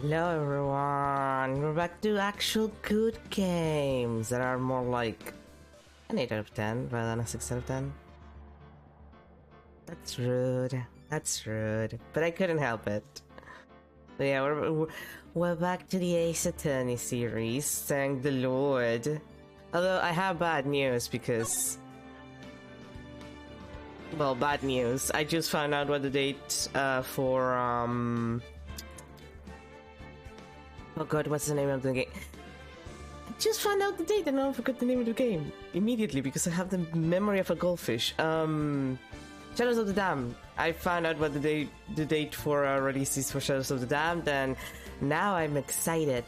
Hello everyone, we're back to actual good games that are more like an 8 out of 10 rather than a 6 out of 10. That's rude, but I couldn't help it. So yeah, we're back to the Ace Attorney series, thank the Lord. Although I have bad news because... Well, bad news. I just found out what the date for oh god, what's the name of the game? I just found out the date and I forgot the name of the game immediately because I have the memory of a goldfish. Shadows of the Dam. I found out what the date for release is for Shadows of the Dam, and now I'm excited.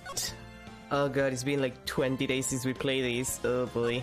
Oh god, it's been like 20 days since we played these. Oh boy.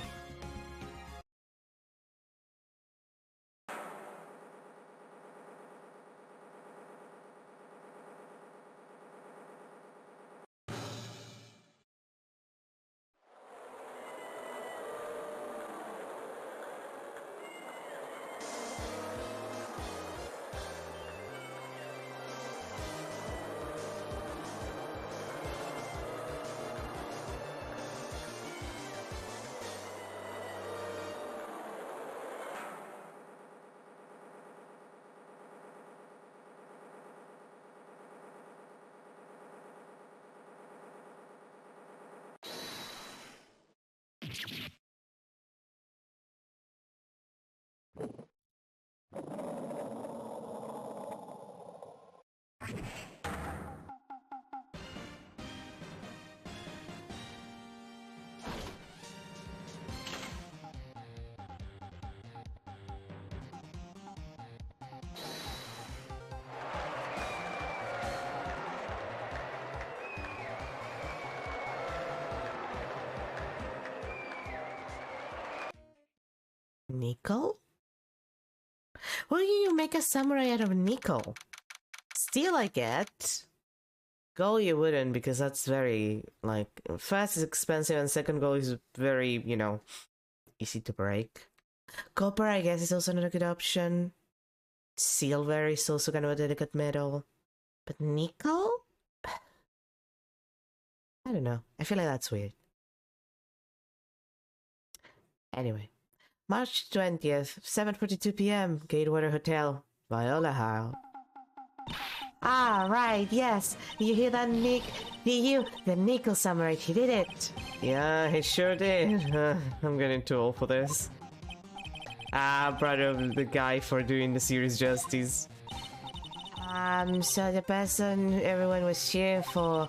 Nickel? Why do you make a samurai out of nickel? Steel I get. Gold you wouldn't, because that's very, like, first is expensive and second gold is very, you know, easy to break. Copper I guess is also not a good option. Silver is also kind of a delicate metal. But nickel? I don't know. I feel like that's weird. Anyway. March 20th, 7:42 p.m., Gatewater Hotel, Viola House. Ah, right, yes. You hear that, Nick? The Nickel Samurai, he did it. Yeah, he sure did. I'm getting too old for this. Ah, brother of the guy for doing the series justice. So the person everyone was cheering for,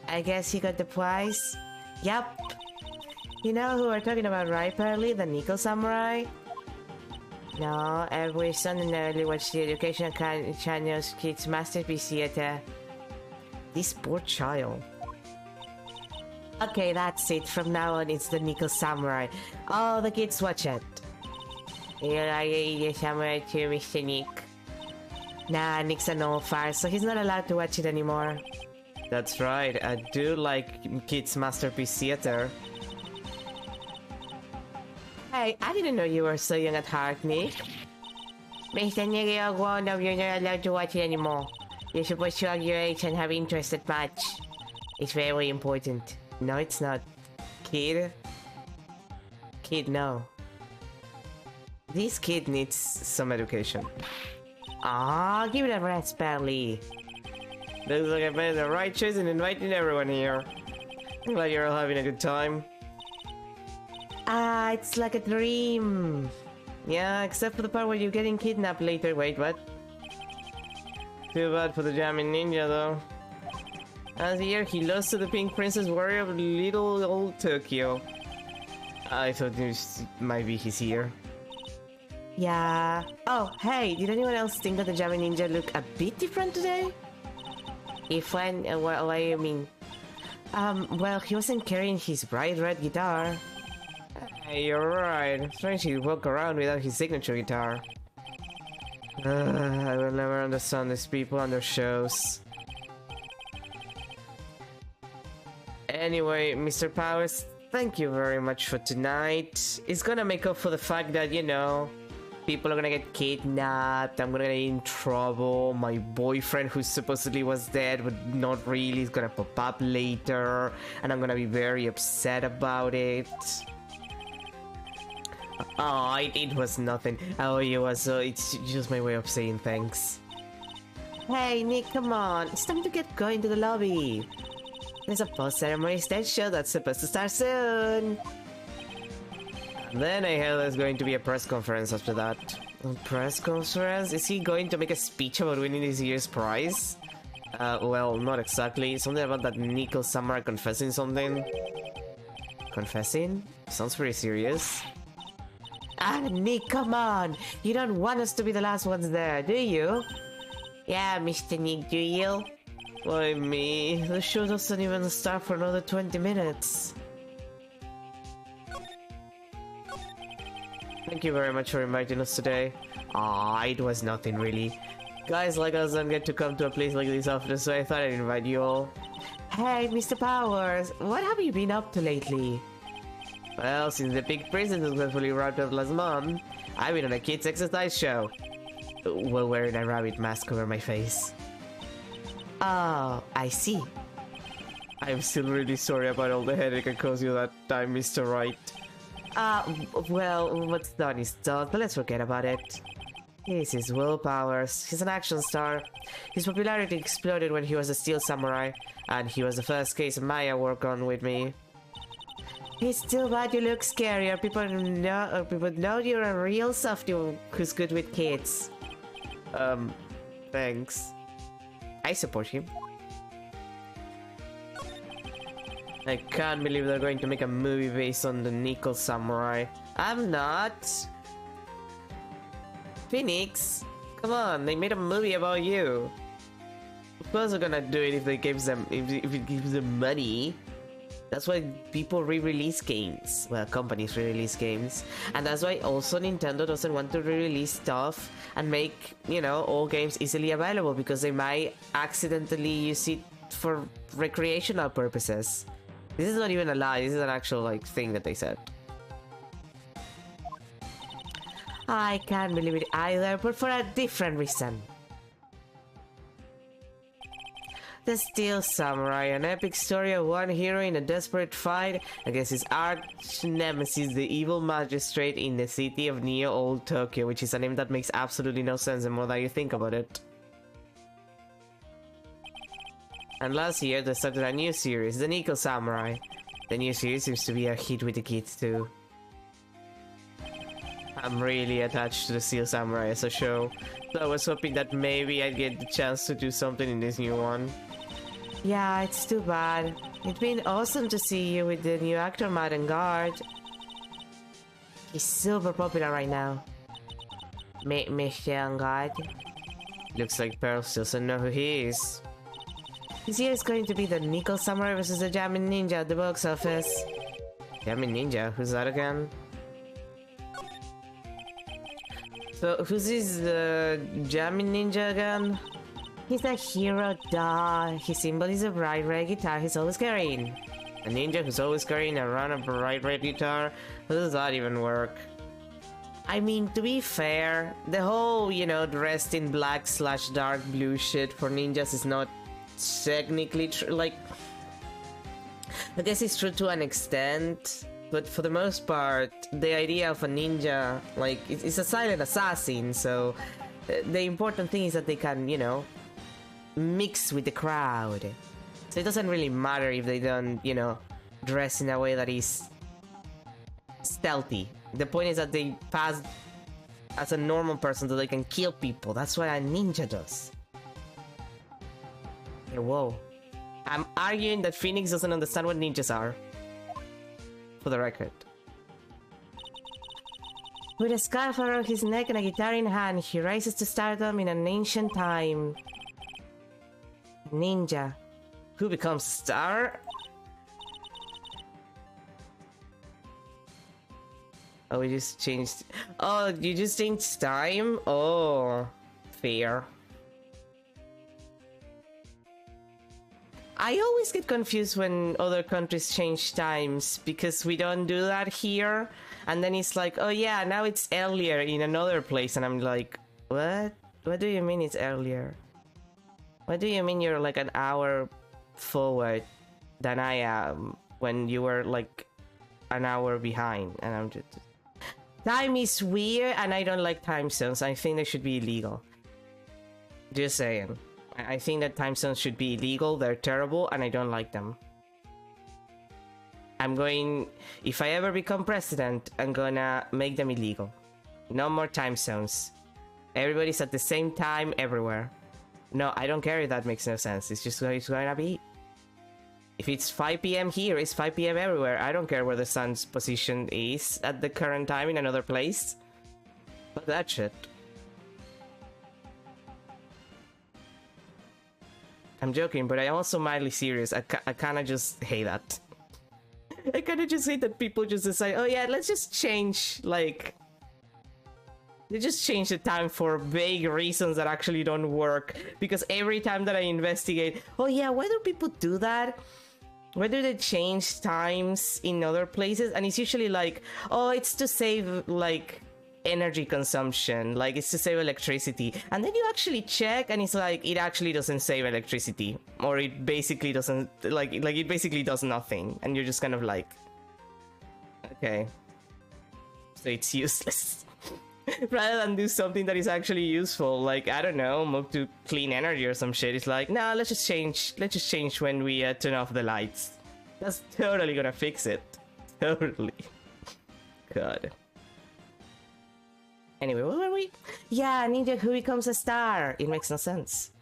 I guess he got the prize? Yup. You know who we're talking about, right, Pearly? The Nickel Samurai? No, every Sunday night I watch the educational channel's Kids Masterpiece Theater. This poor child. Okay, that's it. From now on, it's the Nickel Samurai. All the kids watch it. You like the Samurai too, Mr. Nick? Nah, Nick's an old fart, so he's not allowed to watch it anymore. That's right, I do like Kids Masterpiece Theater. Hey, I didn't know you were so young at heart, Nick. Mr. Nick, you're grown up, you're not allowed to watch it anymore. You're supposed to hug your age and have interest at match. It's very important. No, it's not. Kid? Kid, no. This kid needs some education. Ah, give it a rest, Barley. Looks like I made the right choice in inviting everyone here. I'm glad you're all having a good time. Ah, it's like a dream. Yeah, except for the part where you're getting kidnapped later. Wait, what? Too bad for the jamming ninja, though. Last year, he lost to the Pink Princess Warrior of little old Tokyo. I thought this might be his year. Yeah. Oh, hey, did anyone else think that the jamming ninja looked a bit different today? If when, what do you mean? Well, he wasn't carrying his bright red guitar. Hey, you're right. Strange he walk around without his signature guitar. I will never understand these people and their shows. Anyway, Mr. Powers, thank you very much for tonight. It's gonna make up for the fact that, you know, People are gonna get kidnapped. I'm gonna get in trouble. My boyfriend, who supposedly was dead but not really, is gonna pop up later, and I'm gonna be very upset about it. Oh, it was nothing. Oh, it was. It's just my way of saying thanks. Hey, Nick, come on. It's time to get going to the lobby. There's a post-ceremony stage show that's supposed to start soon. Then I heard there's going to be a press conference after that. A press conference? Is he going to make a speech about winning this year's prize? Well, not exactly. Something about that Nickel Samurai confessing something. Confessing? Sounds pretty serious. Ah, Nick, come on! You don't want us to be the last ones there, do you? Yeah, Mr. Nick, do you? Why me? The show doesn't even start for another 20 minutes. Thank you very much for inviting us today. Ah, it was nothing really. Guys like us don't get to come to a place like this often, so I thought I'd invite you all. Hey, Mr. Powers, what have you been up to lately? Well, since the Pig Prison successfully wrapped up last month, I've been on a kids' exercise show. While wearing a rabbit mask over my face. Oh, I see. I'm still really sorry about all the headache I caused you that time, Mr. Wright. Well, what's done is done, but let's forget about it. This is Will Powers. He's an action star. His popularity exploded when he was a Steel Samurai, and he was the first case Maya worked on with me. It's too bad you look scarier. People know you're a real softie who's good with kids. Thanks. I support him. I can't believe they're going to make a movie based on the Nickel Samurai. I'm not. Phoenix, come on, they made a movie about you. Of course they're gonna do it if they gives them if it gives them money. That's why people re-release games. Well, companies re-release games. And that's why also Nintendo doesn't want to re-release stuff and make, you know, all games easily available, because they might accidentally use it for recreational purposes. This is not even a lie, this is an actual, like, thing that they said. I can't believe it either, but for a different reason. The Steel Samurai, an epic story of one hero in a desperate fight against his arch nemesis, the evil magistrate in the city of Neo Old Tokyo, which is a name that makes absolutely no sense the more that you think about it. And last year they started a new series, the Nickel Samurai. The new series seems to be a hit with the kids too. I'm really attached to the Steel Samurai as a show, so I was hoping that maybe I'd get the chance to do something in this new one. Yeah, it's too bad. It'd been awesome to see you with the new actor Madden Guard. He's super popular right now. Mr. Guard. Looks like Pearl still doesn't know who he is. This year is going to be the Nickel Samurai versus the Jamming Ninja at the box office. Jamming Ninja? Who's that again? So, who's this Jamming Ninja again? He's a hero, duh. His symbol is a bright red guitar he's always carrying. A ninja who's always carrying around a bright red guitar? How does that even work? I mean, to be fair, the whole, you know, dressed in black / dark blue shit for ninjas is not technically true. Like, I guess it's true to an extent. But for the most part, the idea of a ninja, like, it's a silent assassin, so the important thing is that they can, you know, mix with the crowd. So it doesn't really matter if they don't, you know, dress in a way that is stealthy. The point is that they pass as a normal person so they can kill people. That's what a ninja does. Hey, whoa. I'm arguing that Phoenix doesn't understand what ninjas are. For the record. With a scarf around his neck and a guitar in hand, he rises to stardom in an ancient time. Ninja. Who becomes a star? Oh, we just changed... Oh, you just changed time? Oh, fair. I always get confused when other countries change times because we don't do that here. And then it's like, oh yeah, now it's earlier in another place. And I'm like, what? What do you mean it's earlier? What do you mean you're like an hour forward than I am when you were like an hour behind? And I'm just... Time is weird and I don't like time zones. I think they should be illegal. Just saying. I think that time zones should be illegal. They're terrible and I don't like them. I'm going... If I ever become president, I'm gonna make them illegal. No more time zones. Everybody's at the same time everywhere. No, I don't care if that makes no sense. It's just it's gonna be... If it's 5 p.m. here, it's 5 p.m. everywhere. I don't care where the sun's position is at the current time in another place. But that shit. I'm joking, but I'm also mildly serious. I kinda just hate that. I kinda just hate that people just decide, oh yeah, let's just change, like... They just change the time for vague reasons that actually don't work. Because every time that I investigate, oh yeah, why do people do that? Why do they change times in other places? And it's usually like, oh, it's to save, like, energy consumption. Like, it's to save electricity. And then you actually check, and it's like, it actually doesn't save electricity. Or it basically doesn't, like it basically does nothing. And you're just kind of like, okay. So it's useless. Rather than do something that is actually useful, like, I don't know, move to clean energy or some shit. It's like, nah, let's just change when we turn off the lights. That's totally gonna fix it. Totally. God. Anyway, what were we? Yeah, Ninja Who becomes a star. It makes no sense.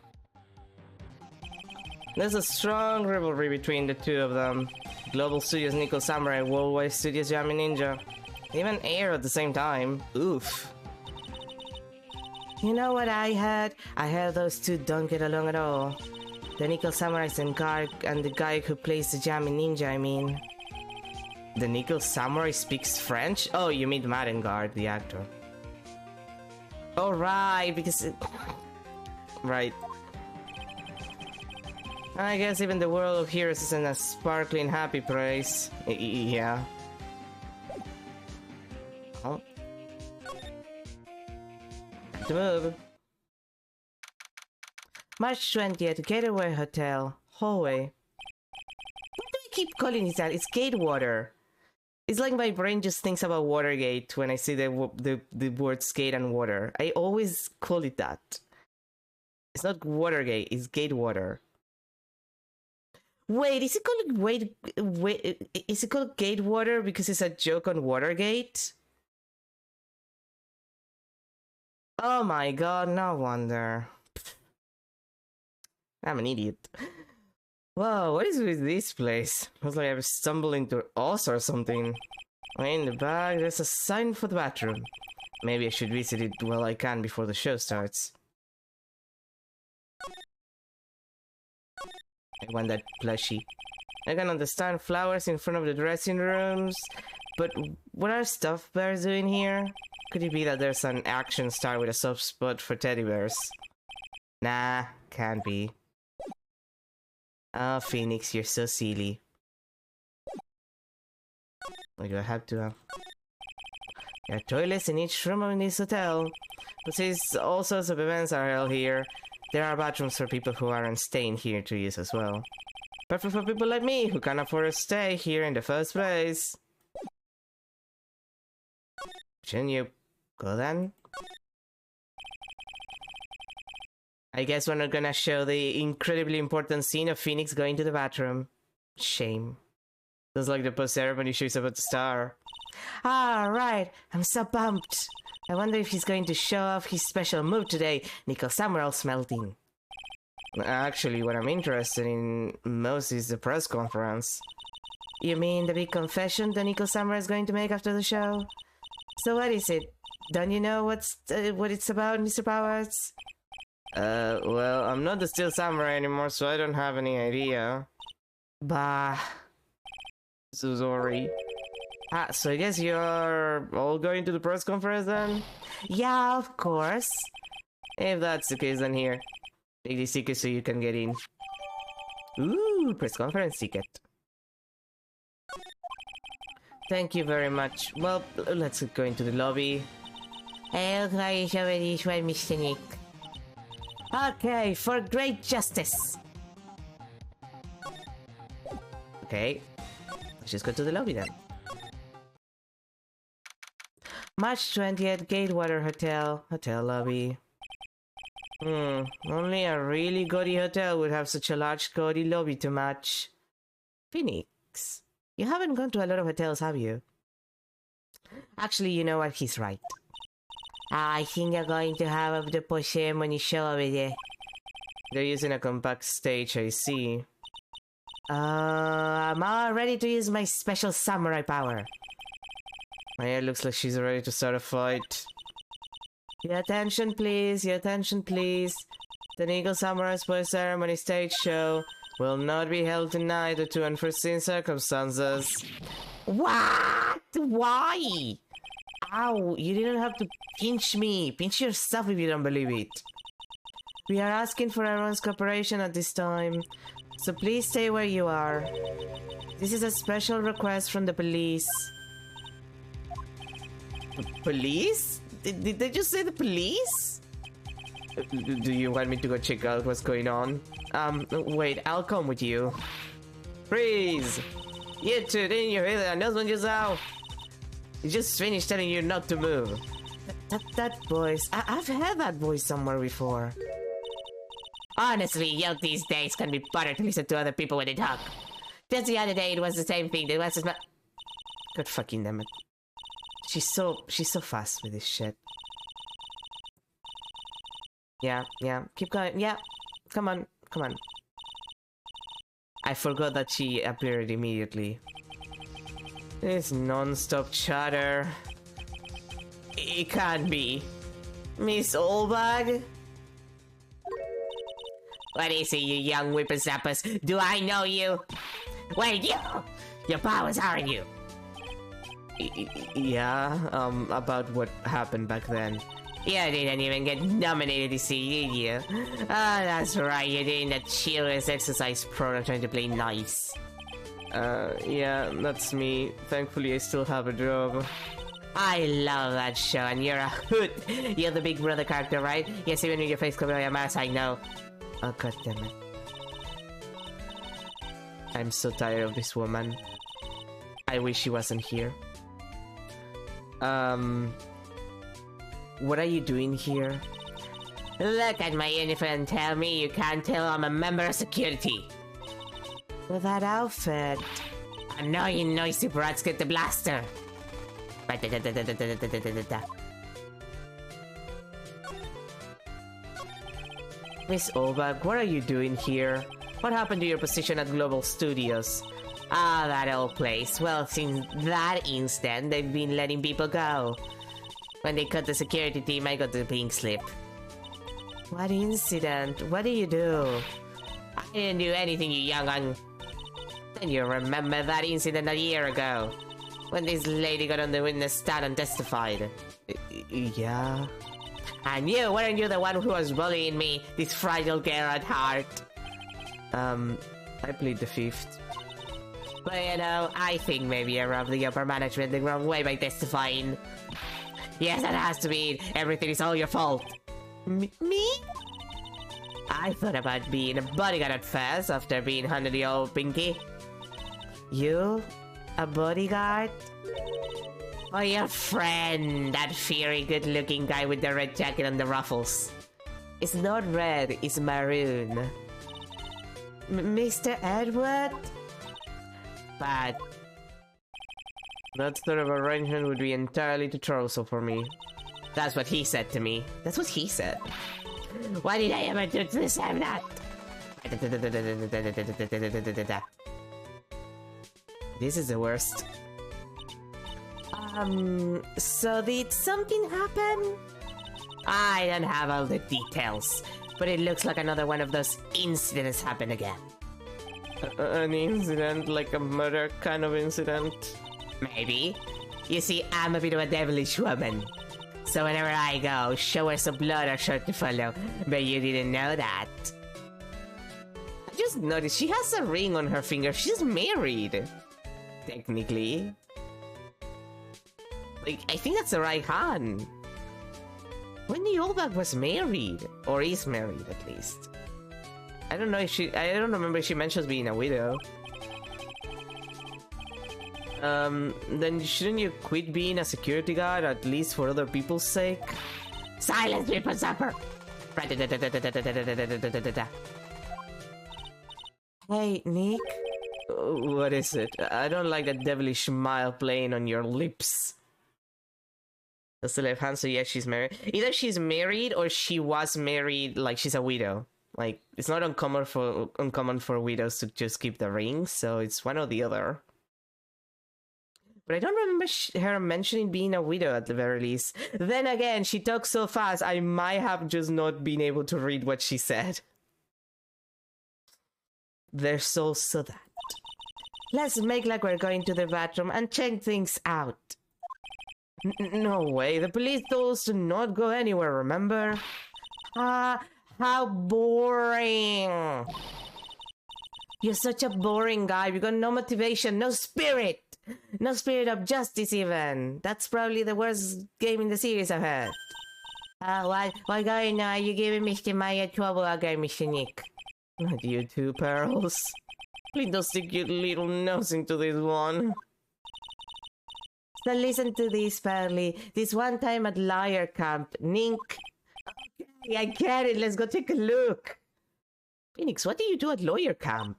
There's a strong rivalry between the two of them. Global Studios Nickel Samurai, Worldwide Studios Yami Ninja. Even air at the same time. Oof. You know what I heard? I heard those two don't get along at all. The Nickel Samurais and Guard and the guy who plays the Yami Ninja, I mean. The Nickel Samurai speaks French? Oh, you mean Guard, the actor. Oh, right, because it... Right. I guess even the world of heroes isn't a sparkling happy place. Yeah. Oh. To move. March 20th, Gateway Hotel, hallway. Why do I keep calling it that? It's Gatewater. It's like my brain just thinks about Watergate when I see the word skate and water. I always call it that. It's not Watergate, it's Gatewater. Wait, is it called wait, is it called Gatewater because it's a joke on Watergate? Oh my god, no wonder. I'm an idiot. Whoa, what is with this place? Looks like I've stumbled into Oz or something. In the back, there's a sign for the bathroom. Maybe I should visit it while I can before the show starts. I want that plushie. I can understand flowers in front of the dressing rooms, but what are stuffed bears doing here? Could it be that there's an action star with a soft spot for teddy bears? Nah, can't be. Oh, Phoenix, you're so silly. Why do I have to? There are toilets in each room in this hotel. But since all sorts of events are held here, there are bathrooms for people who aren't staying here to use as well. Perfect for people like me who can't afford to stay here in the first place. Shouldn't you go then? I guess we're not gonna show the incredibly important scene of Phoenix going to the bathroom. Shame. Just like the post-ceremony shows up at the star. Alright, I'm so pumped. I wonder if he's going to show off his special move today, Nickel Samurai smelting. Actually, what I'm interested in most is the press conference. You mean the big confession the Nickel Samurai is going to make after the show? So what is it? Don't you know what it's about, Mr. Powers? Well, I'm not the Steel Samurai anymore, so I don't have any idea. Bah. So sorry. Ah, so I guess you're all going to the press conference then? Yeah, of course. If that's the case, then here. Take the ticket so you can get in. Ooh, press conference ticket. Thank you very much. Well, let's go into the lobby. I'll try to show this one, Mr. Nick. Okay, for great justice. Okay, let's just go to the lobby then. March 20th, Gatewater Hotel lobby. Only a really gaudy hotel would have such a large gaudy lobby to match. Phoenix, you haven't gone to a lot of hotels, have you? Actually, you know what? He's right. I think you're going to have to push him when you show over there. They're using a compact stage, I see. I'm all ready to use my special samurai power. Maya looks like she's ready to start a fight. Your attention, please. Your attention, please. The Eagle Samurai Spoil Ceremony stage show will not be held tonight due to unforeseen circumstances. What? Why? Ow, you didn't have to pinch me. Pinch yourself if you don't believe it. We are asking for everyone's cooperation at this time, so please stay where you are. This is a special request from the police. Police? Did they just say the police? Do you want me to go check out what's going on? Wait, I'll come with you. Freeze! You two, didn't you hear the announcement just now? He just finished telling you not to move. That voice, I've heard that voice somewhere before. Honestly, youth these days can be better to listen to other people when they talk. Just the other day, it was the same thing. It was just God fucking damn it. She's so fast with this shit. Yeah, keep going. Yeah, come on. I forgot that she appeared immediately. This non-stop chatter. It can't be. Miss Olbag? What is it, you young whippersnappers? Do I know you? Wait, you! Your powers aren't you? Yeah, about what happened back then. You didn't even get nominated this year, did you? Ah, that's right, you're doing that cheerless exercise program trying to play nice. Yeah, that's me. Thankfully, I still have a job. I love that show, and you're a hoot! You're the Big Brother character, right? Yes, even with your face covered by a mask, I know. Oh, god damn it. I'm so tired of this woman. I wish she wasn't here. What are you doing here? Look at my uniform and tell me you can't tell I'm a member of security. With that outfit. Annoying noisy brats get the blaster. Miss Olbag, what are you doing here? What happened to your position at Global Studios? Ah, that old place. Well, since that instant, they've been letting people go. When they cut the security team, I got the pink slip. What incident? What did you do? I didn't do anything, you young un... Then you remember that incident a year ago, when this lady got on the witness stand and testified. Yeah? And you, weren't you the one who was bullying me, this fragile girl at heart? I plead the fifth. But you know, I think maybe I rubbed the upper management the wrong way by testifying. Yes, that has to be it. Everything is all your fault. Me? I thought about being a bodyguard at first, after being under the old pinky. You? A bodyguard? Or your friend, that fiery good-looking guy with the red jacket and the ruffles? It's not red, it's maroon. Mr. Edward? But that sort of arrangement would be entirely too troublesome for me. That's what he said to me. That's what he said. Why did I ever do to deserve that? This is the worst. So did something happen? I don't have all the details, but it looks like another one of those incidents happened again. An incident? Like a murder kind of incident? Maybe. You see, I'm a bit of a devilish woman. So whenever I go, showers of blood are sure to follow. But you didn't know that. just noticed she has a ring on her finger. She's married. Technically. Like, I think that's the right hand. Wendy Oldbach was married. Or is married, at least. I don't know if she... I don't remember if she mentions being a widow. Then shouldn't you quit being a security guard, at least for other people's sake? Silence, people suffer! Hey, Nick? What is it? I don't like that devilish smile playing on your lips. That's the left hand, so yeah, she's married. Either she's married or she was married, like she's a widow. Like, it's not uncommon for widows to just keep the ring, so it's one or the other. But I don't remember her mentioning being a widow at the very least. Then again, she talks so fast, I might have just not been able to read what she said. There's also that. Let's make like we're going to the bathroom and check things out. No way, the police told us to not go anywhere, remember? How boring. You're such a boring guy. You got no motivation, no spirit. No spirit of justice even. That's probably the worst game in the series I've had. Why going now? You giving Mr. Maya trouble again, Mr. Nick? Not you too, Pearls. Please don't stick your little nose into this one. So listen to this, Pearly. This one time at Liar Camp, Nick... Okay, I get it. Let's go take a look. Phoenix, what do you do at Lawyer Camp?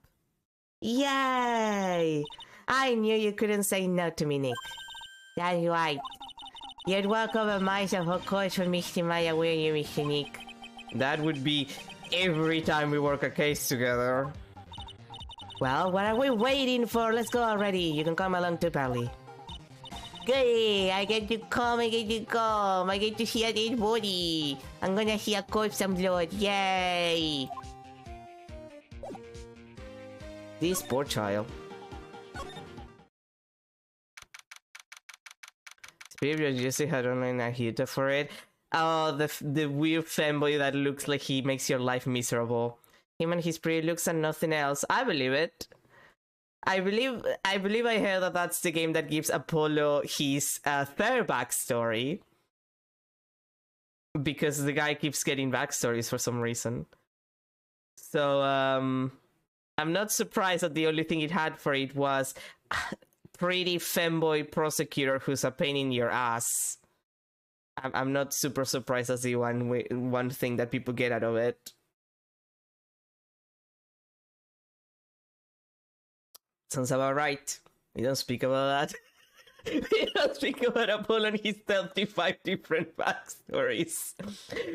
Yay! I knew you couldn't say no to me, Nick. That's right. You'd walk over myself, of course, for Mr. Maya, will you, Mr. Nick? That would be every time we work a case together. Well, what are we waiting for? Let's go already. You can come along too, Pally. Good, I get to come, I get to come. I get to see a dead body. I'm gonna see a corpse and blood. Yay! This poor child. PWJFA had online a heater for it. Oh, the weird fanboy that looks like he makes your life miserable. Him and his pretty looks and nothing else. I believe it. I believe I heard that that's the game that gives Apollo his third backstory. Because the guy keeps getting backstories for some reason. So, I'm not surprised that the only thing it had for it was pretty femboy prosecutor who's a pain in your ass. I'm not super surprised that's the one thing that people get out of it. Sounds about right. We don't speak about that. We don't speak about Apollo and his 35 different backstories.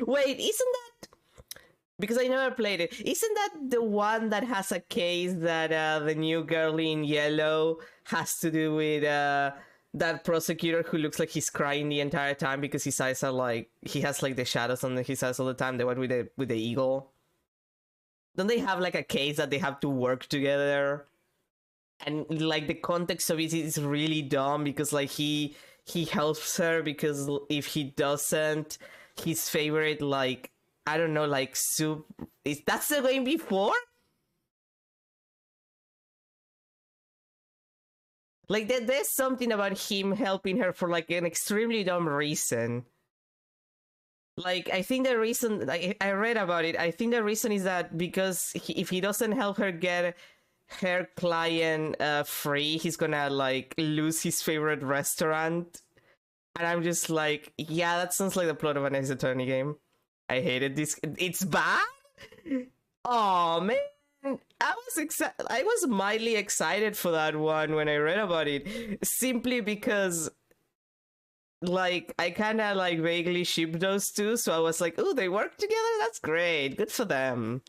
Wait, isn't that... Because I never played it. Isn't that the one that has a case that the new girl in yellow has to do with that prosecutor who looks like he's crying the entire time because his eyes are like... He has like the shadows on his eyes all the time. The one with the eagle. Don't they have like a case that they have to work together? And like the context of it is really dumb because like he helps her because if he doesn't, his favorite like... I don't know, like, soup... That's the game before? Like, there's something about him helping her for, like, an extremely dumb reason. Like, I think the reason... Like, I read about it. I think the reason is that because if he doesn't help her get her client free, he's gonna, like, lose his favorite restaurant. And I'm just like, yeah, that sounds like the plot of an Ace Attorney game. I hated this. It's bad? Oh man. I was mildly excited for that one when I read about it. Simply because like I kinda like vaguely ship those two, so I was like, oh, they work together? That's great. Good for them.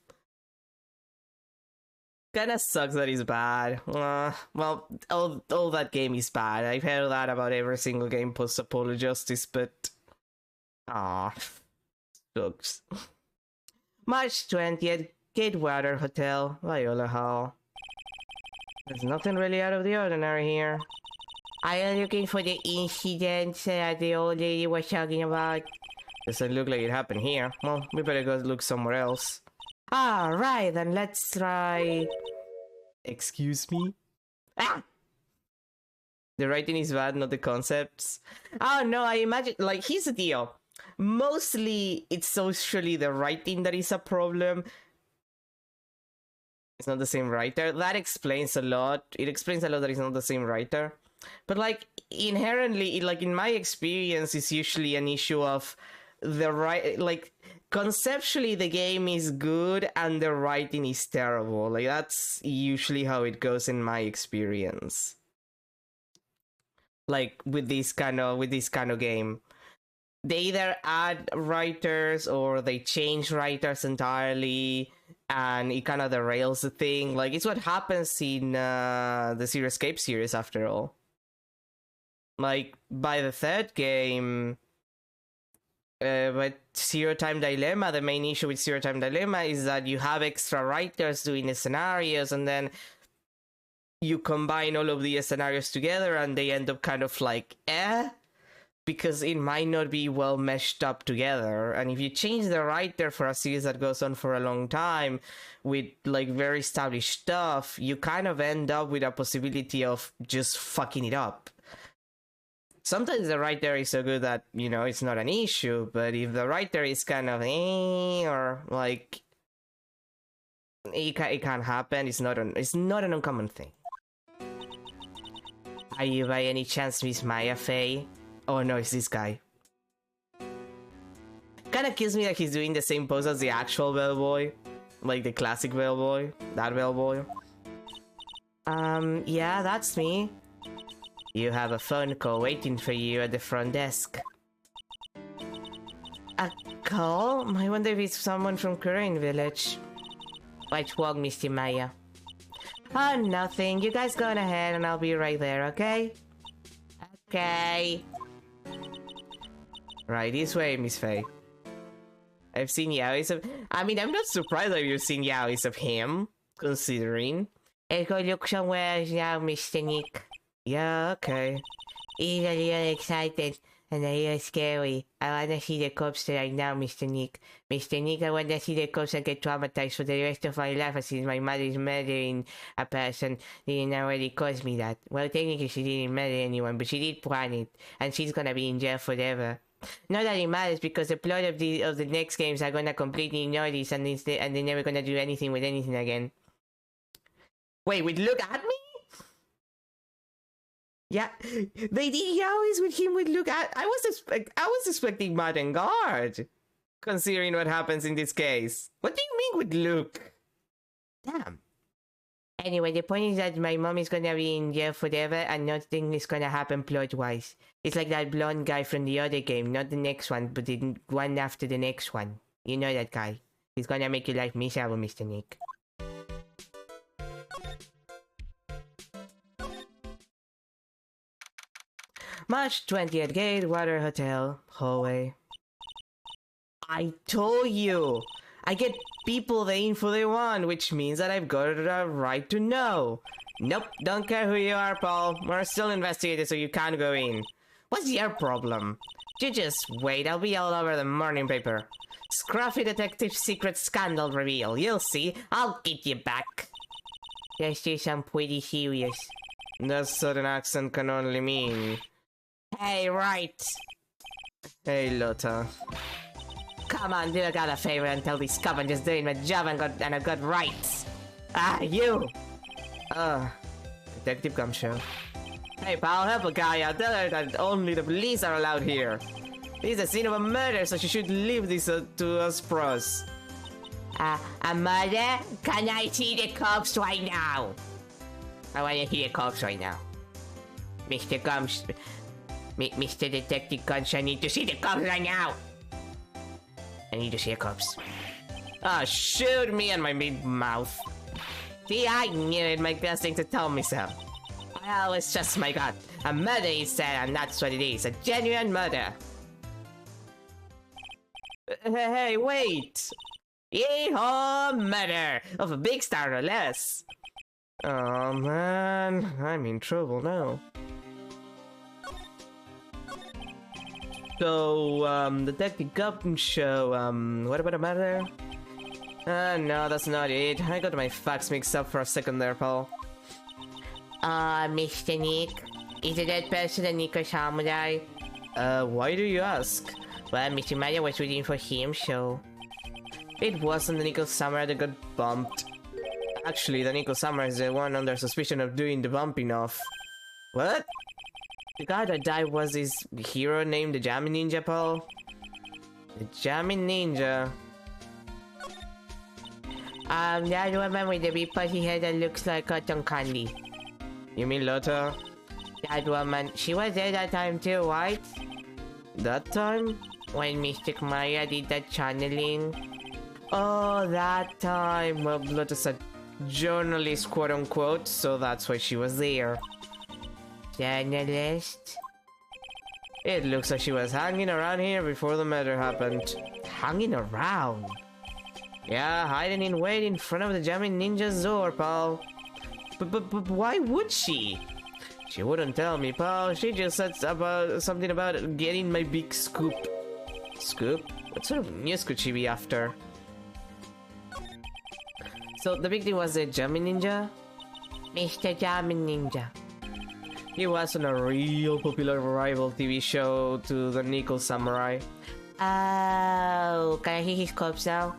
Kinda sucks that it's bad. Well, all that game is bad. I've heard that about every single game post Apollo Justice, but sucks. March 20th, Gatewater Hotel, Viola Hall. There's nothing really out of the ordinary here. Are you looking for the incident that the old lady was talking about? Doesn't look like it happened here. Well, we better go look somewhere else. Alright, then let's try... Excuse me? Ah! The writing is bad, not the concepts. Oh no, I imagine, like, here's the deal. Mostly, it's socially the writing that is a problem. It's not the same writer. That explains a lot. It explains a lot that it's not the same writer. But, like, inherently, like, in my experience, it's usually an issue of the right, like, conceptually the game is good and the writing is terrible. Like, that's usually how it goes in my experience. Like, with this kind of game. They either add writers or they change writers entirely, and it kind of derails the thing. Like, it's what happens in the Zero Escape series, after all. Like, by the third game, but Zero Time Dilemma, the main issue with Zero Time Dilemma is that you have extra writers doing the scenarios, and then you combine all of the scenarios together, and they end up kind of like, because it might not be well meshed up together. And if you change the writer for a series that goes on for a long time with like very established stuff, you kind of end up with a possibility of just fucking it up. Sometimes the writer is so good that, you know, it's not an issue, but if the writer is kind of or like it can't happen, it's not an uncommon thing. Are you by any chance Miss Maya Faye? Oh no, it's this guy. Kinda kills me that he's doing the same pose as the actual bellboy. Like the classic bellboy. That bellboy. Yeah, that's me. You have a phone call waiting for you at the front desk. A call? I wonder if it's someone from Korean Village. What's wrong, Mr. Maya? Oh, nothing. You guys go on ahead and I'll be right there, okay? Okay. Right, this way, Miss Faye. I've seen yaois of... I mean, I'm not surprised that you've seen yaois of him, considering. I'll go look somewhere now, Mr. Nick. Yeah, okay. He's a little excited and a little scary. I wanna see the cops right now, Mr. Nick. Mr. Nick, I wanna see the cops and get traumatized for the rest of my life since my mother's murdering a person didn't already cause me that. Well, technically she didn't murder anyone, but she did plan it, and she's gonna be in jail forever. Not that it matters, because the plot of the next games are gonna completely ignore this, and they're never gonna do anything with anything again. Wait, look at me? Yeah, they did yaois with him with look at... I was expecting Mud and Guard, considering what happens in this case. What do you mean with Luke? Damn. Anyway, the point is that my mom is gonna be in jail forever and nothing is gonna happen plot-wise. It's like that blonde guy from the other game, not the next one, but the one after the next one. You know that guy. He's gonna make your life miserable, Mr. Nick. March 20th, Gatewater Hotel, hallway. I told you! I get people the info they want, which means that I've got a right to know. Nope, don't care who you are, Paul. We're still investigating, so you can't go in. What's your problem? You just wait, I'll be all over the morning paper. Scruffy detective secret scandal reveal. You'll see, I'll get you back. Yes, yes, I'm pretty serious. That sudden accent can only mean... Hey, right. Hey, Lotta. Come on, do I got a favor and tell this cop I'm just doing my job and I've got rights. Ah, you! Detective Gumshoe. Hey, pal, help a guy out. Tell her that only the police are allowed here. This is the scene of a murder, so she should leave this to us pros. A murder? Can I see the cops right now? I want to see the cops right now. Mr. Gums... Mr. Detective Guns, I need to see the cops right now! I need to see the cops. Oh, shoot me in my big mouth. See, I knew it, my best thing to tell me so. Well, it's just my gut. A murder, he said, and that's what it is. A genuine murder. Hey, wait! Yeehaw, murder! Of a big star or less. Oh, man. I'm in trouble now. So, Detective Gumshoe, what about a murder? No, that's not it. I got my facts mixed up for a second there, pal. Mr. Nick, is the dead person a Nico Samurai? Why do you ask? Well, Mr. Maya was waiting for him, so... It wasn't the Nico Samurai that got bumped. Actually, the Nico Samurai is the one under suspicion of doing the bumping off. What? The guy that died was this hero named the Jammy Ninja, pal? The Jammy Ninja. That woman with the big pussy head that looks like cotton candy. You mean Lotta? That woman, she was there that time too, right? That time? When Mystic Maya did that channeling. Oh, that time. Well, Lotta's a journalist, quote unquote, so that's why she was there. Journalist? It looks like she was hanging around here before the murder happened. Hanging around? Yeah, hiding in wait in front of the Jammy Ninja's door, pal. But why would she? She wouldn't tell me, pal. She just said something about getting my big scoop. Scoop? What sort of news could she be after? So the big thing was the Jammy Ninja? Mr. Jammy Ninja. He was on a real popular rival TV show to the Nickel Samurai. Oh, can I hear his corpse now?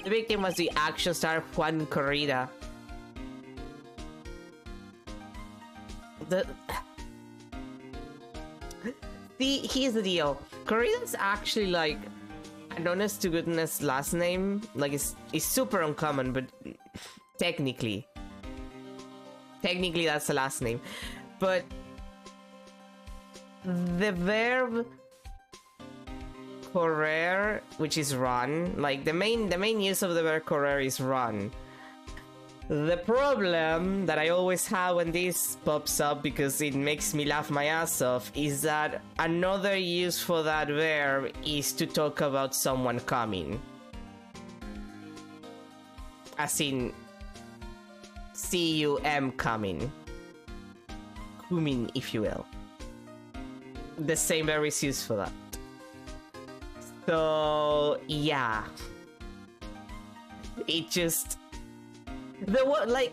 The big thing was the action star Juan Corrida. Here's the deal. Corrida's actually like an honest to goodness last name. Like it's super uncommon, but technically that's the last name. But the verb correr, which is run, like the main use of the verb correr is run. The problem that I always have when this pops up, because it makes me laugh my ass off, is that another use for that verb is to talk about someone coming. As in C-U-M coming. Coming, if you will. The same verb is used for that. So, yeah. It just... like,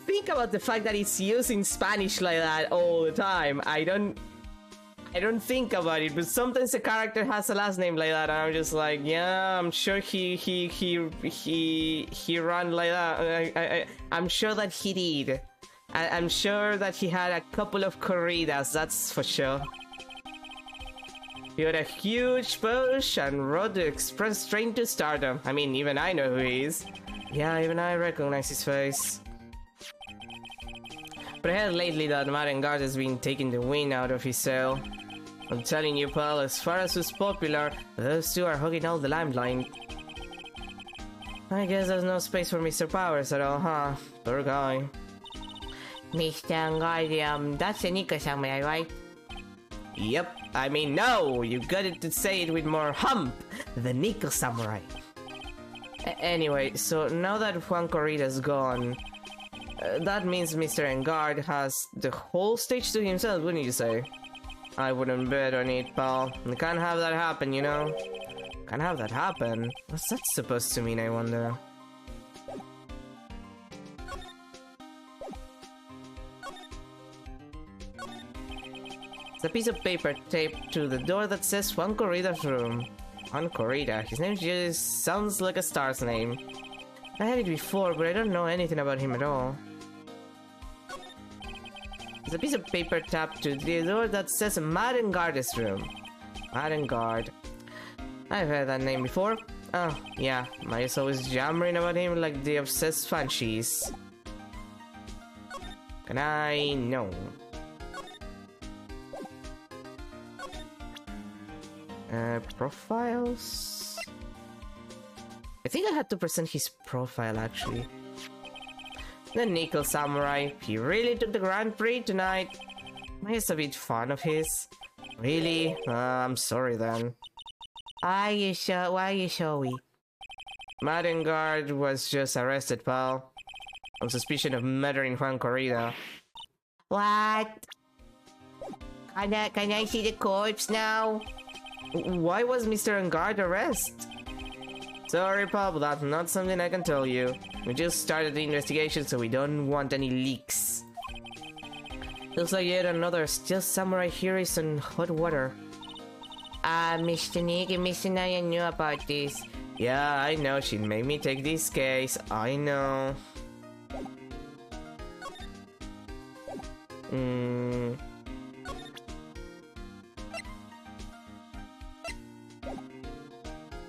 think about the fact that it's used in Spanish like that all the time. I don't think about it, but sometimes a character has a last name like that, and I'm just like, yeah, I'm sure he ran like that. I'm sure that he did. I'm sure that he had a couple of corridas, that's for sure. He had a huge push and rode the express train to stardom. I mean, even I know who he is. Yeah, even I recognize his face. But I heard lately that Marengard has been taking the wind out of his sail. I'm telling you, pal, as far as who's popular, those two are hogging all the limelight. I guess there's no space for Mr. Powers at all, huh? Poor guy. Mr. Angard, that's a Nika Samurai, right? Yep, I mean, no! You got to say it with more hump! The Nika Samurai. Anyway, so now that Juan Corrida's gone, that means Mr. Engard has the whole stage to himself, wouldn't you say? I wouldn't bet on it, pal. We can't have that happen, you know? Can't have that happen? What's that supposed to mean, I wonder? It's a piece of paper taped to the door that says Juan Corrida's room. Juan Corrida. His name just sounds like a star's name. I had it before, but I don't know anything about him at all. There's a piece of paper tapped to the door that says Marengard's room. Marengard. I've heard that name before. Oh, yeah. Maya's always jammering about him like the obsessed fan she is. Can I? No. Profiles? I think I had to present his profile, actually. The Nickel Samurai. He really took the Grand Prix tonight. He's a bit fond of his. Really? I'm sorry then. Why are you so weak? Marengard was just arrested, pal. On suspicion of murdering Juan Corrida. What? Can I see the corpse now? Why was Mr. Engard arrested? Sorry, Pop, that's not something I can tell you. We just started the investigation, so we don't want any leaks. Looks like yet another still samurai here is in hot water. Mr. Nick and Mr. Naya knew about this. Yeah, I know, she made me take this case. I know.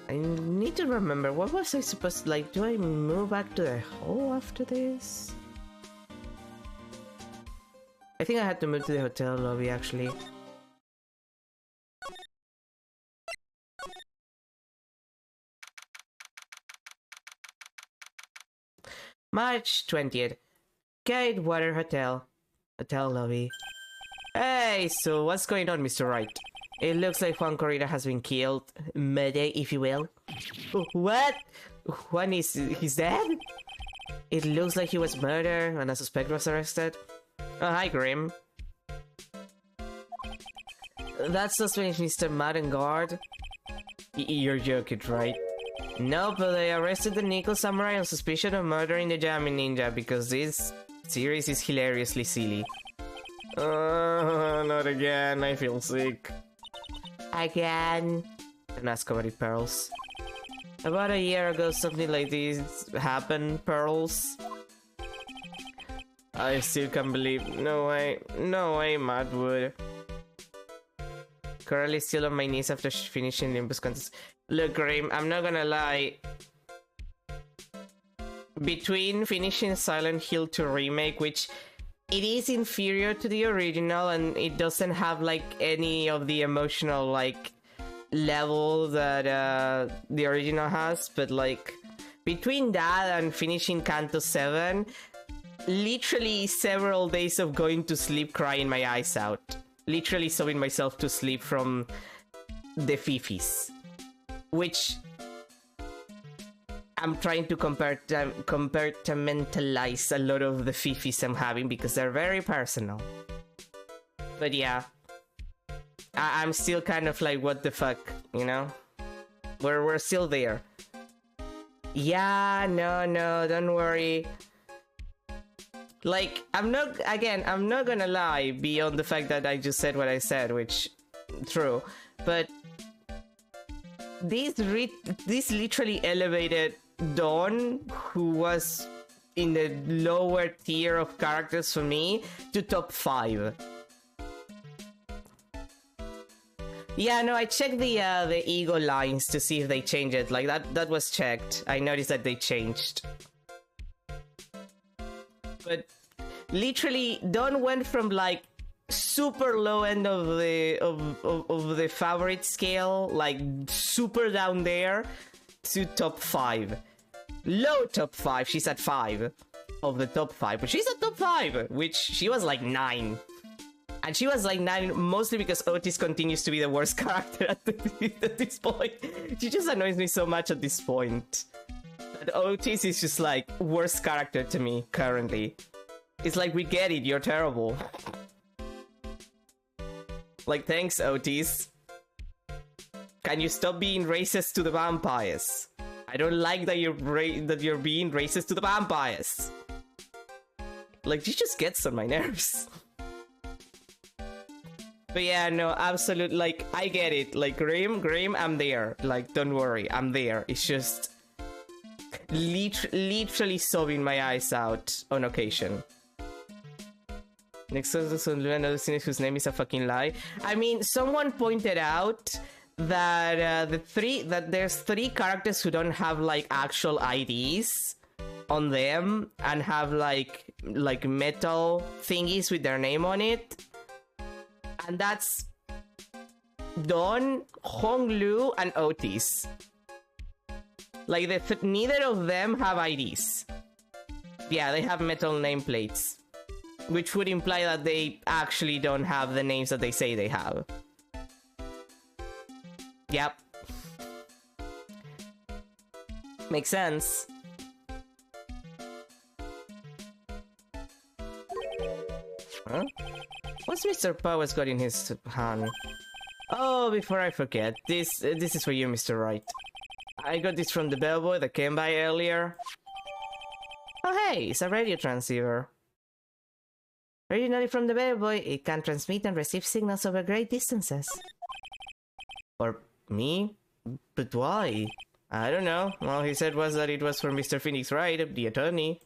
I need to remember, what was I supposed to, like, do I move back to the hall after this? I think I had to move to the hotel lobby, actually. March 20th. Gatewater Hotel. Hotel lobby. Hey, so what's going on, Mr. Wright? It looks like Juan Corrida has been killed. Murder, if you will. What? Juan he's dead? It looks like he was murdered and a suspect was arrested. Oh, hi, Grim. That suspect is Mr. Madden Guard. You're joking, right? No, but they arrested the Nico Samurai on suspicion of murdering the Jamming Ninja because this series is hilariously silly. Not again, I feel sick. Again? Don't ask about it, Pearls. About a year ago, something like this happened, Pearls. I still can't believe. No way, Madwood. Currently still on my knees after finishing Limbus contest. Look, Grim, I'm not gonna lie. Between finishing Silent Hill 2 Remake, which it is inferior to the original and it doesn't have like any of the emotional like level that the original has, but like between that and finishing Kanto 7, literally several days of going to sleep crying my eyes out. Literally sobbing myself to sleep from the fifis. Which I'm trying to compartmentalize a lot of the fifis I'm having because they're very personal. But yeah, I'm still kind of like, what the fuck, you know? We're still there. Yeah, no, don't worry. Like, I'm not gonna lie beyond the fact that I just said what I said, which, true. But this literally elevated Dawn, who was in the lower tier of characters for me, to top 5. Yeah, no, I checked the ego lines to see if they changed it. Like, that was checked. I noticed that they changed. But literally, Dawn went from like super low end of the favorite scale, like super down there, to top 5. Low top 5, she's at 5 of the top 5, but she's at top 5, which she was like 9. And she was like 9 mostly because Otis continues to be the worst character at this point. She just annoys me so much at this point. That Otis is just like worst character to me currently. It's like, we get it, you're terrible. Like, thanks, Otis. Can you stop being racist to the vampires? I don't like that you're being racist to the vampires. Like, she just gets on my nerves. But yeah, no, absolute, like, I get it. Like, Grim, I'm there. Like, don't worry, I'm there. It's just literally sobbing my eyes out on occasion. Next to another cynic whose name is a fucking lie. I mean, someone pointed out that there's 3 characters who don't have like actual IDs on them and have like metal thingies with their name on it, and that's Dawn, Honglu, and Otis. Like, neither of them have IDs. Yeah, they have metal nameplates, which would imply that they actually don't have the names that they say they have. Yep. Makes sense. Huh? What's Mr. Powers got in his hand? Oh, before I forget, this is for you, Mr. Wright. I got this from the bellboy that came by earlier. Oh hey, it's a radio transceiver. Originally from the bellboy, it can transmit and receive signals over great distances. Or me? But why? I don't know. All he said was that it was for Mr. Phoenix Wright, the attorney.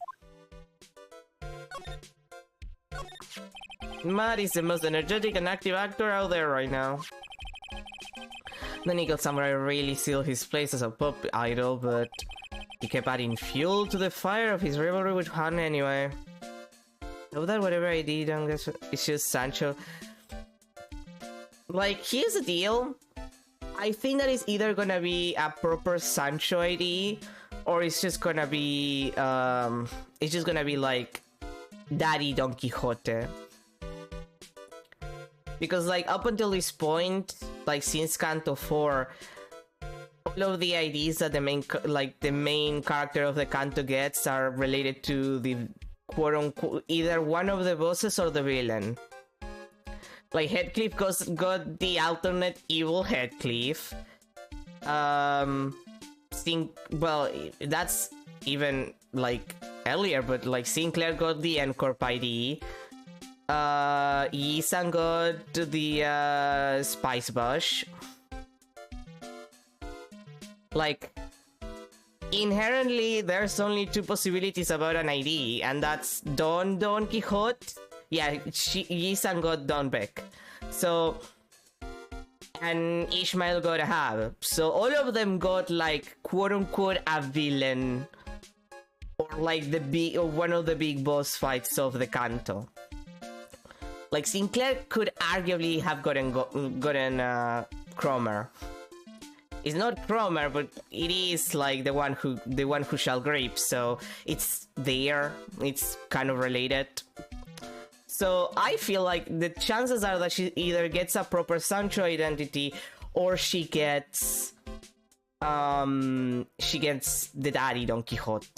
Matt is the most energetic and active actor out there right now. The Nickel Samurai really sealed his place as a pop idol, but he kept adding fuel to the fire of his rivalry with Han anyway. So that whatever I did, it's just Sancho. Like, here's the deal. I think that it's either gonna be a proper Sancho ID, or it's just gonna be, like, Daddy Don Quixote. Because, like, up until this point, like, since Canto 4, all of the IDs that the main character of the Canto gets are related to the quote-unquote, either one of the bosses or the villain. Like, Heathcliff got the alternate evil Heathcliff. Well, that's even, like, earlier, but, like, Sinclair got the N-Corp ID. Yi-san got the, Spice Bush. Like, inherently, there's only two possibilities about an ID, and that's Don Quixote. Yeah, Yi-san got Don Beck. So, and Ishmael got Ahab. So all of them got, like, quote-unquote a villain. Or, like, one of the big boss fights of the Canto. Like, Sinclair could arguably have gotten Cromer. It's not Cromer, but it is like the one who shall grape. So it's there. It's kind of related. So I feel like the chances are that she either gets a proper Sancho identity, or she gets the Daddy Don Quixote.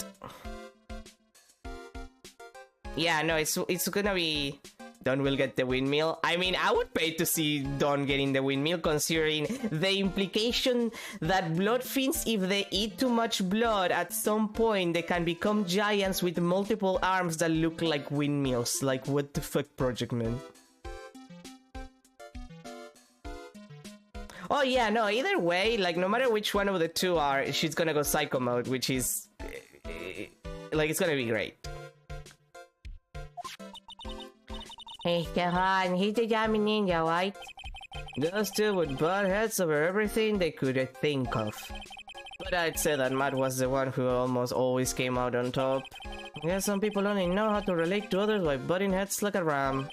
Yeah, no, it's gonna be. Don will get the windmill. I mean, I would pay to see Don getting the windmill, considering the implication that blood fiends, if they eat too much blood, at some point they can become giants with multiple arms that look like windmills. Like, what the fuck, Project Man? Oh yeah, no, either way, like, no matter which one of the two are, she's gonna go Psycho Mode, which is... like, it's gonna be great. Hey, Stefan, he's the Yami Ninja, right? Those two would butt heads over everything they could think of. But I'd say that Matt was the one who almost always came out on top. Yeah, some people only know how to relate to others by butting heads like a ram.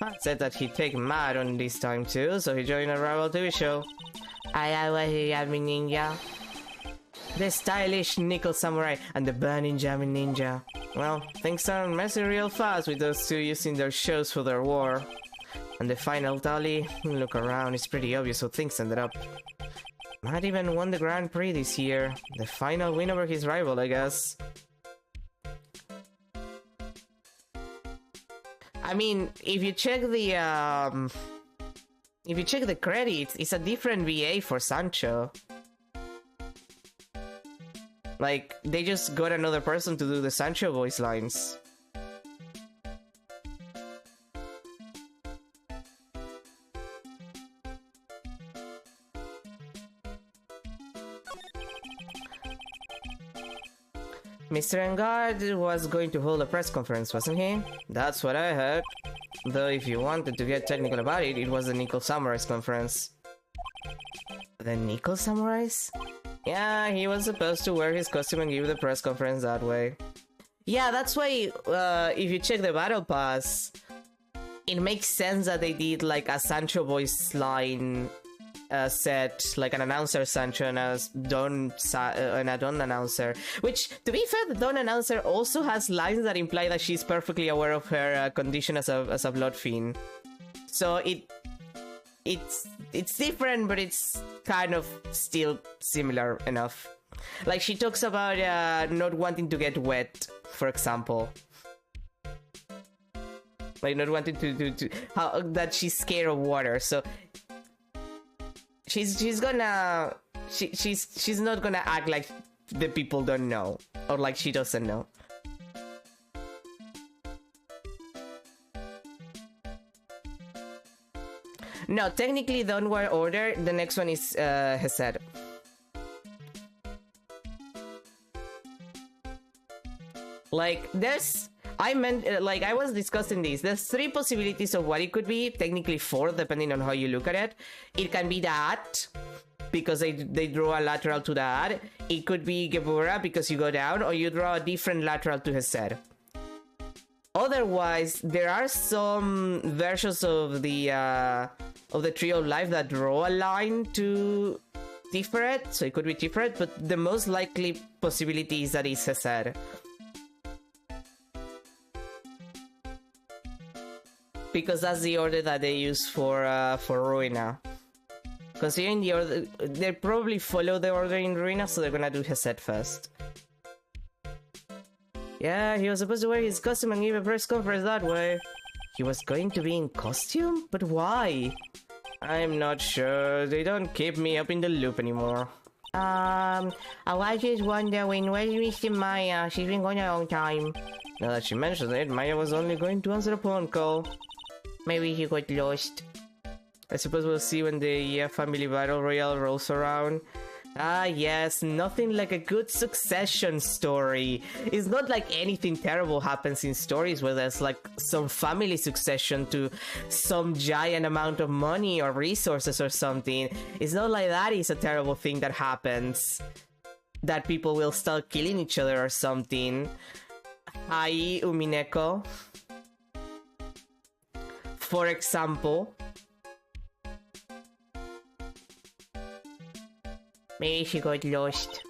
Matt said that he'd take Matt on this time too, so he joined a rival TV show. I was the Yami Ninja. The stylish Nickel Samurai and the burning Yami Ninja. Well, things turned messy real fast with those two using their shows for their war. And the final tally, look around, it's pretty obvious how things ended up. Matt even won the Grand Prix this year. The final win over his rival, I guess. I mean, if you check the credits, it's a different VA for Sancho. Like, they just got another person to do the Sancho voice lines. Mr. Engard was going to hold a press conference, wasn't he? That's what I heard. Though if you wanted to get technical about it, it was the Nickel Samurai's conference. The Nickel Samurai's? Yeah, he was supposed to wear his costume and give the press conference that way. Yeah, that's why, if you check the Battle Pass, it makes sense that they did, like, a Sancho voice line set, like an announcer Sancho and a Don announcer. Which, to be fair, the Don announcer also has lines that imply that she's perfectly aware of her condition as a blood fiend. So it's different, but it's kind of still similar enough. Like, she talks about not wanting to get wet, for example. Like, not wanting to how that she's scared of water. So she's gonna she's not gonna act like the people don't know or like she doesn't know. No, technically the onward order. The next one is Hesed. Like there's, I was discussing this. There's 3 possibilities of what it could be. Technically 4, depending on how you look at it. It can be that, because they draw a lateral to that. It could be Gebura, because you go down, or you draw a different lateral to Hesed. Otherwise, there are some versions of the Tree of Life that draw a line to Tiferet, so it could be Tiferet, but the most likely possibility is that it's Hesed. Because that's the order that they use for Ruina. Considering the order, they probably follow the order in Ruina, so they're gonna do Hesed first. Yeah, he was supposed to wear his costume and give a press conference that way. He was going to be in costume? But why? I'm not sure. They don't keep me up in the loop anymore. I was just wondering, where's Mr. Maya? She's been gone a long time. Now that she mentions it, Maya was only going to answer a phone call. Maybe he got lost. I suppose we'll see when the family battle royale rolls around. Ah yes, nothing like a good succession story. It's not like anything terrible happens in stories where there's like some family succession to some giant amount of money or resources or something. It's not like that is a terrible thing that happens. That people will start killing each other or something. Hi, Umineko. For example. Maybe she got lost.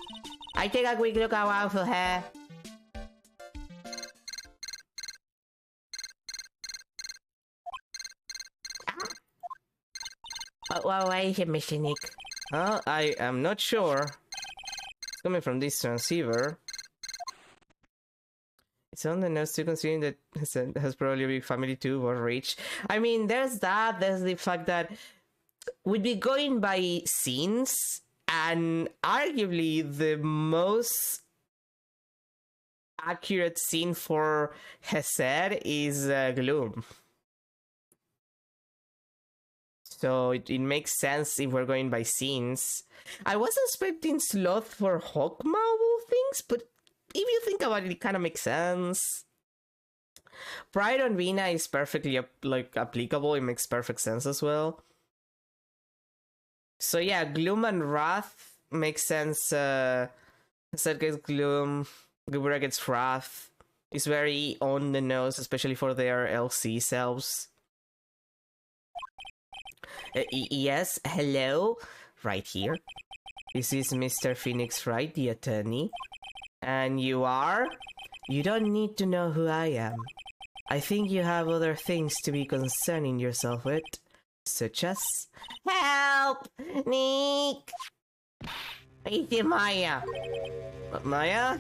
I take a quick look around for her. Why is it missing, Nick? I am not sure. It's coming from this transceiver. It's on the nose too, considering that it has probably a big family too, or rich. I mean, there's that. There's the fact that we'd be going by scenes. And arguably the most accurate scene for Hesed is Gloom. So it makes sense if we're going by scenes. I wasn't expecting Sloth for Hawkmowl things, but if you think about it, it kind of makes sense. Pride on Vina is perfectly applicable. It makes perfect sense as well. So yeah, Gloom and Wrath makes sense. Hesed gets Gloom, Gebura gets Wrath. It's very on the nose, especially for their LC selves. Yes, hello? Right here. This is Mr. Phoenix Wright, the attorney. And you are? You don't need to know who I am. I think you have other things to be concerning yourself with. Such as... Help! Nick! It's Maya! Maya?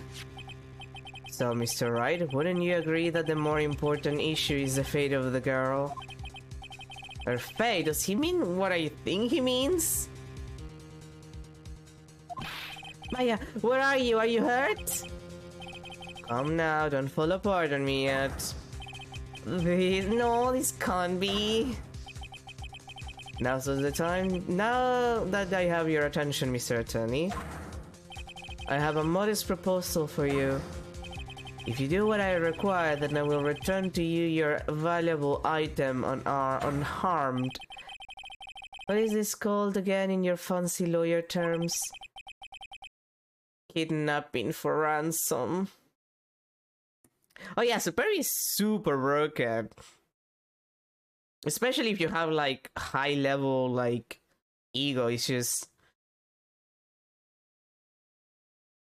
So, Mr. Wright, wouldn't you agree that the more important issue is the fate of the girl? Her fate? Does he mean what I think he means? Maya, where are you? Are you hurt? Come now, don't fall apart on me yet. Please, no, this can't be. Now's the time. Now that I have your attention, Mr. Attorney, I have a modest proposal for you. If you do what I require, then I will return to you your valuable item unharmed. What is this called again in your fancy lawyer terms? Kidnapping for ransom. Oh yeah, Super is super broken. Especially if you have like high level like ego, it's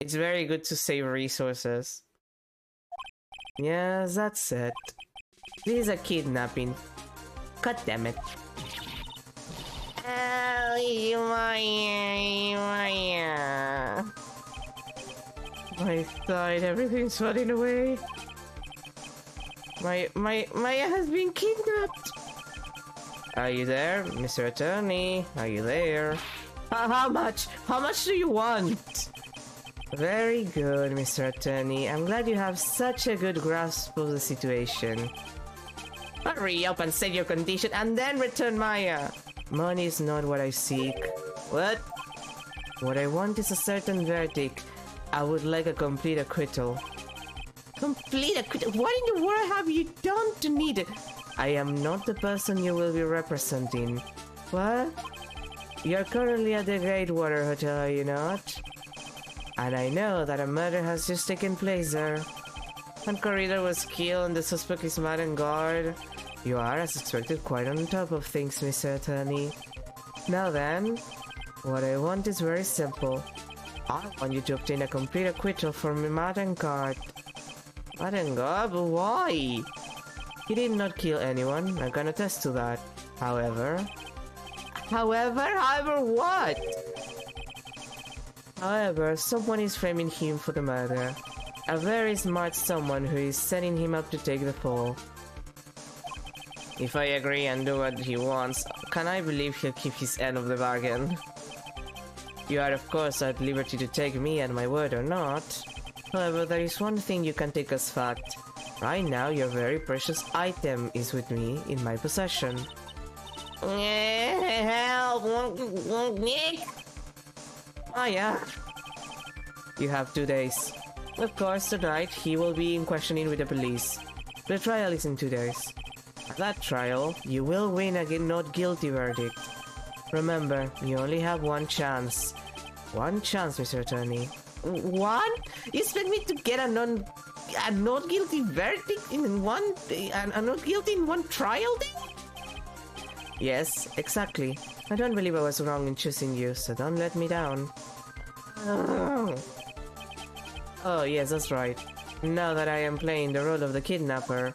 very good to save resources. Yes, that's it. This is a kidnapping. God damn it. My side, everything's flooding away. Maya has been kidnapped. Are you there, Mr. Attorney? Are you there? How much? How much do you want? Very good, Mr. Attorney. I'm glad you have such a good grasp of the situation. Hurry up and state your condition and then return Maya. Money is not what I seek. What? What I want is a certain verdict. I would like a complete acquittal. Complete acquittal? What in the world have you done to need it? I am not the person you will be representing. What? You're currently at the Greatwater Hotel, are you not? And I know that a murder has just taken place there. And Corridor was killed and the suspect is mad and guard. You are, as expected, quite on top of things, Mr. Attorney. Now then, what I want is very simple. I want you to obtain a complete acquittal from Mad and Guard. Mad and Guard? But why? He did not kill anyone, I can attest to that. However what? However, someone is framing him for the murder. A very smart someone who is setting him up to take the fall. If I agree and do what he wants, can I believe he'll keep his end of the bargain? You are of course at liberty to take me at my word or not. However, there is one thing you can take as fact. Right now, your very precious item is with me in my possession. Help! Nick! Oh yeah. You have 2 days. Of course, tonight he will be in questioning with the police. The trial is in 2 days. At that trial, you will win a not guilty verdict. Remember, you only have one chance. One chance, Mr. Attorney. One? You expect me to get a not guilty verdict in one... a not guilty in one trial day? Yes, exactly. I don't believe I was wrong in choosing you, so don't let me down. Oh, yes, that's right. Now that I am playing the role of the kidnapper,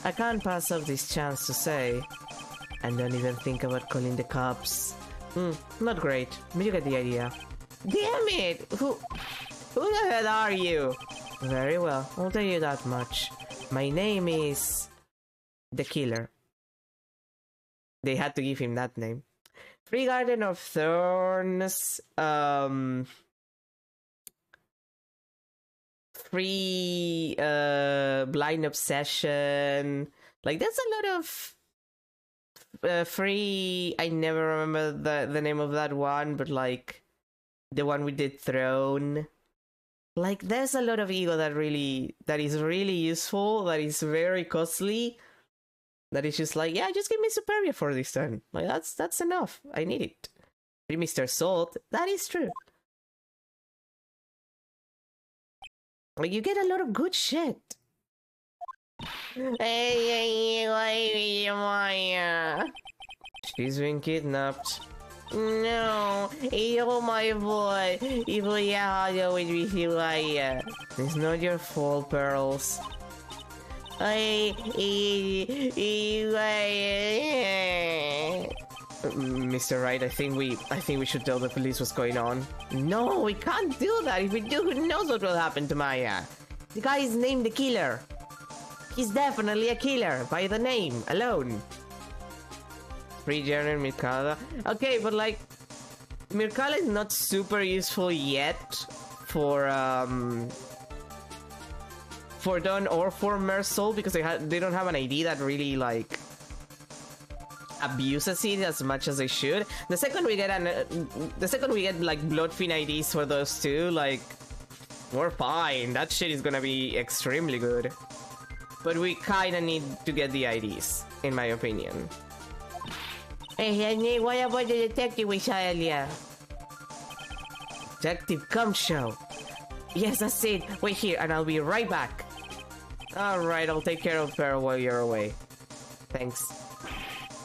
I can't pass up this chance to say. And don't even think about calling the cops. Not great, but you get the idea. Damn it! Who the hell are you? Very well, I'll tell you that much. My name is... the Killer. They had to give him that name. Free Garden of Thorns, free Blind Obsession. Like, there's a lot of free... I never remember the name of that one, but like the one with the throne. Like, there's a lot of ego that is really useful, that is very costly. That is just like, yeah, just give me Superior for this turn. Like, that's enough. I need it. Free Mr. Salt. That is true. Like, you get a lot of good shit. She's been kidnapped. No, you're my boy. If we had with me, it's not your fault, Pearls. Mr. Wright, I think we should tell the police what's going on. No, we can't do that. If we do, who knows what will happen to Maya? The guy is named the Killer. He's definitely a killer by the name alone. Free General Mirkala. Okay, but like, Mirkala is not super useful yet for Dawn or for Mersol because they don't have an ID that really like abuses it as much as they should. The second we get like Bloodfiend IDs for those two, like, we're fine. That shit is gonna be extremely good. But we kinda need to get the IDs, in my opinion. Hey, what about the detective we saw earlier? Detective, come show. Yes, that's it. Wait here, and I'll be right back. Alright, I'll take care of her while you're away. Thanks.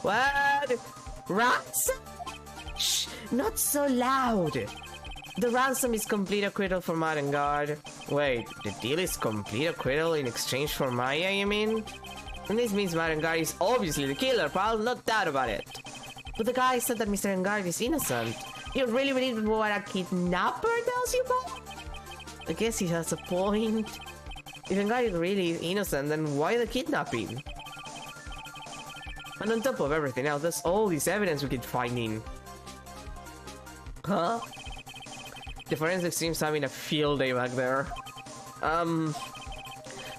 What? Ransom? Shh, not so loud. The ransom is complete acquittal for Madden Guard. Wait, the deal is complete acquittal in exchange for Maya, you mean? And this means Madden Guard is obviously the killer, pal, no doubt about it. But the guy said that Mr. Engard is innocent. You really believe what a kidnapper tells you, pal? I guess he has a point. If Engard is really innocent, then why the kidnapping? And on top of everything else, there's all this evidence we keep finding. Huh? The forensics team's having a field day back there. But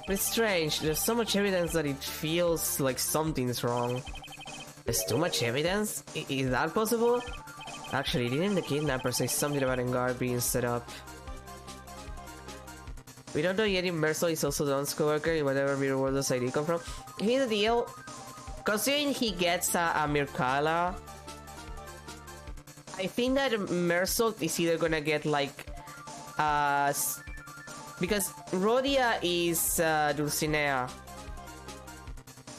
it's strange. There's so much evidence that it feels like something's wrong. There's too much evidence? Is that possible? Actually, didn't the kidnapper say something about a guard being set up? We don't know yet if Mercer is also Don's co-worker in whatever mirror world does ID come from. Here's the deal. Considering he gets a Mirkala, I think that Mercer is either gonna get like because Rhodia is Dulcinea.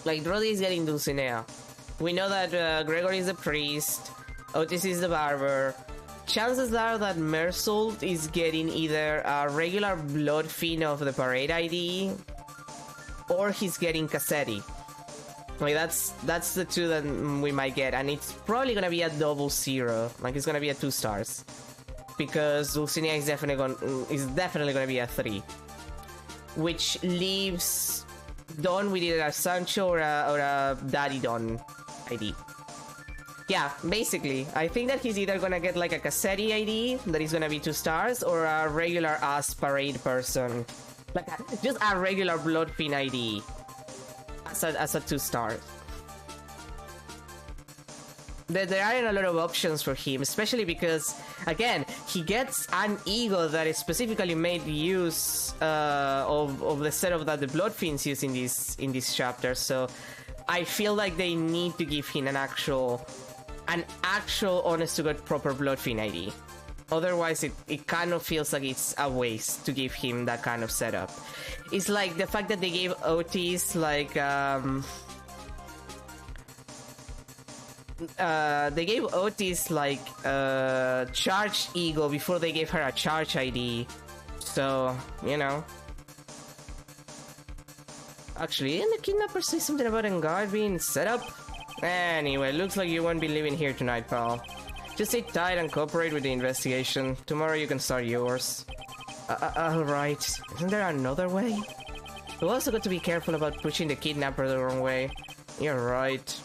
Like Rhodia is getting Dulcinea. We know that Gregory is the priest, Otis is the barber. Chances are that Mersault is getting either a regular Blood Fiend of the Parade ID, or he's getting Cassetti. Like that's the two that we might get, and it's probably gonna be a 00. Like it's gonna be a 2 stars, because Dulcinea is definitely gonna be a 3, which leaves Don with either a Sancho or a Daddy Don ID. Yeah, basically, I think that he's either gonna get like a Cassetti ID that is gonna be 2 stars, or a regular ass parade person, like just a regular Blood Fiend ID as a 2 star. There aren't a lot of options for him, especially because, again, he gets an ego that is specifically made use of the setup that the Blood Fiends use in this chapter. So I feel like they need to give him an actual honest to god proper Blood Fiend ID. Otherwise, it kind of feels like it's a waste to give him that kind of setup. It's like the fact that they gave Otis like charged ego before they gave her a charge ID. So, you know. Actually, didn't the kidnapper say something about Enguard being set up? Anyway, looks like you won't be living here tonight, pal. Just sit tight and cooperate with the investigation. Tomorrow you can start yours. Alright. Isn't there another way? We also got to be careful about pushing the kidnapper the wrong way. You're right.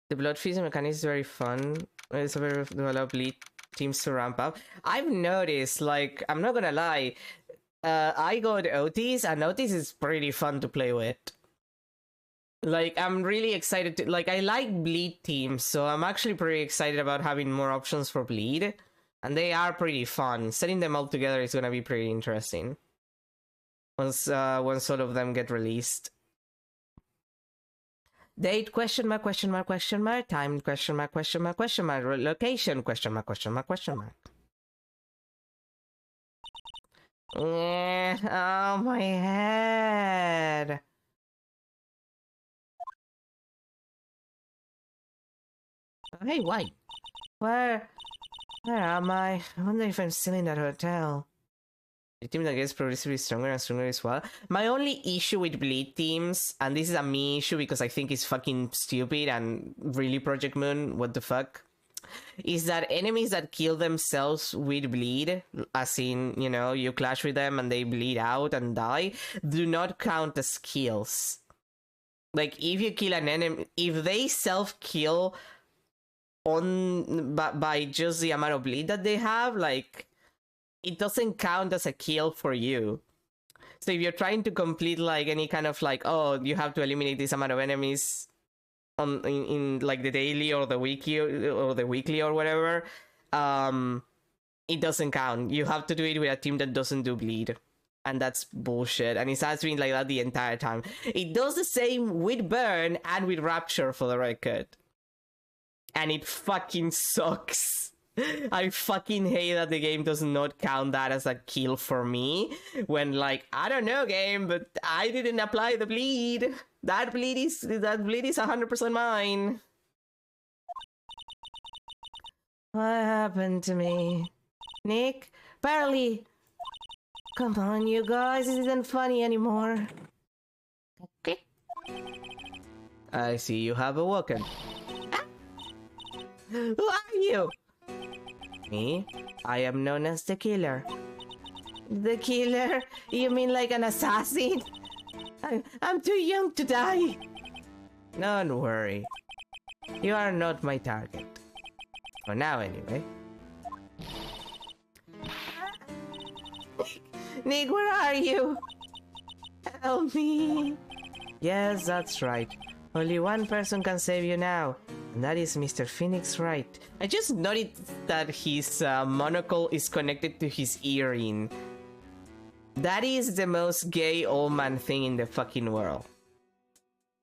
The blood freezing mechanic is very fun. It's a very developed lead teams to ramp up. I've noticed, like, I'm not gonna lie, I got Otis, and Otis is pretty fun to play with. Like, I'm really excited to, like, I like bleed teams, so I'm actually pretty excited about having more options for bleed. And they are pretty fun. Setting them all together is gonna be pretty interesting. Once all of them get released. Date, question mark, question mark, question mark. Time, question mark, question mark, question mark. Location, question mark, question mark, question mark. Oh, my head. Hey, White. Where am I? I wonder if I'm still in that hotel. The team that gets progressively stronger and stronger as well. My only issue with bleed teams, and this is a me issue because I think it's fucking stupid and really Project Moon, what the fuck, is that enemies that kill themselves with bleed, as in, you know, you clash with them and they bleed out and die, do not count as kills. Like, if you kill an enemy, if they self-kill by just the amount of bleed that they have, like, it doesn't count as a kill for you. So if you're trying to complete like any kind of like, oh, you have to eliminate this amount of enemies in like the daily or the weekly or whatever, it doesn't count. You have to do it with a team that doesn't do bleed. And that's bullshit. And it has been like that the entire time. It does the same with Burn and with Rapture, for the record. And it fucking sucks. I fucking hate that the game does not count that as a kill for me. When, like, I don't know, game, but I didn't apply the bleed. That bleed is 100% mine. What happened to me? Nick? Barely. Come on, you guys, this isn't funny anymore. Okay. I see you have awoken. Ah. Who are you? Me? I am known as the killer. The killer? You mean like an assassin? I'm too young to die. Don't worry. You are not my target. For now, anyway. Nick, where are you? Help me. Yes, that's right. Only one person can save you now, and that is Mr. Phoenix Wright. I just noticed that his monocle is connected to his earring. That is the most gay old man thing in the fucking world.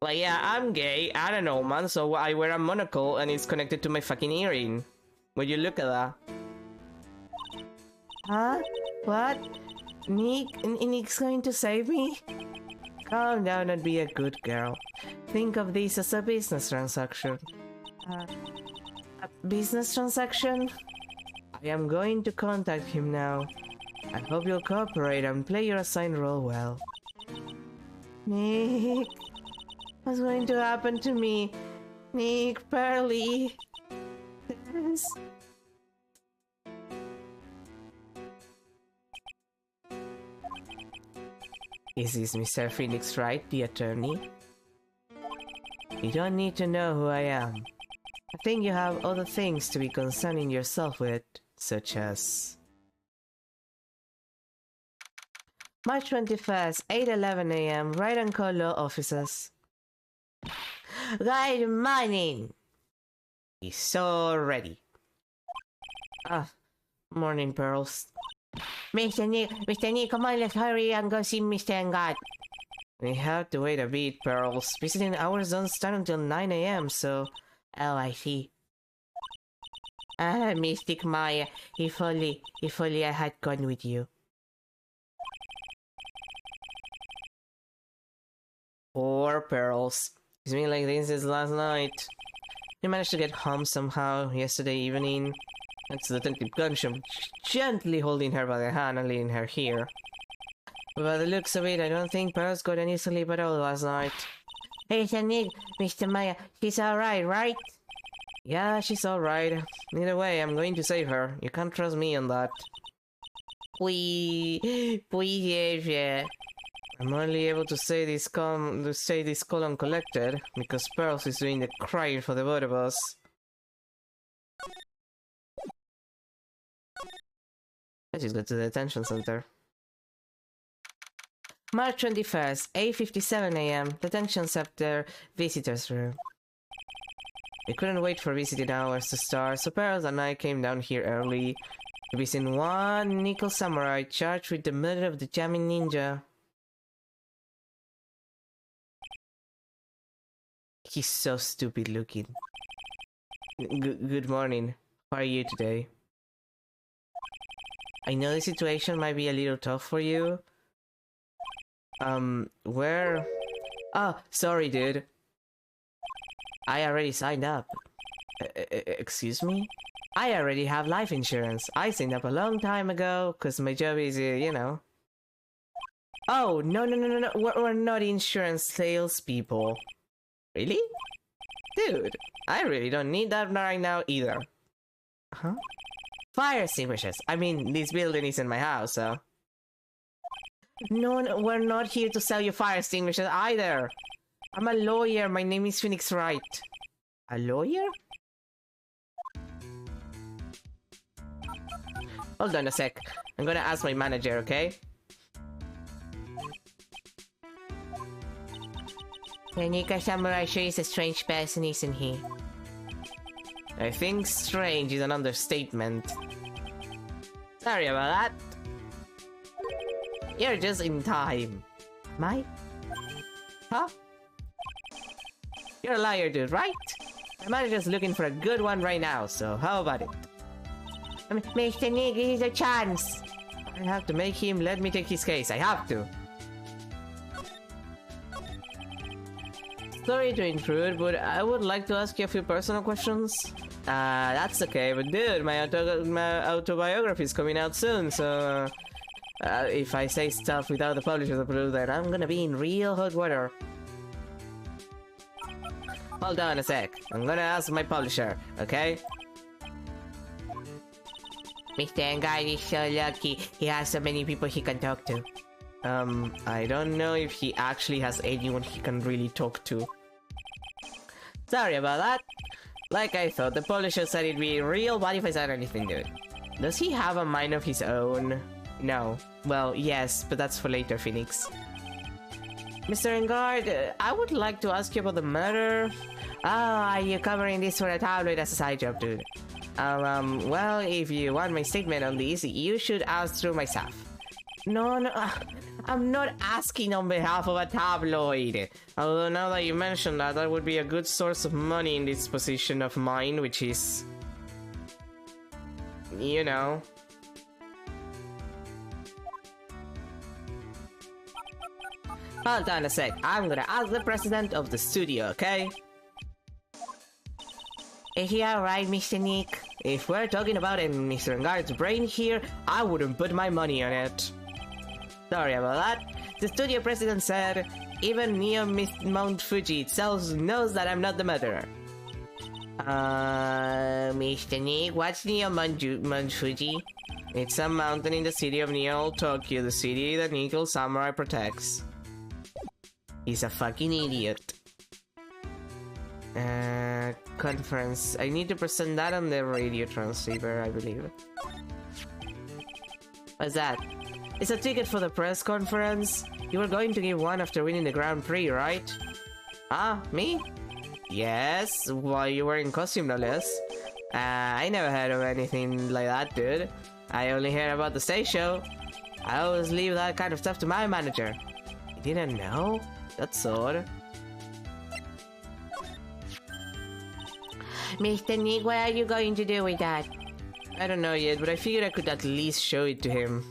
Like, yeah, I'm gay, I'm an old man, so I wear a monocle and it's connected to my fucking earring. Would you look at that? Huh? What? Nick's going to save me? Calm down and be a good girl. Think of this as a business transaction. A business transaction? I am going to contact him now. I hope you'll cooperate and play your assigned role well. Nick, what's going to happen to me? Nick, Pearly. Yes. Is this Mr. Phoenix Wright, the attorney? You don't need to know who I am. I think you have other things to be concerning yourself with, such as... March 21st, 8:11 AM, Wright and Co. Law Offices. Good morning! He's so ready. Morning, Pearls. Mr. Nick, come on, let's hurry and go see Mr. Engard. We have to wait a bit, Pearls. Visiting hours don't start until 9 AM, so... Oh, I see. Mystic Maya, if only I had gone with you. Poor Pearls. It's been like this since last night. You managed to get home somehow yesterday evening. That's Detective Gunsham gently holding her by the hand and leading her here. But by the looks of it, I don't think Pearls got any sleep at all last night. Hey, Nick, Mr. Maya, she's alright, right? Yeah, she's alright. Either way, I'm going to save her. You can't trust me on that. Yeah. I'm only able to say this column collected because Pearls is doing the crying for the both of us. Let's just go to the detention center. March 21st, 8:57 AM, detention center, visitors room. We couldn't wait for visiting hours to start, so Pearls and I came down here early to visit one nickel samurai charged with the murder of the jamming ninja. He's so stupid looking. Good morning. How are you today? I know the situation might be a little tough for you. Where? Oh, sorry, dude. I already signed up. Excuse me? I already have life insurance. I signed up a long time ago, cause my job is, you know. Oh, no. We're not insurance salespeople. Really? Dude, I really don't need that right now either. Huh? Fire extinguishers. I mean, this building isn't my house, so... No, we're not here to sell you fire extinguishers either. I'm a lawyer. My name is Phoenix Wright. A lawyer? Hold on a sec. I'm gonna ask my manager, okay? Nika Samurai sure is a strange person, isn't he? I think strange is an understatement. Sorry about that. You're just in time. My? Huh? You're a liar, dude, right? My manager's looking for a good one right now, so how about it? Mr. Nick, here's a chance. I have to make him let me take his case. I have to. Sorry to intrude, but I would like to ask you a few personal questions. That's okay, but dude, my autobiography is coming out soon, so... if I say stuff without the publisher's approval, then I'm gonna be in real hot water. Hold on a sec. I'm gonna ask my publisher, okay? Mr. Engard is so lucky. He has so many people he can talk to. I don't know if he actually has anyone he can really talk to. Sorry about that. Like I thought, the publisher said it'd be real, what if I said anything, dude? Does he have a mind of his own? No. Well, yes, but that's for later, Phoenix. Mr. Engard, I would like to ask you about the murder. Ah, are you covering this for a tabloid as a side job, dude? Well, if you want my statement on this, you should ask through my staff. No, I'm not asking on behalf of a tabloid. Although now that you mention that, that would be a good source of money in this position of mine, which is... you know... Hold on a sec, I'm gonna ask the president of the studio, okay? Is he alright, Mr. Nick? If we're talking about Mr. Engard's brain here, I wouldn't put my money on it. Sorry about that. The studio president said, even Neo Mount Fuji itself knows that I'm not the murderer. Mr. Nick, what's Neo Mount Fuji? It's a mountain in the city of Neo, Tokyo, the city that Nickel Samurai protects. He's a fucking idiot. Conference. I need to present that on the radio transceiver, I believe. What's that? It's a ticket for the press conference. You were going to give one after winning the Grand Prix, right? Ah, me? Yes, while you were in costume, no less. I never heard of anything like that, dude. I only heard about the stage show. I always leave that kind of stuff to my manager. You didn't know? That's odd. Mr. Nick, what are you going to do with that? I don't know yet, but I figured I could at least show it to him.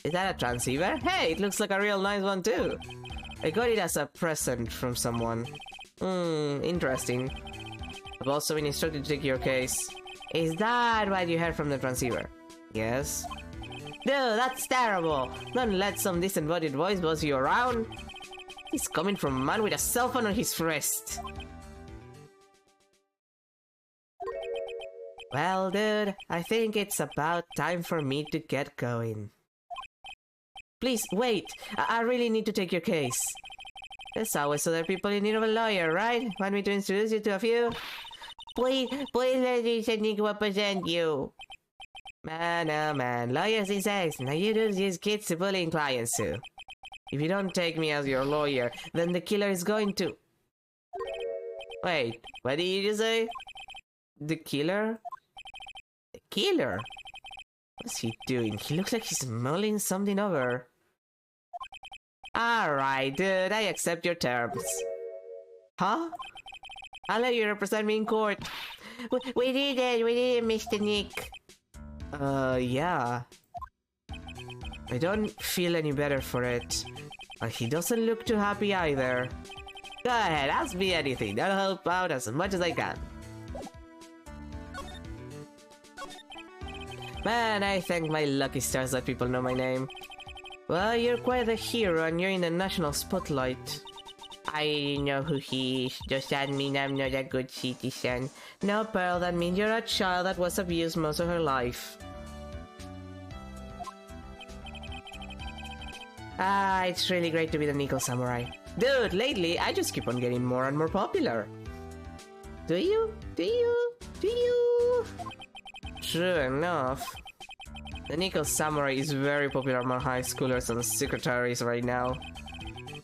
Is that a transceiver? Hey, it looks like a real nice one too. I got it as a present from someone. Interesting. I've also been instructed to take your case. Is that what you heard from the transceiver? Yes. Dude, that's terrible. Don't let some disembodied voice boss you around. It's coming from a man with a cell phone on his wrist. Well, dude, I think it's about time for me to get going. Please, wait! I really need to take your case. There's always other people in need of a lawyer, right? Want me to introduce you to a few? Please let Mr. Nick represent you. Man, oh man, lawyers these days, now you don't use kids to bullying clients too. If you don't take me as your lawyer, then the killer is going to... Wait, what did you just say? The killer? The killer? What's he doing? He looks like he's mulling something over. Alright, dude, I accept your terms. Huh? I'll let you represent me in court. We did it, Mr. Nick. Yeah. I don't feel any better for it. But he doesn't look too happy either. Go ahead, ask me anything. I'll help out as much as I can. Man, I thank my lucky stars that people know my name. Well, you're quite a hero and you're in the national spotlight. I know who he is, does that mean I'm not a good citizen? No, Pearl, that means you're a child that was abused most of her life. Ah, it's really great to be the Nickel Samurai. Dude, lately, I just keep on getting more and more popular. Do you? True enough. The Nickel Samurai is very popular among high schoolers and secretaries right now.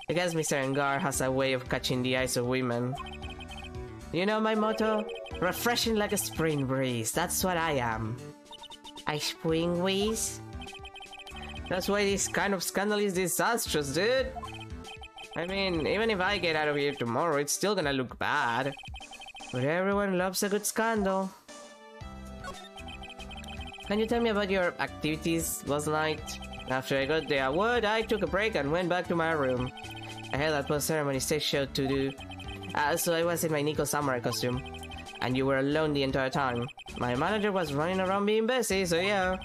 I guess Mr. Engard has a way of catching the eyes of women. You know my motto? Refreshing like a spring breeze, that's what I am. A spring breeze? That's why this kind of scandal is disastrous, dude. I mean, even if I get out of here tomorrow, it's still gonna look bad. But everyone loves a good scandal. Can you tell me about your activities last night? After I got the award, I took a break and went back to my room. I had that post-ceremony stage show to do, so I was in my Nickel Samurai costume. And you were alone the entire time. My manager was running around being busy, so yeah.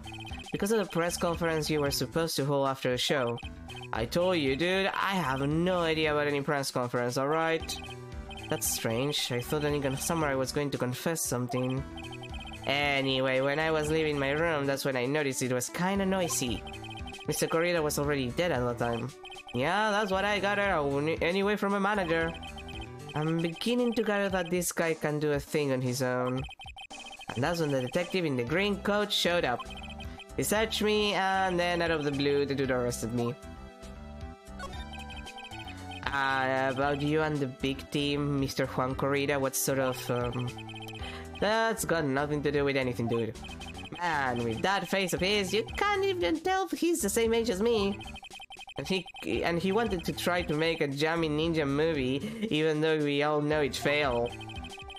Because of the press conference you were supposed to hold after the show. I told you, dude, I have no idea about any press conference, alright? That's strange. I thought the Nickel Samurai was going to confess something. Anyway, when I was leaving my room, that's when I noticed it was kinda noisy. Mr. Corrida was already dead at the time. Yeah, that's what I got anyway from a manager. I'm beginning to gather that this guy can do a thing on his own. And that's when the detective in the green coat showed up. He searched me, and then out of the blue, the dude arrested me. About you and the big team, Mr. Juan Corrida, what sort of, That's got nothing to do with anything, dude. Man, with that face of his, you can't even tell if he's the same age as me. And he wanted to try to make a Jammy Ninja movie, even though we all know it failed.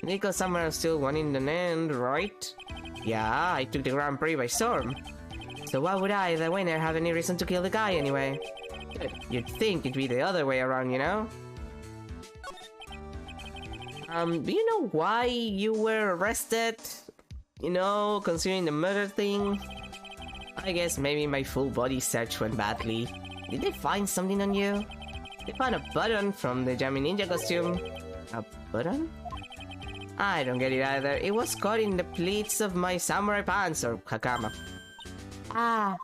Nico Summer still won in the end, right? Yeah, I took the Grand Prix by storm. So why would I, the winner, have any reason to kill the guy anyway? You'd think it'd be the other way around, you know? Do you know why you were arrested? You know, considering the murder thing? I guess maybe my full body search went badly. Did they find something on you? They found a button from the Jammy Ninja costume. A button? I don't get it either. It was caught in the pleats of my samurai pants or hakama. Ah.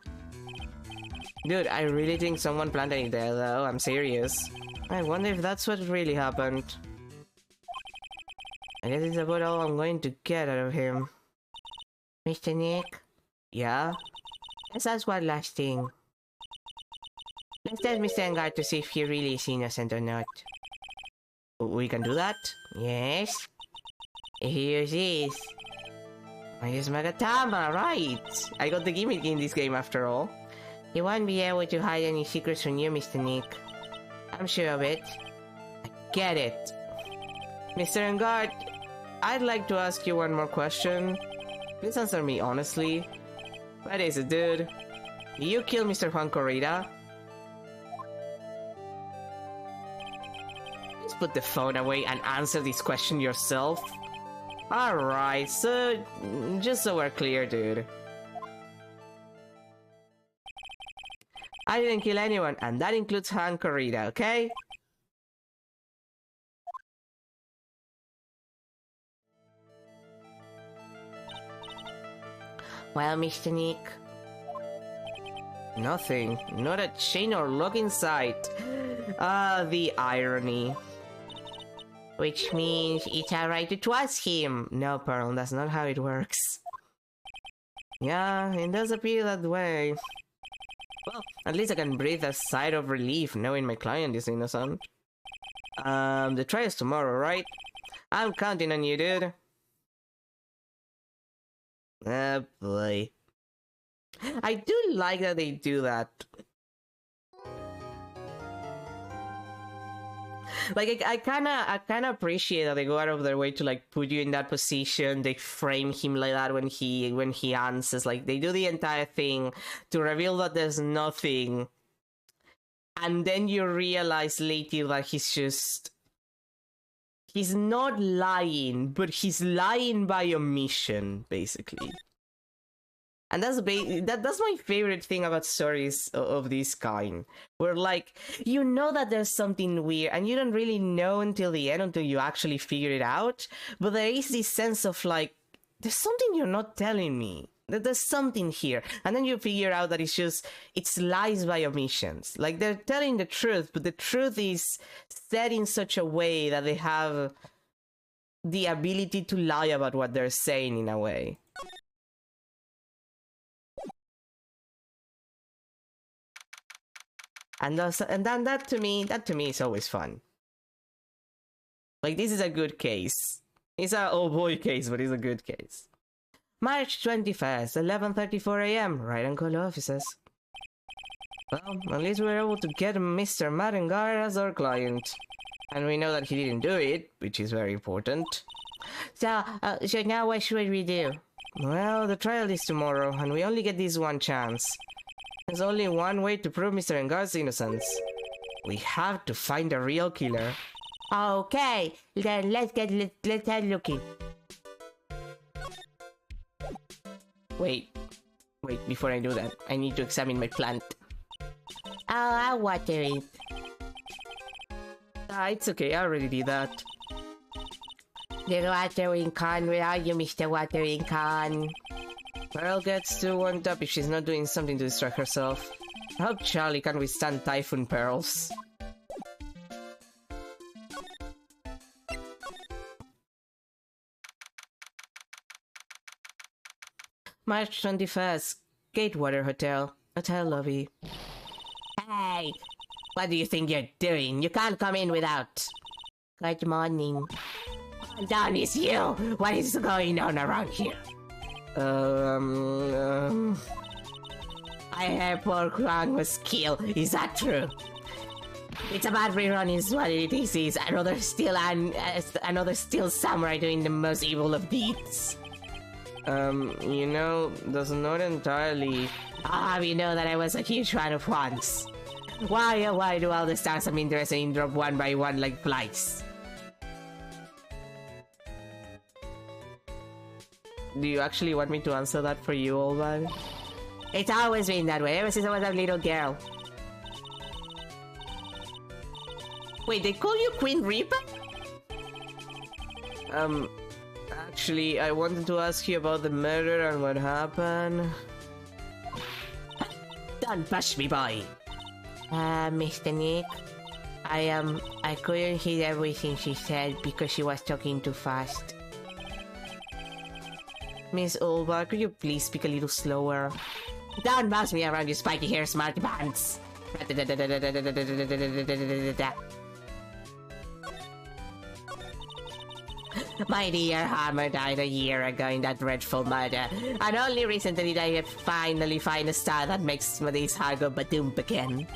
Dude, I really think someone planted it there though, I'm serious. I wonder if that's what really happened. I guess it's about all I'm going to get out of him. Mr. Nick? Yeah? Let's ask one last thing. Let's test Mr. Engar to see if he really is innocent or not. We can do that? Yes? Here he is. I use Magatama, right! I got the gimmick in this game after all. He won't be able to hide any secrets from you, Mr. Nick. I'm sure of it. I get it. Mr. Engard, I'd like to ask you one more question. Please answer me honestly. What is it, dude? Did you kill Mr. Juan Corrida? Please put the phone away and answer this question yourself. Alright, so just so we're clear, dude. I didn't kill anyone, and that includes Juan Corrida, okay? Well, Mr. Nick. Nothing. Not a chain or lock in sight. Ah, the irony. Which means it's alright to trust him. No, Pearl, that's not how it works. Yeah, it does appear that way. Well, at least I can breathe a sigh of relief knowing my client is innocent. The trial's tomorrow, right? I'm counting on you, dude. Oh boy. I do like that they do that. Like, I kinda appreciate that they go out of their way to, like, put you in that position. They frame him like that when he answers. Like, they do the entire thing to reveal that there's nothing. And then you realize later that he's not lying, but he's lying by omission, basically. And that's my favorite thing about stories of this kind. Where, like, you know that there's something weird, and you don't really know until the end, until you actually figure it out. But there is this sense of, like, there's something you're not telling me. There's something here. And then you figure out that it's lies by omissions. Like, they're telling the truth, but the truth is said in such a way that they have the ability to lie about what they're saying in a way. And that to me is always fun. Like, this is a good case. It's a oh boy case, but it's a good case. March 21st, 11:34 AM, right on call offices. Well, at least we're able to get Mr. Marengar as our client. And we know that he didn't do it, which is very important. So now what should we do? Well, the trial is tomorrow, and we only get this one chance. There's only one way to prove Mr. Engar's innocence. We have to find the real killer. Okay, then let's start looking. Wait, before I do that, I need to examine my plant. Oh, I'll water it. It's okay, I already did that. The watering can, where are you, Mr. Watering Can? Pearl gets too wound up if she's not doing something to distract herself. I hope Charlie can withstand Typhoon Pearls. March 21st, Gatewater Hotel. Hotel lobby. Hey! What do you think you're doing? You can't come in without. Good morning. Down is you! What is going on around here? I heard poor Krang was killed. Is that true? It's a bad rerun is what it is. Another still samurai doing the most evil of deeds. You know, that's not entirely... we know that I was a huge fan of once. Why do all the stars I'm interested in drop one by one like flies? Do you actually want me to answer that for you, old man? It's always been that way, ever since I was a little girl. Wait, they call you Queen Reaper? Actually, I wanted to ask you about the murder and what happened. Don't push me, boy. Mr. Nick, I couldn't hear everything she said because she was talking too fast. Miss Olbar, could you please speak a little slower? Don't boss me around, you spiky hair smarty pants! My dear Hammer died a year ago in that dreadful murder, and only recently did I finally find a star that makes this heart go badoom again.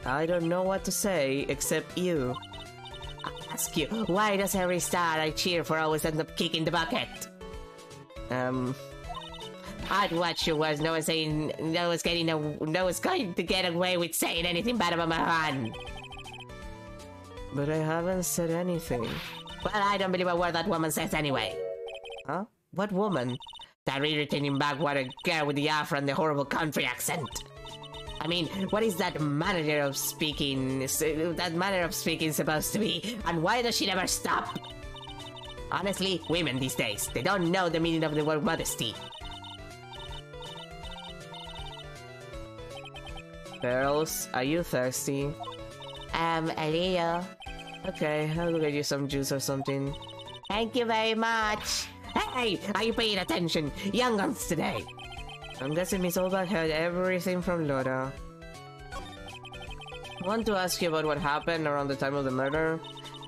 I don't know what to say, except you. I ask you, why does every star I cheer for always end up kicking the bucket? I'd watch your words. No one's going to get away with saying anything bad about my hand. But I haven't said anything. Well, I don't believe a word that woman says anyway. Huh? What woman? That irritating backwater girl with the afro and the horrible country accent. I mean, what is that manner of speaking supposed to be? And why does she never stop? Honestly, women these days, they don't know the meaning of the word modesty. Girls, are you thirsty? A little. Okay, I'll go get you some juice or something. Thank you very much. Hey, are you paying attention? Young guns today. I'm guessing Miss Olbach heard everything from Loda. I want to ask you about what happened around the time of the murder.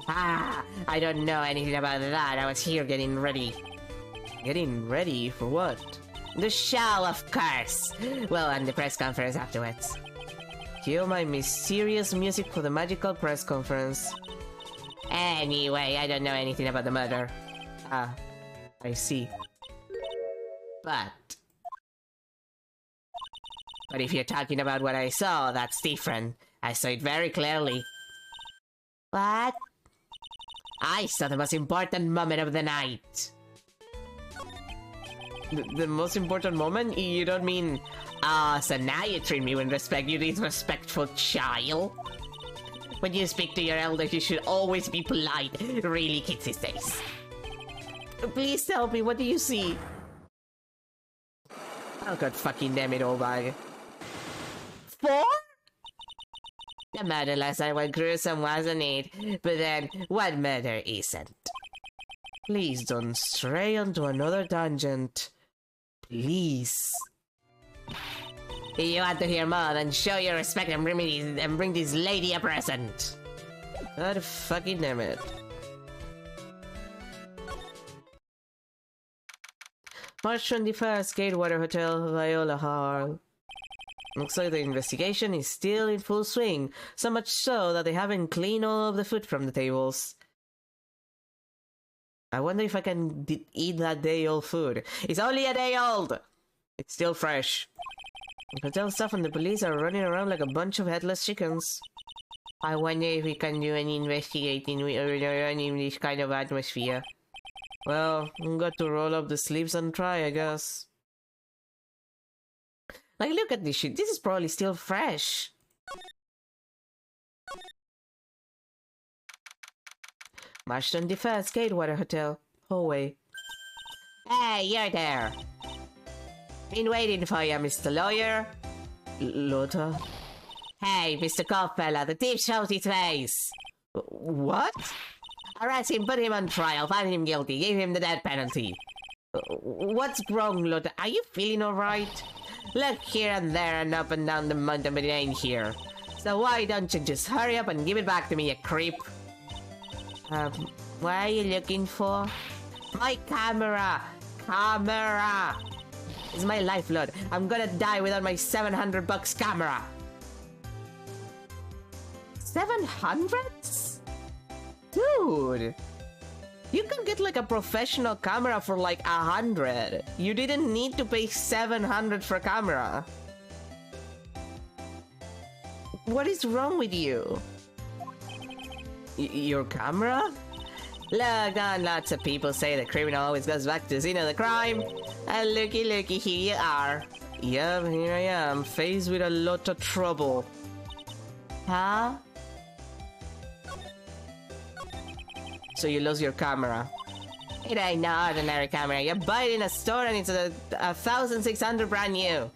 I don't know anything about that. I was here getting ready. Getting ready for what? The show, of course. Well, and the press conference afterwards. Cue my mysterious music for the magical press conference. Anyway, I don't know anything about the murder. I see. But if you're talking about what I saw, that's different. I saw it very clearly. What? I saw the most important moment of the night. The most important moment? You don't mean... so now you treat me with respect, you disrespectful child. When you speak to your elders, you should always be polite. Really, kids these days. Please tell me, what do you see? Oh god fucking damn it, old bag. 4? The murder last night was gruesome, wasn't it? But then, what murder isn't? Please don't stray onto another tangent. Please. If you want to hear more, then show your respect and bring this lady a present. God fucking damn it. March 21st, Gatewater Hotel, Viola Hall. Looks like the investigation is still in full swing, so much so that they haven't cleaned all of the food from the tables. I wonder if I can eat that day-old food. It's only a day old! It's still fresh. The hotel staff and the police are running around like a bunch of headless chickens. I wonder if we can do any investigating in this kind of atmosphere. Well, I'm got to roll up the sleeves and try, I guess. Like, look at this shit. This is probably still fresh. March 21st, Gatewater Hotel. Hallway. Hey, you're there. Been waiting for you, Mr. Lawyer. Lotta? Hey, Mr. Coffella, the thief shows his face. What? Arrest him, put him on trial, find him guilty, give him the death penalty. What's wrong, Lotta? Are you feeling alright? Look here and there and up and down the mountain, but it ain't here. So why don't you just hurry up and give it back to me, you creep? What are you looking for? My camera! Camera! It's my lifeblood. I'm gonna die without my $700 camera. 700? Dude! You can get like a professional camera for like 100. You didn't need to pay 700 for a camera. What is wrong with you? Your camera? Look, lots of people say the criminal always goes back to the scene of the crime. And looky, here you are. Yep, here I am, faced with a lot of trouble. Huh? So you lost your camera. It ain't no ordinary camera. You buy it in a store and it's a 1,600 brand new.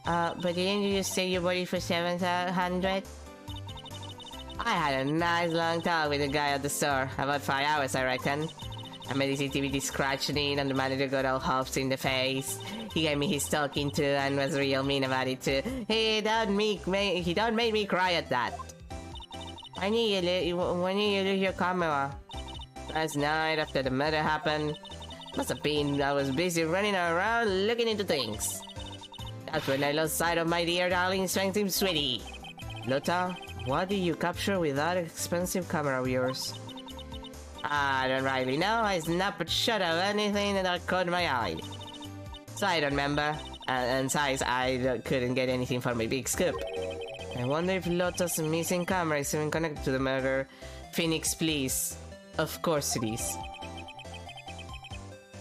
But didn't you just say you bought it for 700? I had a nice long talk with the guy at the store. About 5 hours, I reckon. I made his CCTV scratching in and the manager got all huffed in the face. He gave me his talking to and was real mean about it too. He don't make me cry at that. When did you lose your camera? Last night after the murder happened. Must have been I was busy running around looking into things. That's when I lost sight of my dear darling strength sweetie. Lotta, what did you capture with that expensive camera of yours? I don't rightly know. I snapped a shot of anything that caught my eye. So I don't remember. And besides, I couldn't get anything for my big scoop. I wonder if Lotta's missing camera is even connected to the murder. Phoenix, please. Of course it is.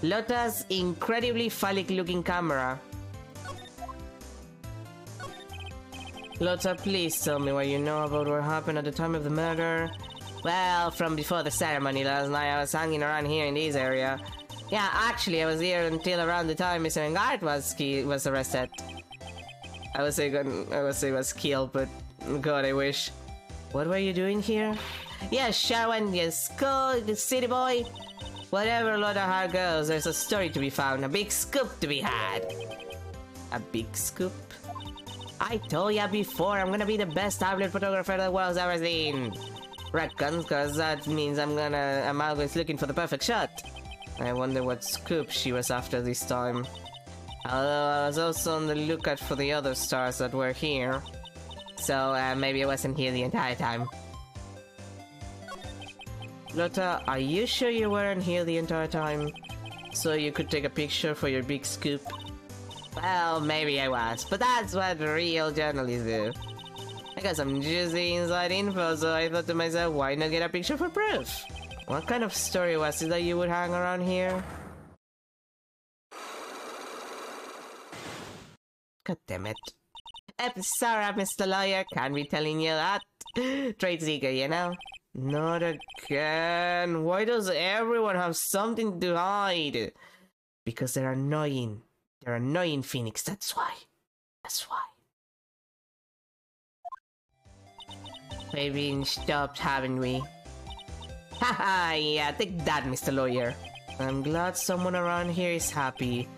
Lotta's incredibly phallic-looking camera. Lotta, please tell me what you know about what happened at the time of the murder. Well, from before the ceremony last night, I was hanging around here in this area. Yeah, actually, I was here until around the time Mr. Engard was arrested. I would say he was killed, but God, I wish. What were you doing here? Yeah, showing your school, the city boy. Whatever Lotta Hart goes, there's a story to be found, a big scoop to be had. A big scoop? I told ya before, I'm gonna be the best tablet photographer the world's ever seen. Reckons, cause that means I'm always looking for the perfect shot. I wonder what scoop she was after this time. Although I was also on the lookout for the other stars that were here. So maybe I wasn't here the entire time. Lotta, are you sure you weren't here the entire time? So you could take a picture for your big scoop? Well, maybe I was, but that's what real journalists do. I got some juicy inside info, so I thought to myself, why not get a picture for proof? What kind of story was it that you would hang around here? God damn it. Sorry, Mr. Lawyer, can't be telling you that. Trade secret, you know? Not again. Why does everyone have something to hide? Because they're annoying. They're annoying, Phoenix, that's why. That's why. We've been stopped, haven't we? Haha, yeah, take that, Mr. Lawyer. I'm glad someone around here is happy.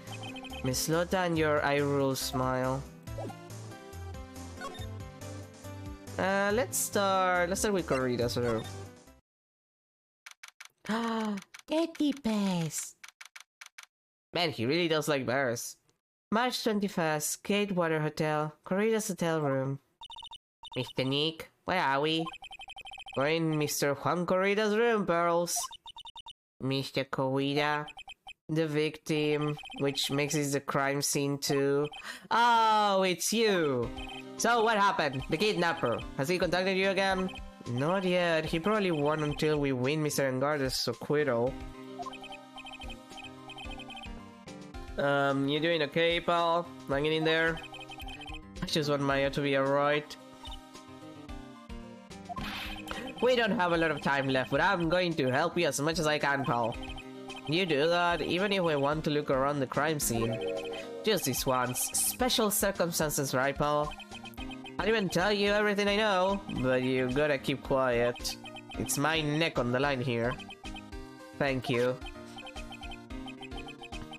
Miss Lotta and your eye roll smile. Let's start with Corrida, sort of. Ah, Kitty Pass. Man, he really does like bears. March 21st, Gatewater Hotel, Corrida's hotel room. Mr. Nick, where are we? We're in Mr. Juan Corrida's room, Pearls. Mr. Corrida, the victim, which makes it the crime scene too. Oh, it's you! So what happened? The kidnapper. Has he contacted you again? Not yet. He probably won't until we win Mr. Engarde's acquittal. You doing okay, pal? Hanging in there? I just want Maya to be alright. We don't have a lot of time left, but I'm going to help you as much as I can, pal. You do that, even if we want to look around the crime scene. Just this once. Special circumstances, right, pal? I'll even tell you everything I know, but you gotta keep quiet. It's my neck on the line here. Thank you.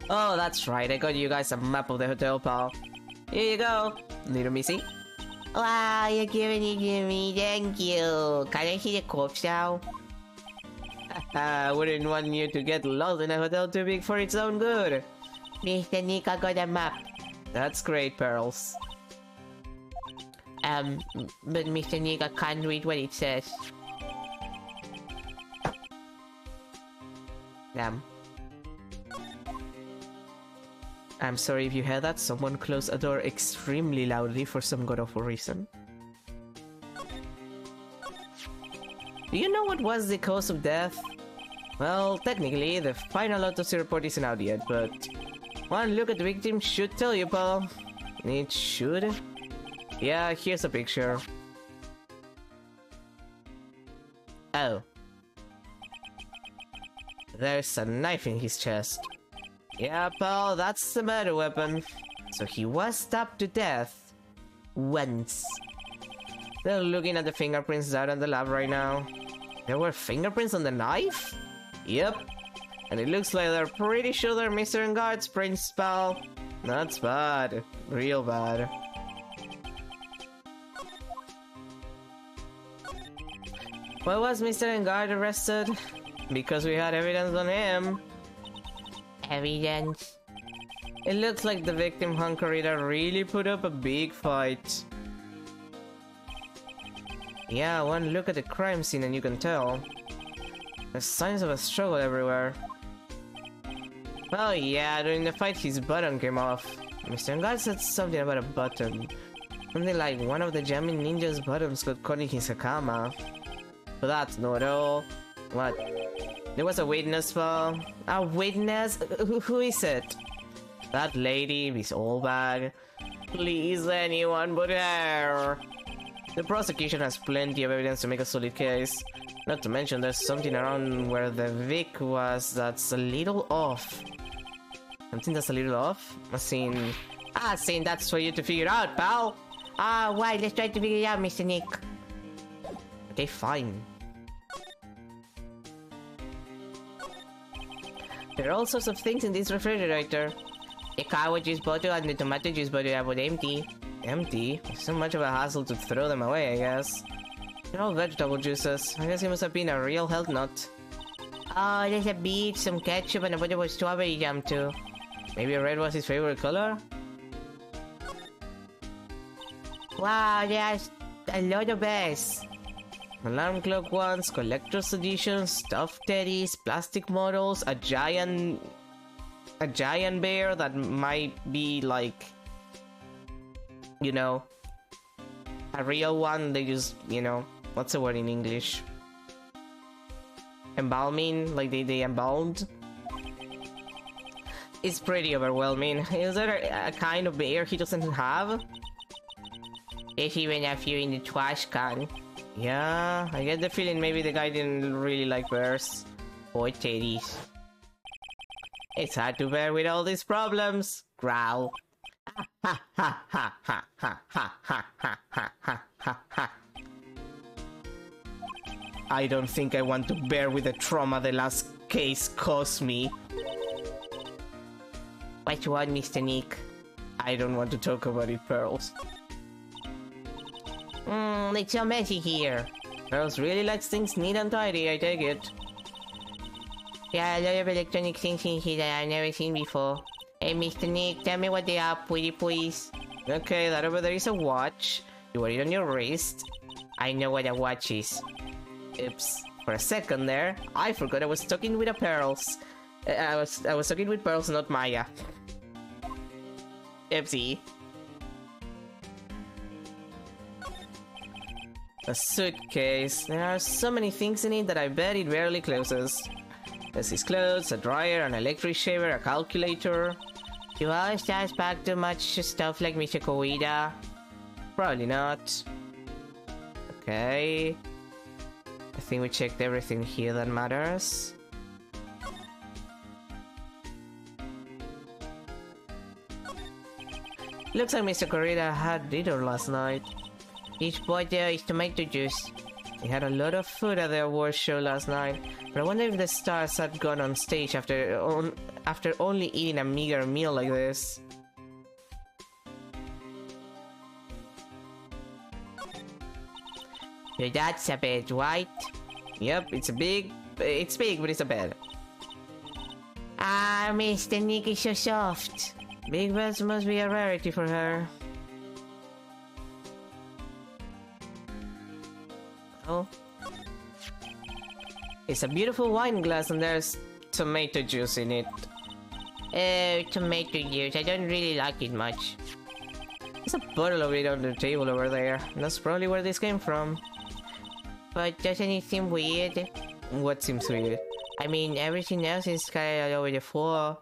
Oh, that's right. I got you guys a map of the hotel, pal. Here you go, little missy. Wow, you're giving it to me. Thank you. Can I see the corpse now? I wouldn't want you to get lost in a hotel too big for its own good. Mr. Nick, I got a map. That's great, Pearls. But Mr. Nick, I can't read what it says. Damn. I'm sorry if you heard that. Someone closed a door extremely loudly for some god-awful reason. Do you know what was the cause of death? Well, technically, the final autopsy report isn't out yet, but one look at the victim should tell you, pal. It should? Yeah, here's a picture. Oh. There's a knife in his chest. Yeah, pal, that's the murder weapon. So he was stabbed to death. Once. They're looking at the fingerprints out in the lab right now. There were fingerprints on the knife? Yep. And it looks like they're pretty sure they're Mr. Engard's prints, pal. That's bad. Real bad. Why was Mr. Engard arrested? Because we had evidence on him. Evidence? It looks like the victim Hunkarita really put up a big fight. Yeah, one look at the crime scene and you can tell. There's signs of a struggle everywhere. Well, yeah, during the fight his button came off. Mr. Engard said something about a button. Something like one of the jamming ninja's buttons got caught in his hakama. But that's not all. What? There was a witness, pal. A witness? Who is it? That lady, Miss Allbag. Please, anyone but her. The prosecution has plenty of evidence to make a solid case. Not to mention there's something around where the Vic was that's a little off. Something that's a little off? Saying that's for you to figure out, pal. Why? Let's try to figure it out, Mr. Nick. Okay, fine. There are all sorts of things in this refrigerator. The coward juice bottle and the tomato juice bottle are both empty. Empty? It's so much of a hassle to throw them away, I guess. They're all vegetable juices. I guess he must have been a real health nut. Oh, there's a beet, some ketchup, and a bottle of strawberry jam too. Maybe red was his favorite color? Wow, there's a lot of bears. Alarm clock ones, collector's editions, stuffed teddies, plastic models, a giant bear that might be like, you know, a real one. They just, you know, what's the word in English? Embalming, like they embalmed. It's pretty overwhelming. Is there a kind of bear he doesn't have? There's even a few in the trash can. Yeah, I get the feeling maybe the guy didn't really like bears. Or teddies. It's hard to bear with all these problems. Growl. Ha ha ha ha ha ha ha ha ha ha ha ha. I don't think I want to bear with the trauma the last case caused me. Which one, Mr. Nick? I don't want to talk about it, Pearls. It's so messy here. Pearls really likes things neat and tidy, I take it. Yeah, a lot of electronic things in here that I've never seen before. Hey, Mr. Nick, tell me what they are, pretty please. Okay, that over there is a watch. You wear it on your wrist. I know what a watch is. Oops. For a second there, I forgot I was talking with a Pearls. I was talking with Pearls, not Maya. Oopsie. A suitcase. There are so many things in it that I bet it barely closes. There's his clothes, a dryer, an electric shaver, a calculator. Do all stars pack too much stuff like Mr. Koida? Probably not. Okay. I think we checked everything here that matters. Looks like Mr. Corrida had dinner last night. Each bottle is tomato juice. They had a lot of food at the awards show last night, but I wonder if the stars had gone on stage after only eating a meager meal like this. Yeah, that's a bed, right? Yep, it's big, but it's a bed. Ah, Mr. Nick is so soft. Big beds must be a rarity for her. Oh. It's a beautiful wine glass and there's tomato juice in it. Tomato juice. I don't really like it much. There's a bottle of it on the table over there. That's probably where this came from. But doesn't it seem weird? What seems weird? I mean, everything else is scattered all over the floor.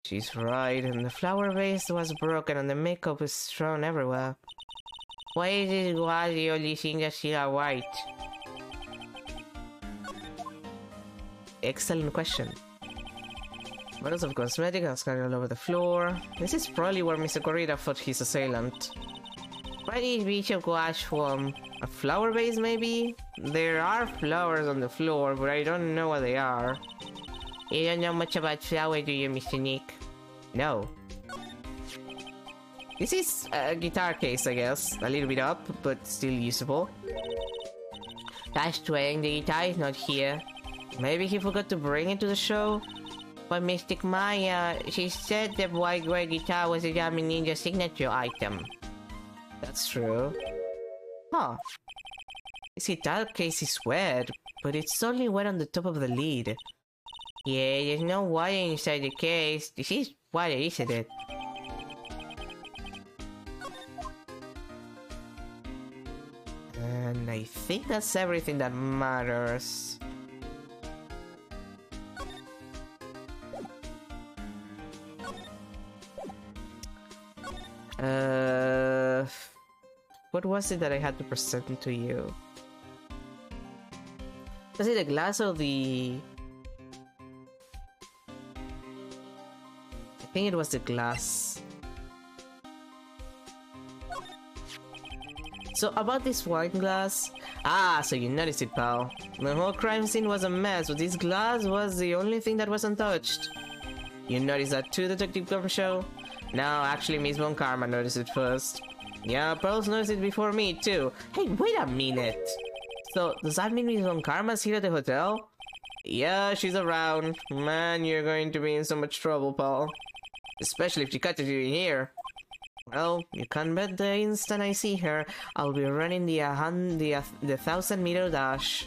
She's right, and the flower vase was broken and the makeup is thrown everywhere. Why is it was the only thing that still are white? Excellent question. Bottles of cosmetics are scattered all over the floor. This is probably where Mr. Corrida fought his assailant. Where did Bishop Gouache from? A flower vase, maybe? There are flowers on the floor, but I don't know what they are. You don't know much about flowers, do you, Mr. Nick? No. This is a guitar case, I guess. A little bit up, but still usable. That's strange, the guitar is not here. Maybe he forgot to bring it to the show? But Mystic Maya, she said the white gray guitar was a Yami Ninja signature item. That's true. Huh. This guitar case is wet, but it's only wet on the top of the lid. Yeah, there's no water inside the case. This is water, isn't it? And I think that's everything that matters. What was it that I had to present to you? Was it the glass or the... I think it was the glass. So about this wine glass... Ah, so you noticed it, pal. The whole crime scene was a mess, but this glass was the only thing that wasn't touched. You noticed that too, Detective Gumshoe? No, actually Miss Von Karma noticed it first. Yeah, Pearls noticed it before me too. Hey, wait a minute! So, does that mean Miss Von Karma's here at the hotel? Yeah, she's around. Man, you're going to be in so much trouble, pal. Especially if she catches you here. Well, you can bet the instant I see her, I'll be running the 1,000-meter dash.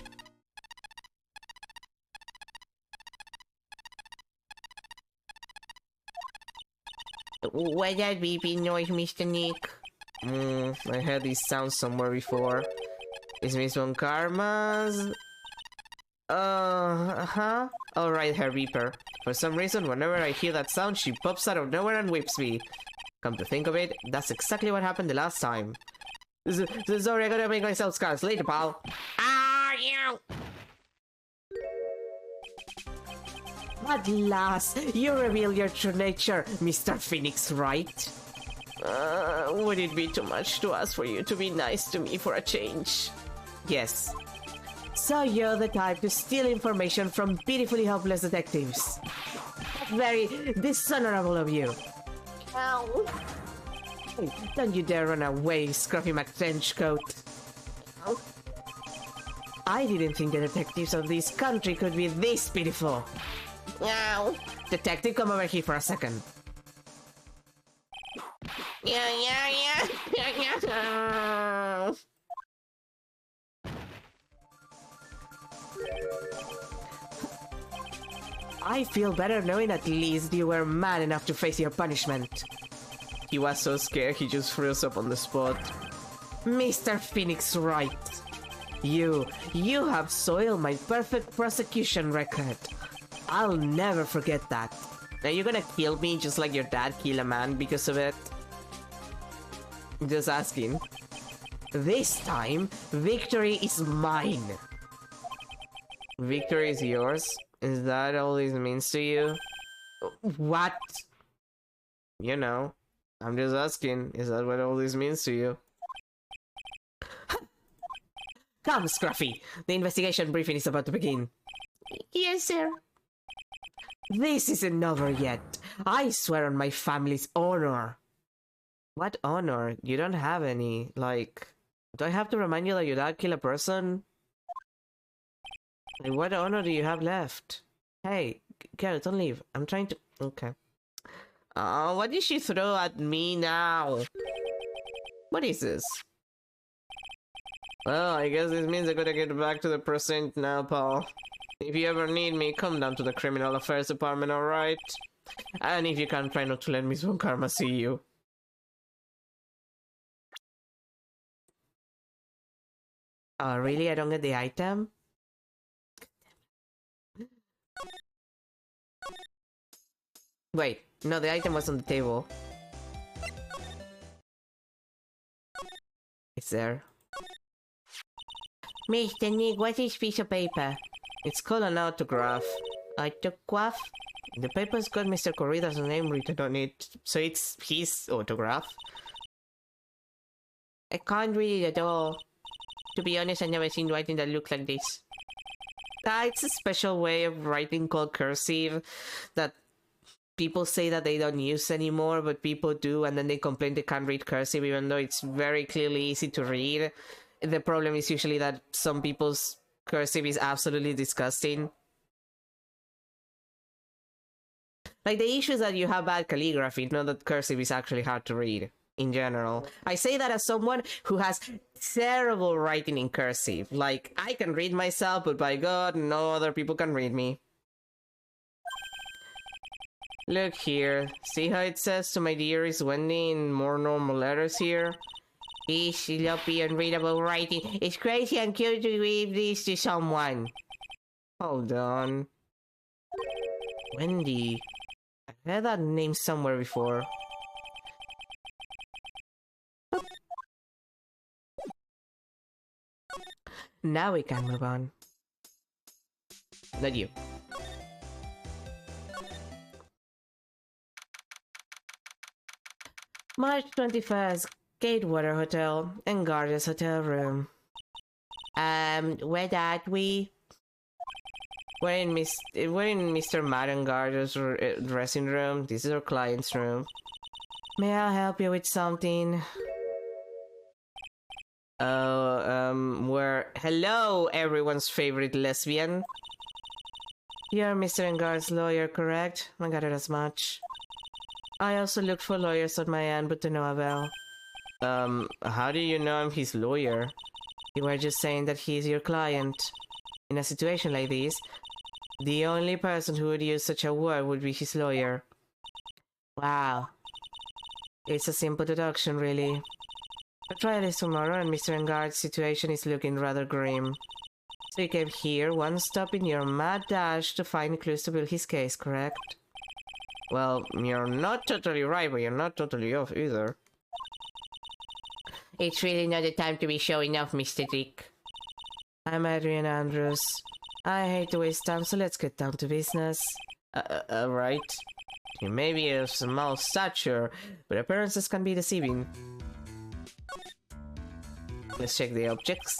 What's that beeping noise, Mr. Nick? I heard this sound somewhere before. Is Miss Von Karma's? Huh? Alright, her beeper. For some reason, whenever I hear that sound, she pops out of nowhere and whips me. Come to think of it, that's exactly what happened the last time. Sorry, I gotta make myself scarce later, pal. Ah, you! At last, you reveal your true nature, Mr. Phoenix, right? Would it be too much to ask for you to be nice to me for a change? Yes. So you're the type to steal information from beautifully helpless detectives. Very dishonorable of you. Ow. Hey, don't you dare run away, Scruffy McTrenchcoat. Oh. I didn't think the detectives of this country could be this pitiful. Ow. Detective, come over here for a second. Yeah. I feel better knowing at least you were man enough to face your punishment. He was so scared he just froze up on the spot. Mr. Phoenix Wright. You have soiled my perfect prosecution record. I'll never forget that. Are you gonna kill me just like your dad killed a man because of it? Just asking. This time, victory is mine. Victory is yours? Is that all this means to you? What? You know, I'm just asking, is that what all this means to you? Come, Scruffy! The investigation briefing is about to begin. Yes, sir. This isn't over yet. I swear on my family's honor. What honor? You don't have any. Like, do I have to remind you that your dad killed a person? Like, what honor do you have left? Hey, Garrett, don't leave. I'm trying to... Okay. What did she throw at me now? What is this? Well, I guess this means I gotta get back to the present now, pal. If you ever need me, come down to the Criminal Affairs Department, alright? And if you can, try not to let Miss Von Karma see you. Oh, really? I don't get the item? Wait, no, the item was on the table. It's there. Mr. Nick, what's this piece of paper? It's called an autograph. Autograph? The paper's got Mr. Corrida's name written on it, so it's his autograph. I can't read it at all. To be honest, I've never seen writing that looks like this. It's a special way of writing called cursive that people say that they don't use anymore, but people do, and then they complain they can't read cursive even though it's very clearly easy to read. The problem is usually that some people's cursive is absolutely disgusting. Like, the issue is that you have bad calligraphy, not that cursive is actually hard to read, in general. I say that as someone who has terrible writing in cursive. Like, I can read myself, but by God, no other people can read me. Look here. See how it says to my dearest Wendy in more normal letters here? This sloppy, unreadable writing. It's crazy and cute to read this to someone. Hold on. Wendy. I've heard that name somewhere before. Now we can move on. Not you. March 21st, Gatewater Hotel and Garda's hotel room. Where that we? We're in Mr. Madden Garda's dressing room. This is our client's room. May I help you with something? Hello, everyone's favorite lesbian. You're Mr. Engar's lawyer, correct? I got it as much. I also looked for lawyers on my end, but to no avail. How do you know I'm his lawyer? You were just saying that he's your client. In a situation like this, the only person who would use such a word would be his lawyer. Wow. It's a simple deduction, really. I'll try this tomorrow, and Mr. Engard's situation is looking rather grim. So you came here, one stop in your mad dash to find clues to build his case, correct? Well, you're not totally right, but you're not totally off either. It's really not the time to be showing off, Mr. Dick. I'm Adrian Andrews. I hate to waste time, so let's get down to business. Right. You may be of small stature, but appearances can be deceiving. Let's check the objects.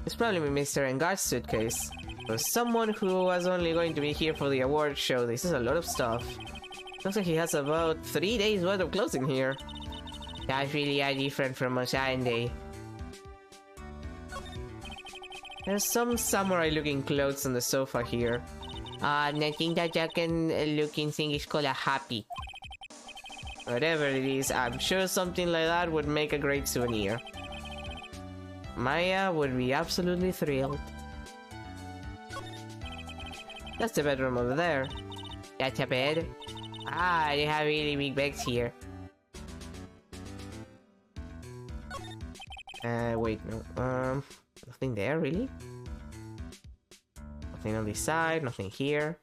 It's probably Mr. Engard's suitcase. For someone who was only going to be here for the award show, this is a lot of stuff. Looks like he has about 3 days worth of clothes in here. That's really different from us, aren't they? There's some samurai-looking clothes on the sofa here. Nothing that looking thing is called a happy. Whatever it is, I'm sure something like that would make a great souvenir. Maya would be absolutely thrilled. That's the bedroom over there. That's a bed. They have really big beds here. Wait, no. Nothing there, really? Nothing on this side, nothing here.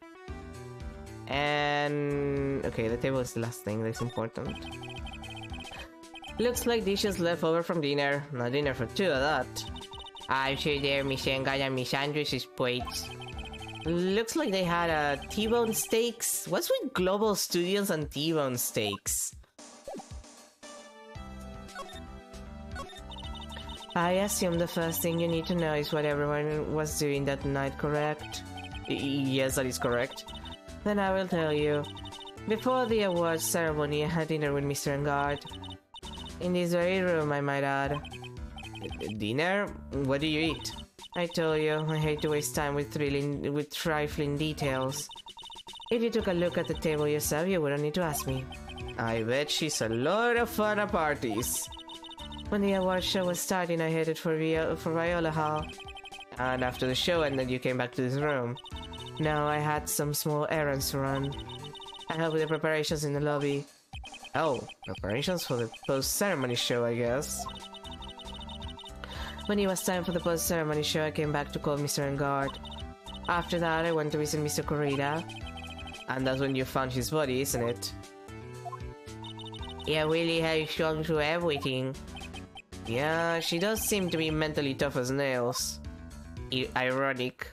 And... okay, the table is the last thing that's important. Looks like dishes left over from dinner. Not dinner for two of that. I'm sure they're Miss Engard and Miss Andrews' plates. Looks like they had a T-bone steaks. What's with Global Studios and T-bone steaks? I assume the first thing you need to know is what everyone was doing that night, correct? Yes, that is correct. Then I will tell you. Before the awards ceremony, I had dinner with Mr. Engard. In this very room, I might add. Dinner? What do you eat? I told you, I hate to waste time with trifling details. If you took a look at the table yourself, you wouldn't need to ask me. I bet she's a lot of fun at parties. When the award show was starting, I headed for Viola Hall. And after the show ended, you came back to this room. Now I had some small errands to run. I helped with the preparations in the lobby. Oh, preparations for the post-ceremony show, I guess. When it was time for the post-ceremony show, I came back to call Mr. Engard. After that, I went to visit Mr. Corrida. And that's when you found his body, isn't it? You really have gone through everything. Yeah, she does seem to be mentally tough as nails. Ironic.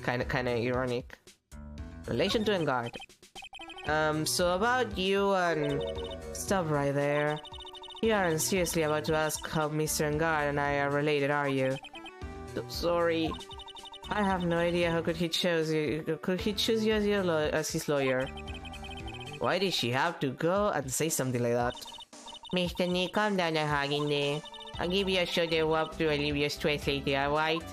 Kinda ironic. Relation to Engard. So about you and... Stop right there. You aren't seriously about to ask how Mr. Engard and I are related, are you? Sorry. I have no idea how could he choose you as his lawyer. Why did she have to go and say something like that? Mr. Nick, calm down and hang in there. I'll give you a shoulder rub to relieve your stress later, alright?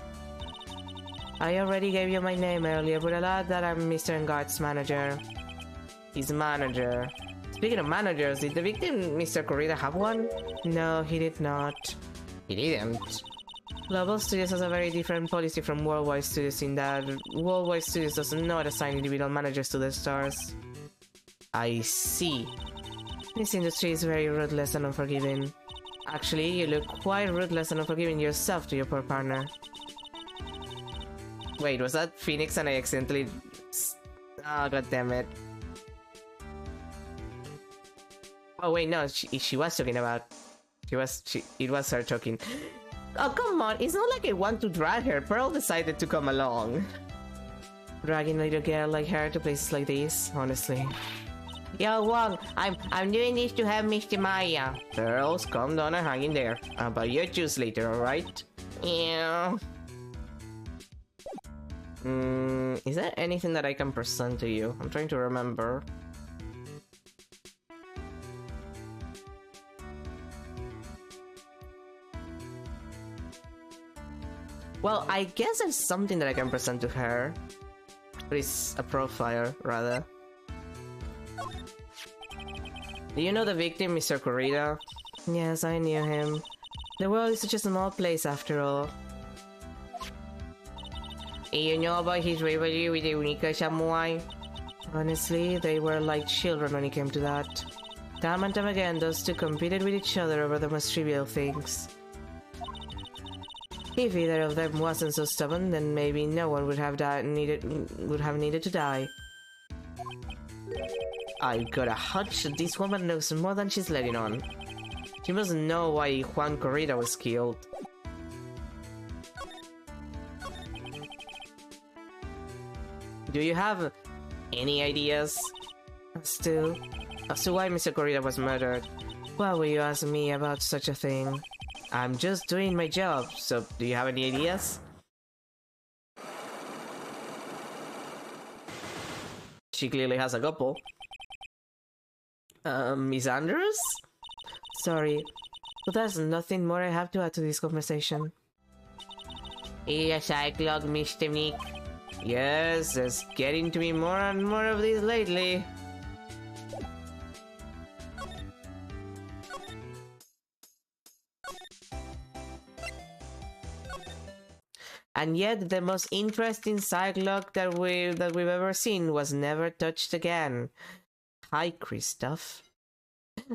I already gave you my name earlier, but I'll add that I'm Mr. Engard's manager. His manager. Speaking of managers, did the victim, Mr. Corrida, have one? No, he did not. He didn't. Global Studios has a very different policy from Worldwide Studios in that Worldwide Studios does not assign individual managers to their stars. I see. This industry is very ruthless and unforgiving. Actually, you look quite ruthless and unforgiving yourself to your poor partner. Wait, was that Phoenix and I accidentally... Oh, god damn it. Oh wait, no, she was talking about... It was her talking. Oh, come on, it's not like I want to drag her. Pearl decided to come along. Dragging a little girl like her to places like this, honestly. Yo, Wong, I'm doing this to help Mr. Maya. Girls, calm down and hang in there. I'll buy your juice later, alright? Yeah. Is there anything that I can present to you? I'm trying to remember. Well, I guess there's something that I can present to her. But it's a profile, rather. Do you know the victim, Mr. Corrida? Yes, I knew him. The world is such a small place after all. You know about his rivalry with the Unica Samurai? Honestly, they were like children when it came to that. Time and time again, those two competed with each other over the most trivial things. If either of them wasn't so stubborn, then maybe no one would have needed to die. I got a hunch that this woman knows more than she's letting on. She must know why Juan Corrida was killed. Do you have any ideas as to why Mr. Corrida was murdered? Why will you ask me about such a thing? I'm just doing my job, so do you have any ideas? She clearly has a couple. Miss Andrews? Sorry, but there's nothing more I have to add to this conversation. Yes, I clock Mr. Nick. Yes, there's getting to be more and more of these lately. And yet, the most interesting Cyclock that we've ever seen was never touched again. Hi, Christoph.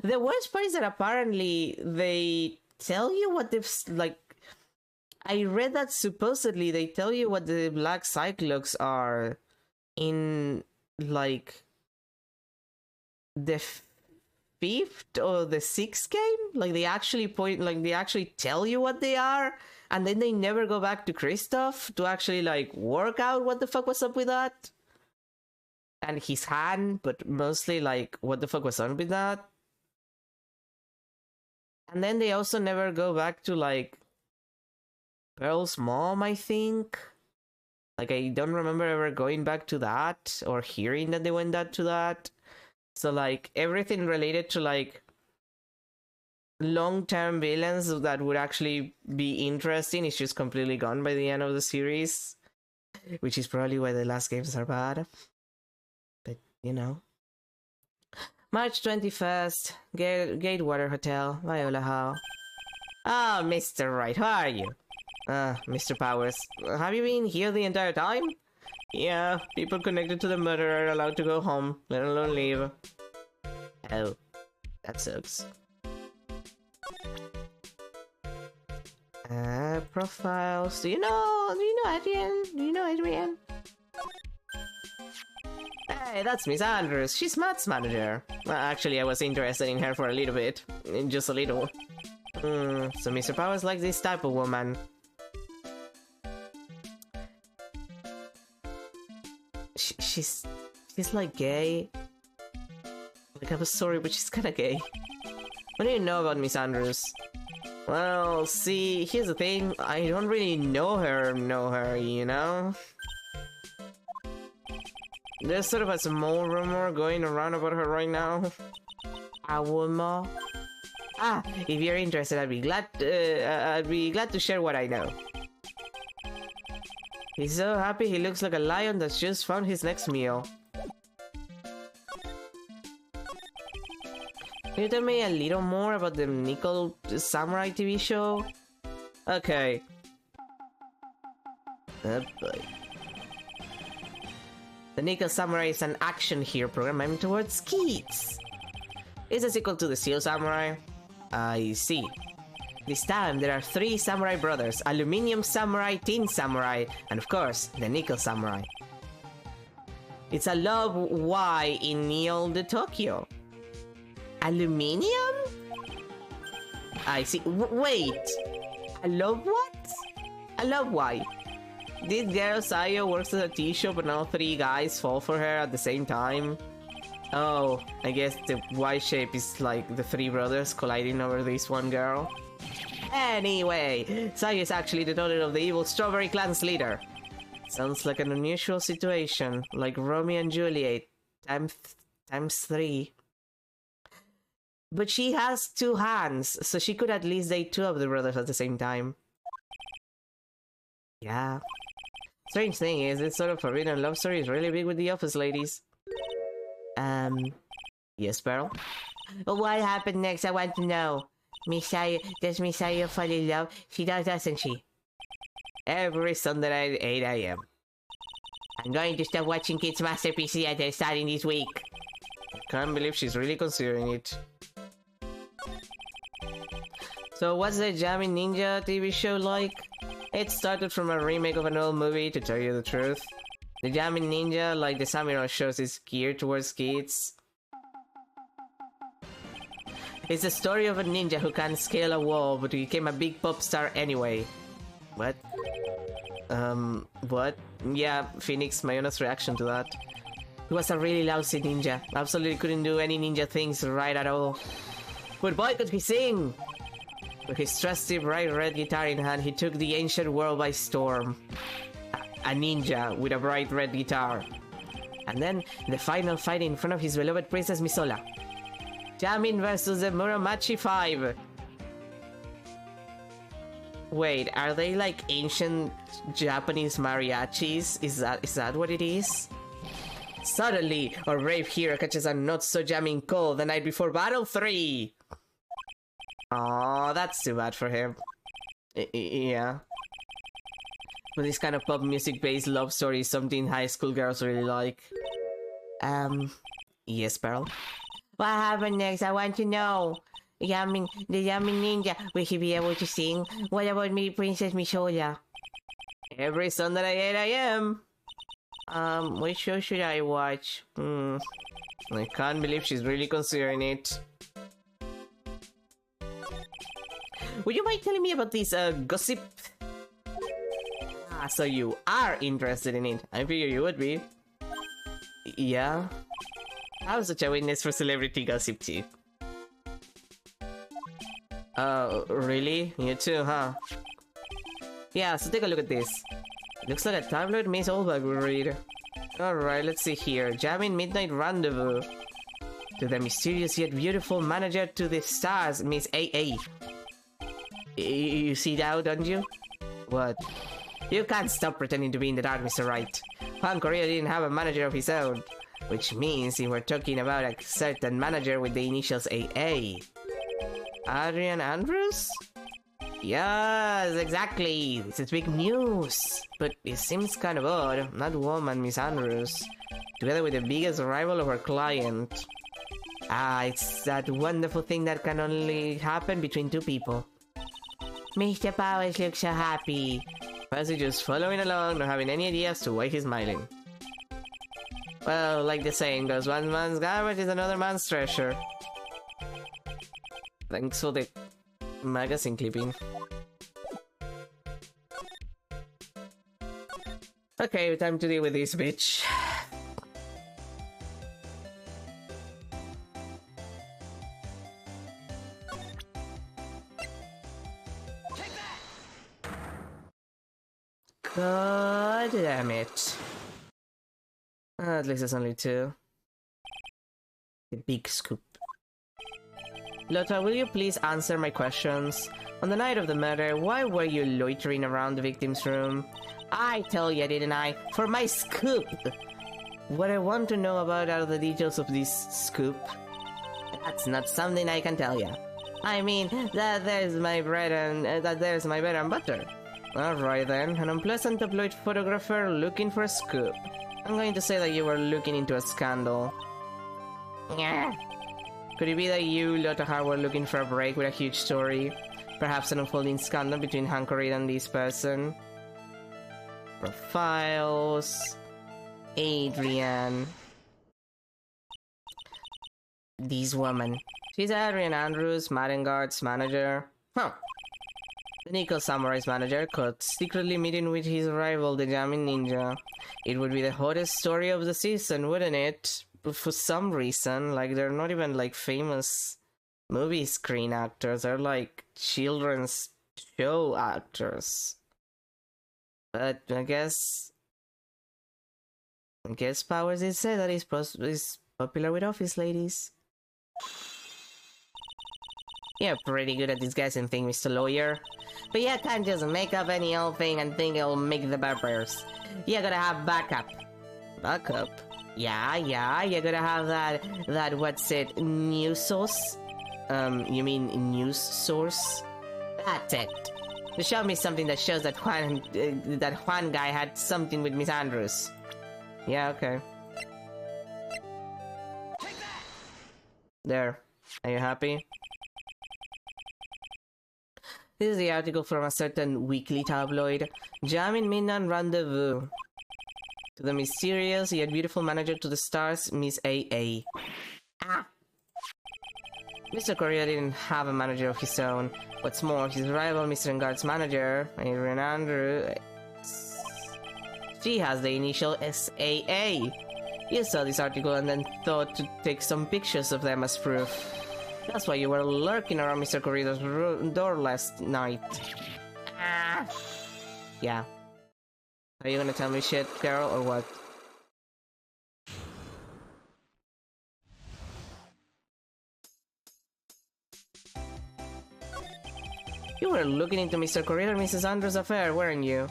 The worst part is that apparently they tell you what they've like. I read that supposedly they tell you what the Black Cyclocks are in like the 5th or the 6th game. Like they actually tell you what they are. And then they never go back to Christoph to actually, like, work out what the fuck was up with that. And his hand, but mostly, like, what the fuck was up with that. And then they also never go back to, like, Pearl's mom, I think. Like, I don't remember ever going back to that or hearing that they went back to that. So, like, everything related to, like, long-term villains that would actually be interesting is just completely gone by the end of the series. Which is probably why the last games are bad. But, you know. March 21st, Gatewater Hotel, Viola Hall. Ah, Mr. Wright, how are you? Mr. Powers, have you been here the entire time? Yeah, people connected to the murder are allowed to go home, let alone leave. Oh, that sucks. Profiles. Do you know Adrian? Do you know Adrian? Hey, that's Miss Andrews. She's Matt's manager. Actually, I was interested in her for a little bit. Just a little. So Mr. Powers likes this type of woman. She's like gay. Like, I'm sorry, but she's kinda gay. What do you know about Miss Andrews? Well, see, here's the thing. I don't really know her, you know? There's sort of a small rumor going around about her right now. A rumor? Ah, if you're interested, I'd be glad to share what I know. He's so happy he looks like a lion that's just found his next meal. Can you tell me a little more about the Nickel Samurai TV show? Okay. Oh boy. The Nickel Samurai is an action hero program aimed towards kids. It's a sequel to the Steel Samurai. I see. This time there are 3 samurai brothers: Aluminium Samurai, Tin Samurai, and of course, the Nickel Samurai. It's a love Y in Neo de Tokyo. Aluminium? I see. Wait! A love what? A love Y. This girl Sayo works at a tea shop and all 3 guys fall for her at the same time. Oh, I guess the Y shape is like the 3 brothers colliding over this one girl. Anyway, Sayo is actually the daughter of the evil Strawberry Clan's leader. Sounds like an unusual situation, like Romeo and Juliet times 3. But she has 2 hands, so she could at least date 2 of the brothers at the same time. Yeah. Strange thing is, this sort of forbidden love story is really big with the office ladies. Yes, Pearl? What happened next? I want to know. Does Misayo fall in love? She does, doesn't she? Every Sunday at 8 AM. I'm going to start watching Kids Masterpiece Theater starting this week. Can't believe she's really considering it. So what's the Jamming Ninja TV show like? It started from a remake of an old movie, to tell you the truth. The Jamming Ninja, like the samurai shows, is geared towards kids. It's the story of a ninja who can't scale a wall, but he became a big pop star anyway. What? What? Yeah, Phoenix, my honest reaction to that. He was a really lousy ninja. Absolutely couldn't do any ninja things right at all. But boy, could he sing! With his trusty bright red guitar in hand, he took the ancient world by storm. A ninja with a bright red guitar. And then, the final fight in front of his beloved Princess Misola. Jamin versus the Muromachi 5. Wait, are they like ancient Japanese mariachis? Is that what it is? Suddenly, our brave hero catches a not-so-jamming cold the night before Battle 3! Aw, that's too bad for him. Yeah. But this kind of pop music-based love story is something high school girls really like. Yes, Pearl? What happened next? I want to know. The Yamin Ninja, will he be able to sing? What about me, Princess Misola? Every Sunday at 8 AM. Which show should I watch? I can't believe she's really considering it. Would you mind telling me about this, gossip? Ah, so you are interested in it. I figure you would be. Yeah? I'm such a witness for celebrity gossip too. Really? You too, huh? Yeah, so take a look at this. Looks like a tabloid Miss Oldbag would read. Alright, let's see here. Jamming Midnight Rendezvous. To the mysterious yet beautiful manager to the stars, Miss AA. You see that, don't you? What? You can't stop pretending to be in the dark, Mr. Wright. Juan Correa didn't have a manager of his own. Which means you were talking about a certain manager with the initials AA. Adrian Andrews? Yes, exactly. This is big news. But it seems kind of odd. That woman, Miss Andrews, together with the biggest rival of her client. Ah, it's that wonderful thing that can only happen between two people. Mr. Powers looks so happy. Percy just following along, not having any idea as to why he's smiling. Well, like the saying goes, one man's garbage is another man's treasure. Thanks for the magazine clipping. Okay, time to deal with this bitch. God damn it. At least it's only two. The big scoop. Lotta, will you please answer my questions? On the night of the murder, why were you loitering around the victim's room? I tell you, didn't I? For my scoop! What I want to know about are the details of this scoop. That's not something I can tell you. I mean, there's my bread and butter. Alright then, an unpleasant tabloid photographer looking for a scoop. I'm going to say that you were looking into a scandal. Yeah. Could it be that you, Lotta, were looking for a break with a huge story? Perhaps an unfolding scandal between Hank Reed and this person? Profiles... Adrian... This woman. She's Adrian Andrews, Maddenguard's manager. Huh. The Nickel Samurai's manager caught secretly meeting with his rival, the Jamming Ninja. It would be the hottest story of the season, wouldn't it? But for some reason, like, they're not even, like, famous movie screen actors. They're, like, children's show actors. But I guess Powers did say that he's popular with office ladies. You're pretty good at disguising things, Mr. Lawyer. But you can't just make up any old thing and think it'll make the peppers. You gotta have backup. Backup? Yeah, you gotta have that what's it, news source? You mean news source? That's it. To show me something that shows that Juan guy had something with Miss Andrews. Yeah, okay. There. Are you happy? This is the article from a certain weekly tabloid. Jamming Midnight Rendezvous. To the mysterious yet beautiful manager to the stars, Miss AA. Ah! Mr. Correa didn't have a manager of his own. What's more, his rival, Mr. Engard's manager, Adrian Andrews, she has the initial SAA. You saw this article and then thought to take some pictures of them as proof. That's why you were lurking around Mr. Correa's door last night. Ah. Yeah. Are you gonna tell me shit, Carol, or what? You were looking into Mr. Correa and Mrs. Andrews' affair, weren't you?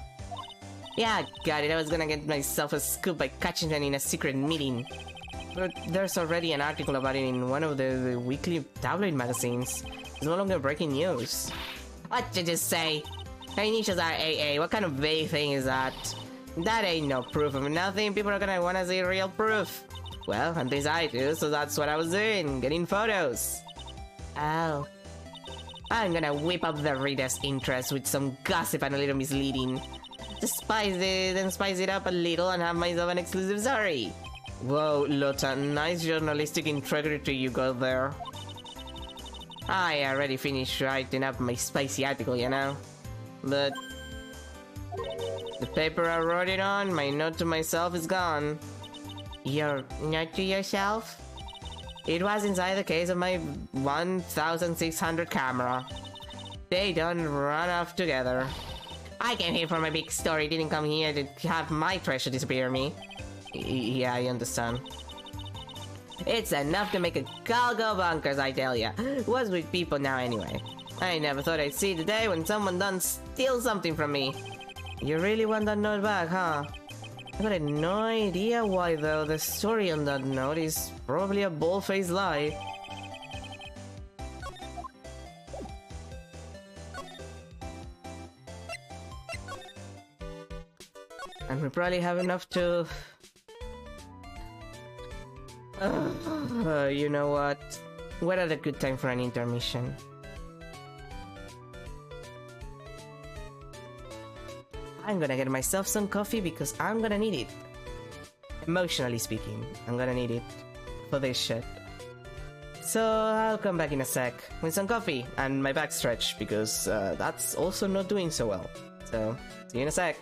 Yeah, got it. I was gonna get myself a scoop by catching them in a secret meeting. But there's already an article about it in one of the weekly tabloid magazines. It's no longer breaking news. What did you say? Her initials are AA. What kind of vague thing is that? That ain't no proof of nothing. People are gonna wanna see real proof. Well, at least I do, so that's what I was doing. Getting photos. Oh. I'm gonna whip up the reader's interest with some gossip and a little misleading. Just spice it up a little and have myself an exclusive story. Whoa, Lotta, nice journalistic integrity you got there. I already finished writing up my spicy article, you know? But the paper I wrote it on, my note to myself is gone. Your note to yourself? It was inside the case of my 1600 camera. They don't run off together. I came here for my big story, didn't come here to have my treasure disappear me. Yeah, I understand. It's enough to make a go bonkers, I tell ya. What's with people now anyway? I never thought I'd see the day when someone done steal something from me. You really want that note back, huh? I got no idea why though. The story on that note is probably a bald-faced lie. And we probably have enough to... you know what? What a good time for an intermission. I'm gonna get myself some coffee because I'm gonna need it. Emotionally speaking, I'm gonna need it for this shit. So I'll come back in a sec with some coffee and my back stretch because that's also not doing so well. So, see you in a sec.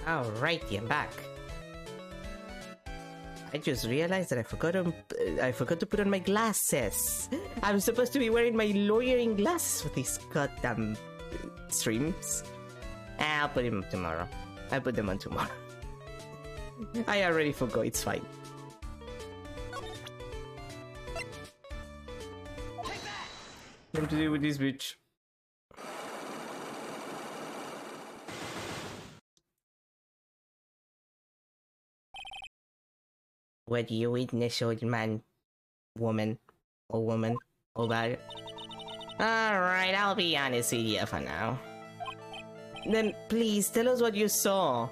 Alrighty, I'm back. I just realized that I forgot to put on my glasses. I'm supposed to be wearing my lawyering glasses for these goddamn streams. I'll put them tomorrow. I'll put them on tomorrow. I already forgot, it's fine. What to do with this bitch? What do you witness, old man? Woman. Old woman. Old bag. Alright, I'll be honest with you for now. Then please tell us what you saw.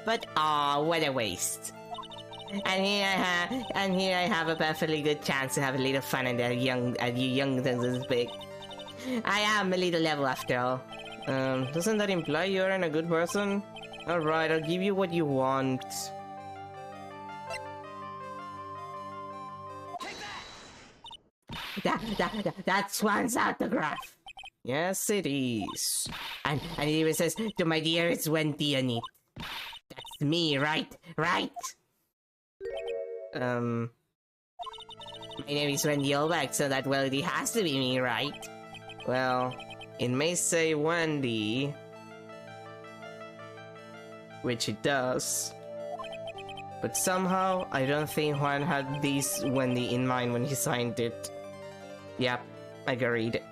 But what a waste. And here I have a perfectly good chance to have a little fun at you young things this big. I am a little level after all. Doesn't that imply you're a good person? Alright, I'll give you what you want. That's Swan's autograph. Yes, it is. And it even says, to my dearest Wendy on it. That's me, right? Right? My name is Wendy Olbeck, so that, well, it has to be me, right? Well, it may say Wendy, which it does. But somehow, I don't think Juan had this Wendy in mind when he signed it. Yep, agreed.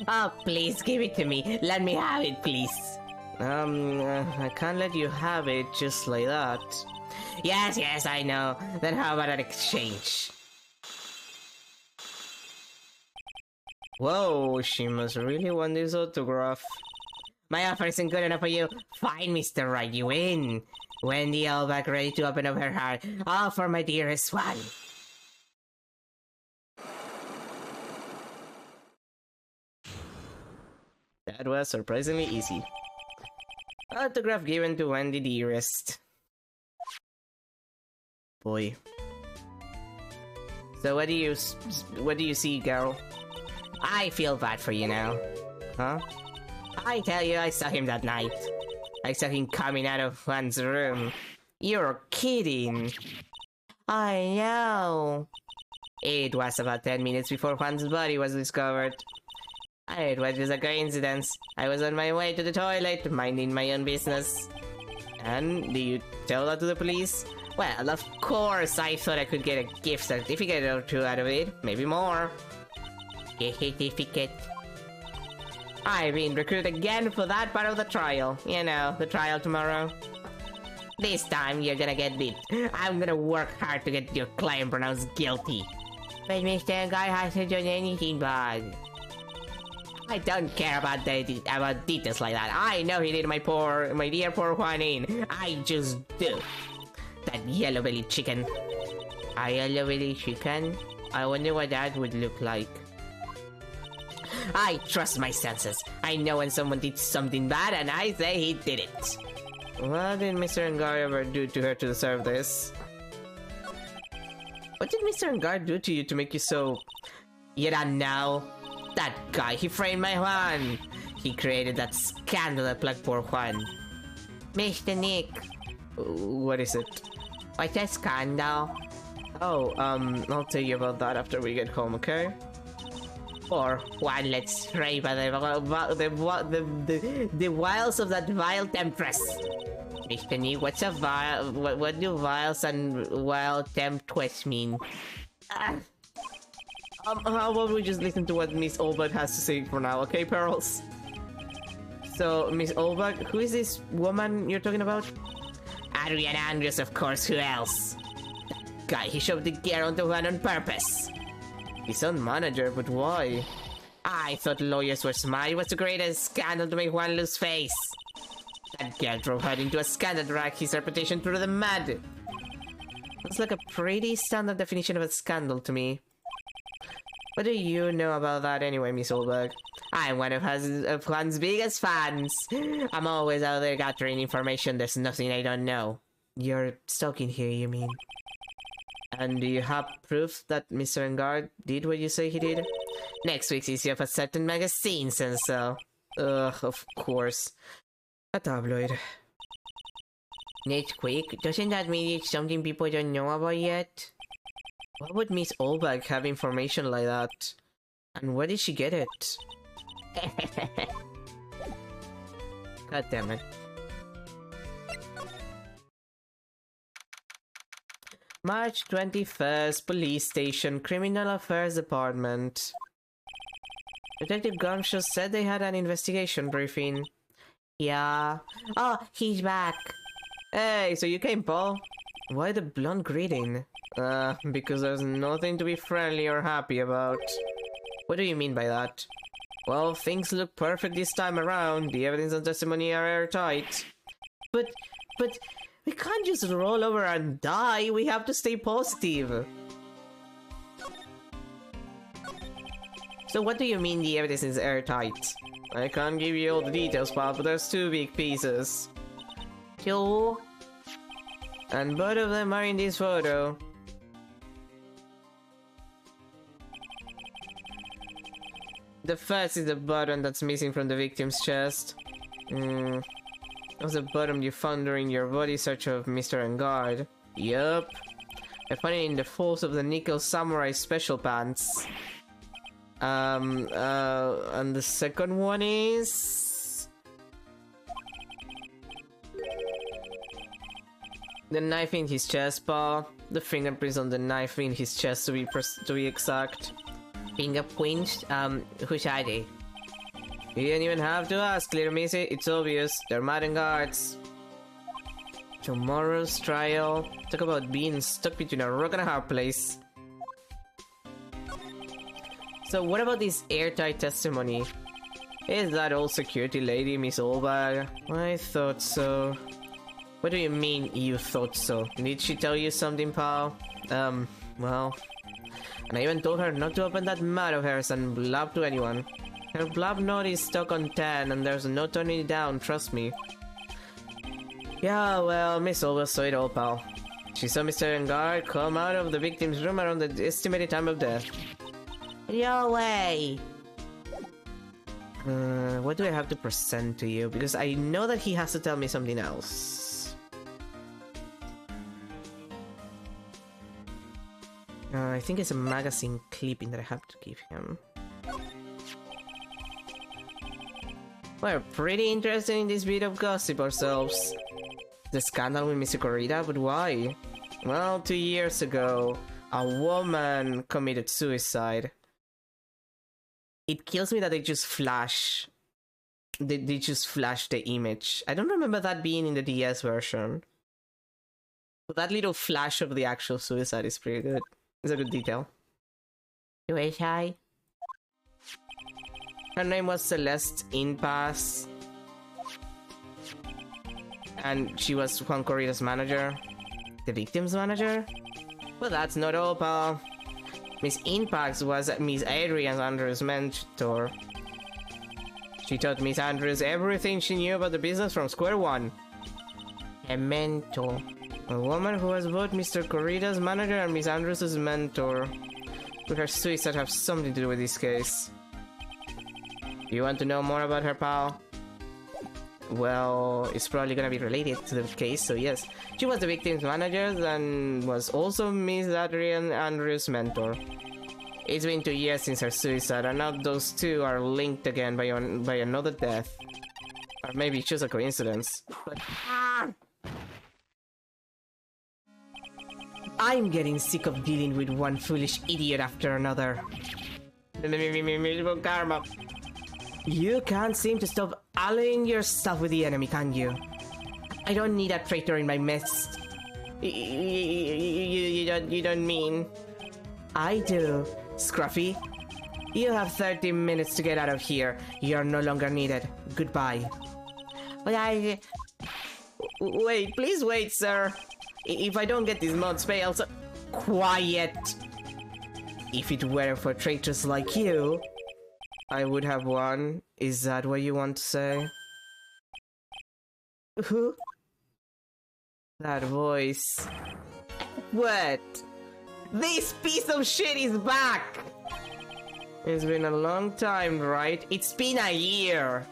Oh, please give it to me. Let me have it, please. I can't let you have it just like that. Yes, I know. Then how about an exchange? Whoa, she must really want this autograph. My offer isn't good enough for you. Fine, Mr. Right, you win. Wendy Elbeck ready to open up her heart. All for my dearest one. That was surprisingly easy. Autograph given to Wendy dearest. Boy. So what do you see, girl? I feel bad for you now. Huh? I tell you, I saw him that night. I saw him coming out of Juan's room. You're kidding. I know. It was about 10 minutes before Juan's body was discovered. It was just a coincidence. I was on my way to the toilet, minding my own business. And do you tell that to the police? Well, of course, I thought I could get a gift certificate or two out of it. Maybe more. Gift certificate. I've been recruited again for that part of the trial. You know, the trial tomorrow. This time, you're gonna get beat. I'm gonna work hard to get your client pronounced guilty. But Mr. Guy hasn't done anything bad. I don't care about details like that. I know he did my dear poor Juan in. I just do. That yellow-bellied chicken. A yellow-bellied chicken? I wonder what that would look like. I trust my senses. I know when someone did something bad, and I say he did it. What did Mr. Ngar ever do to her to deserve this? What did Mr. Ngar do to you to make you so... You don't know? That guy, he framed my Juan. He created that scandal that plagued poor Juan. Mr. Nick. What is it? What's a scandal? Oh, I'll tell you about that after we get home, okay? Or Juan led stray by the wiles of that vile temptress. Mr. Nick, what's a vile... What do viles and wild temptress mean? How about we just listen to what Miss Olbach has to say for now, okay, Pearls? So, Miss Olbach, who is this woman you're talking about? Adrian Andrews, of course, who else? That guy, he shoved the gear onto Juan on purpose. His own manager, but why? I thought lawyers were smart. It was to create a scandal to make Juan lose face. That girl drove her into a scandal, dragged his reputation through the mud. Looks like a pretty standard definition of a scandal to me. What do you know about that anyway, Miss Olberg? I'm one of Juan's biggest fans. I'm always out there gathering information. There's nothing I don't know. You're stalking here, you mean? And do you have proof that Mr. Engard did what you say he did? Next week's issue of a certain magazine says so. Ugh, of course. A tabloid. It's quick. Doesn't that mean it's something people don't know about yet? Why would Miss Olberg have information like that? And where did she get it? God damn it. March 21st, Police Station, Criminal Affairs Department. Detective Gumshoe said they had an investigation briefing. Yeah. Oh, he's back. Hey, so you came, Paul? Why the blunt greeting? Because there's nothing to be friendly or happy about. What do you mean by that? Well, things look perfect this time around. The evidence and testimony are airtight. But, we can't just roll over and die. We have to stay positive. So what do you mean the evidence is airtight? I can't give you all the details, pal, but there's two big pieces. Two? And both of them are in this photo. The first is the button that's missing from the victim's chest. That was a button you found during your body search of Mr. Engard. Yup. I found it in the folds of the Nickel Samurai Special Pants. And the second one is... the knife in his chest, paw. The fingerprints on the knife in his chest to be exact. Fingerprints? Whose are they? You didn't even have to ask, little missy. It's obvious. They're Madden guards. Tomorrow's trial. Talk about being stuck between a rock and a hard place. So what about this airtight testimony? Is that old security lady, Miss Olberg? I thought so. What do you mean, you thought so? Did she tell you something, pal? Well... And I even told her not to open that mouth of hers and blab to anyone. Her blab note is stuck on 10 and there's no turning it down, trust me. Yeah, well, Miss Olberg saw it all, pal. She saw Mr. Engard come out of the victim's room around the estimated time of death. No way! What do I have to present to you? Because I know that he has to tell me something else. I think it's a magazine clipping that I have to give him. We're pretty interested in this bit of gossip ourselves. The scandal with Mr. Corrida, but why? Well, 2 years ago, a woman committed suicide. It kills me that they just flash. They just flash the image. I don't remember that being in the DS version. But that little flash of the actual suicide is pretty good. It's a good detail. Suicide? Her name was Celeste Inpass. And she was Juan Corrida's manager. The victim's manager? Well, that's not all, pal. Miss Inpax was Miss Adrian Andrews' mentor. She taught Miss Andrews everything she knew about the business from square one. A mentor. A woman who was both Mr. Corrida's manager and Miss Andrews' mentor. Could her suicide have something to do with this case? You want to know more about her, pal? Well, it's probably gonna be related to the case, so yes. She was the victim's manager and was also Miss Adrian Andrews' mentor. It's been 2 years since her suicide, and now those two are linked again by another death. Or maybe it's just a coincidence. But... I'm getting sick of dealing with one foolish idiot after another. Karma. You can't seem to stop allying yourself with the enemy, can you? I don't need a traitor in my midst. You don't mean... I do, Scruffy. You have 30 minutes to get out of here. You are no longer needed. Goodbye. But I... Wait, please wait, sir. If I don't get these mods failed, so... Quiet! If it weren't for traitors like you, I would have won. Is that what you want to say? Who? That voice. What? This piece of shit is back! It's been a long time, right? It's been a year!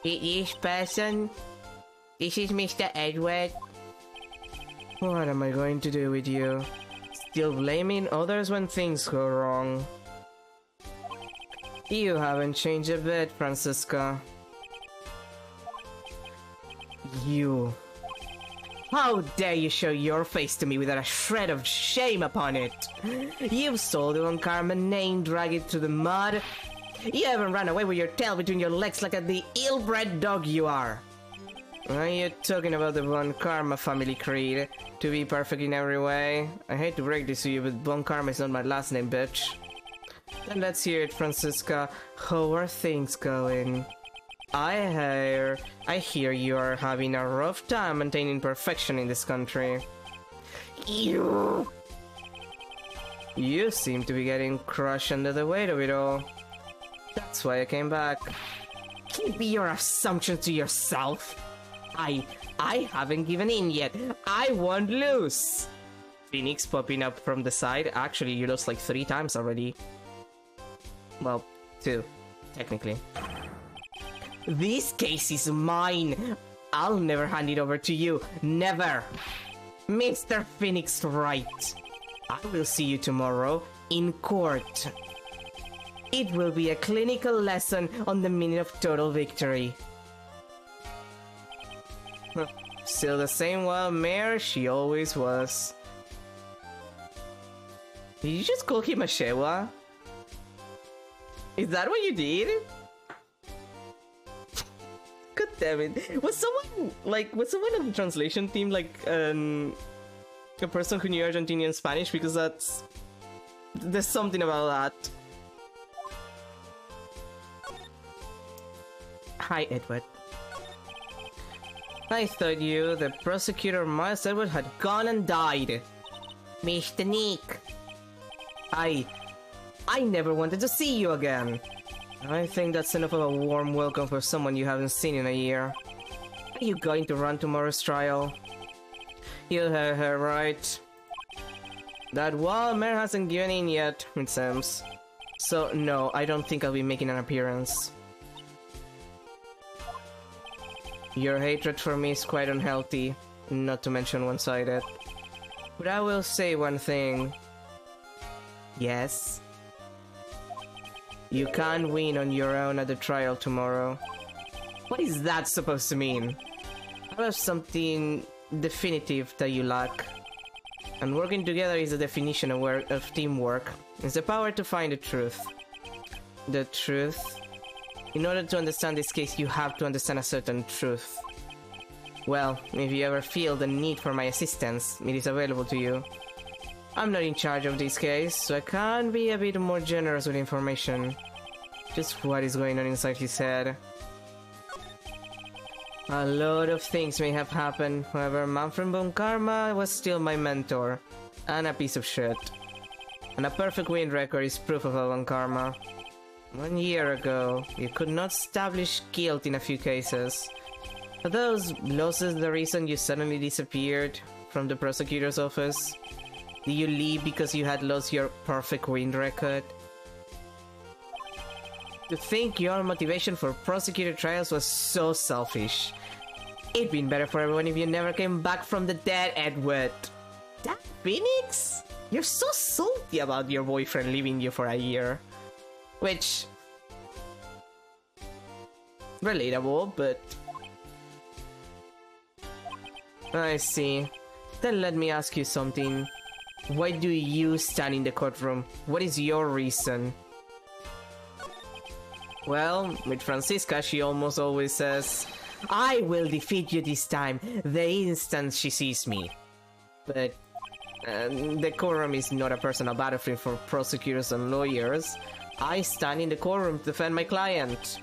This person This is Mr. Edward. What am I going to do with you? Still blaming others when things go wrong. You haven't changed a bit, Francisca. You... How dare you show your face to me without a shred of shame upon it? You've sold Von Karma name, drag it to the mud. You haven't run away with your tail between your legs like the ill-bred dog you are. Are you talking about the Von Karma family creed? To be perfect in every way? I hate to break this to you, but Von Karma is not my last name, bitch. Then let's hear it, Francisca. How are things going? I hear you are having a rough time maintaining perfection in this country. You seem to be getting crushed under the weight of it all. That's why I came back. Keep your assumptions to yourself. I haven't given in yet. I won't lose. Phoenix popping up from the side. Actually, you lost like 3 times already. Well, 2, technically. This case is mine. I'll never hand it over to you. Never. Mr. Phoenix Wright. I will see you tomorrow in court. It will be a clinical lesson on the meaning of total victory. Still the same wild mare she always was. Did you just call him a Shewa? Is that what you did? God damn it. Was someone on the translation team like a person who knew Argentinian Spanish? Because there's something about that. Hi, Edward. I thought you, the prosecutor Miles Edward, had gone and died. Mr. Nick. I never wanted to see you again. I think that's enough of a warm welcome for someone you haven't seen in a year. Are you going to run tomorrow's trial? You heard her right. That wild mare hasn't given in yet, it seems. So no, I don't think I'll be making an appearance. Your hatred for me is quite unhealthy, not to mention one-sided. But I will say one thing. Yes? You can't win on your own at the trial tomorrow. What is that supposed to mean? I have something definitive that you lack. And working together is the definition of teamwork. It's the power to find the truth. The truth? In order to understand this case, you have to understand a certain truth. Well, if you ever feel the need for my assistance, it is available to you. I'm not in charge of this case, so I can't be a bit more generous with information. Just what is going on inside his head. A lot of things may have happened, however, Manfred Von Karma was still my mentor, and a piece of shit. And a perfect win record is proof of a Von Karma. 1 year ago, you could not establish guilt in a few cases. Are those losses the reason you suddenly disappeared from the prosecutor's office? Did you leave because you had lost your perfect win record? To think your motivation for prosecutor trials was so selfish. It'd been better for everyone if you never came back from the dead, Edward. That Phoenix? You're so salty about your boyfriend leaving you for a year. Which... relatable, but... I see. Then let me ask you something. Why do you stand in the courtroom? What is your reason? Well, with Francisca, she almost always says, I will defeat you this time, the instant she sees me. But the courtroom is not a personal battlefield for prosecutors and lawyers. I stand in the courtroom to defend my client.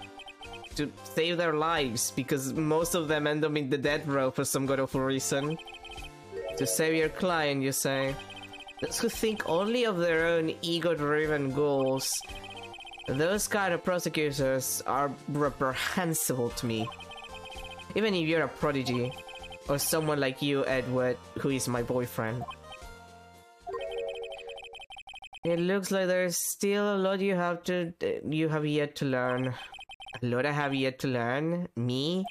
To save their lives, because most of them end up in the death row for some god awful reason. To save your client, you say. Those who think only of their own ego-driven goals. Those kind of prosecutors are reprehensible to me. Even if you're a prodigy, or someone like you, Edward, who is my boyfriend. It looks like there's still a lot you have yet to learn. A lot I have yet to learn? Me?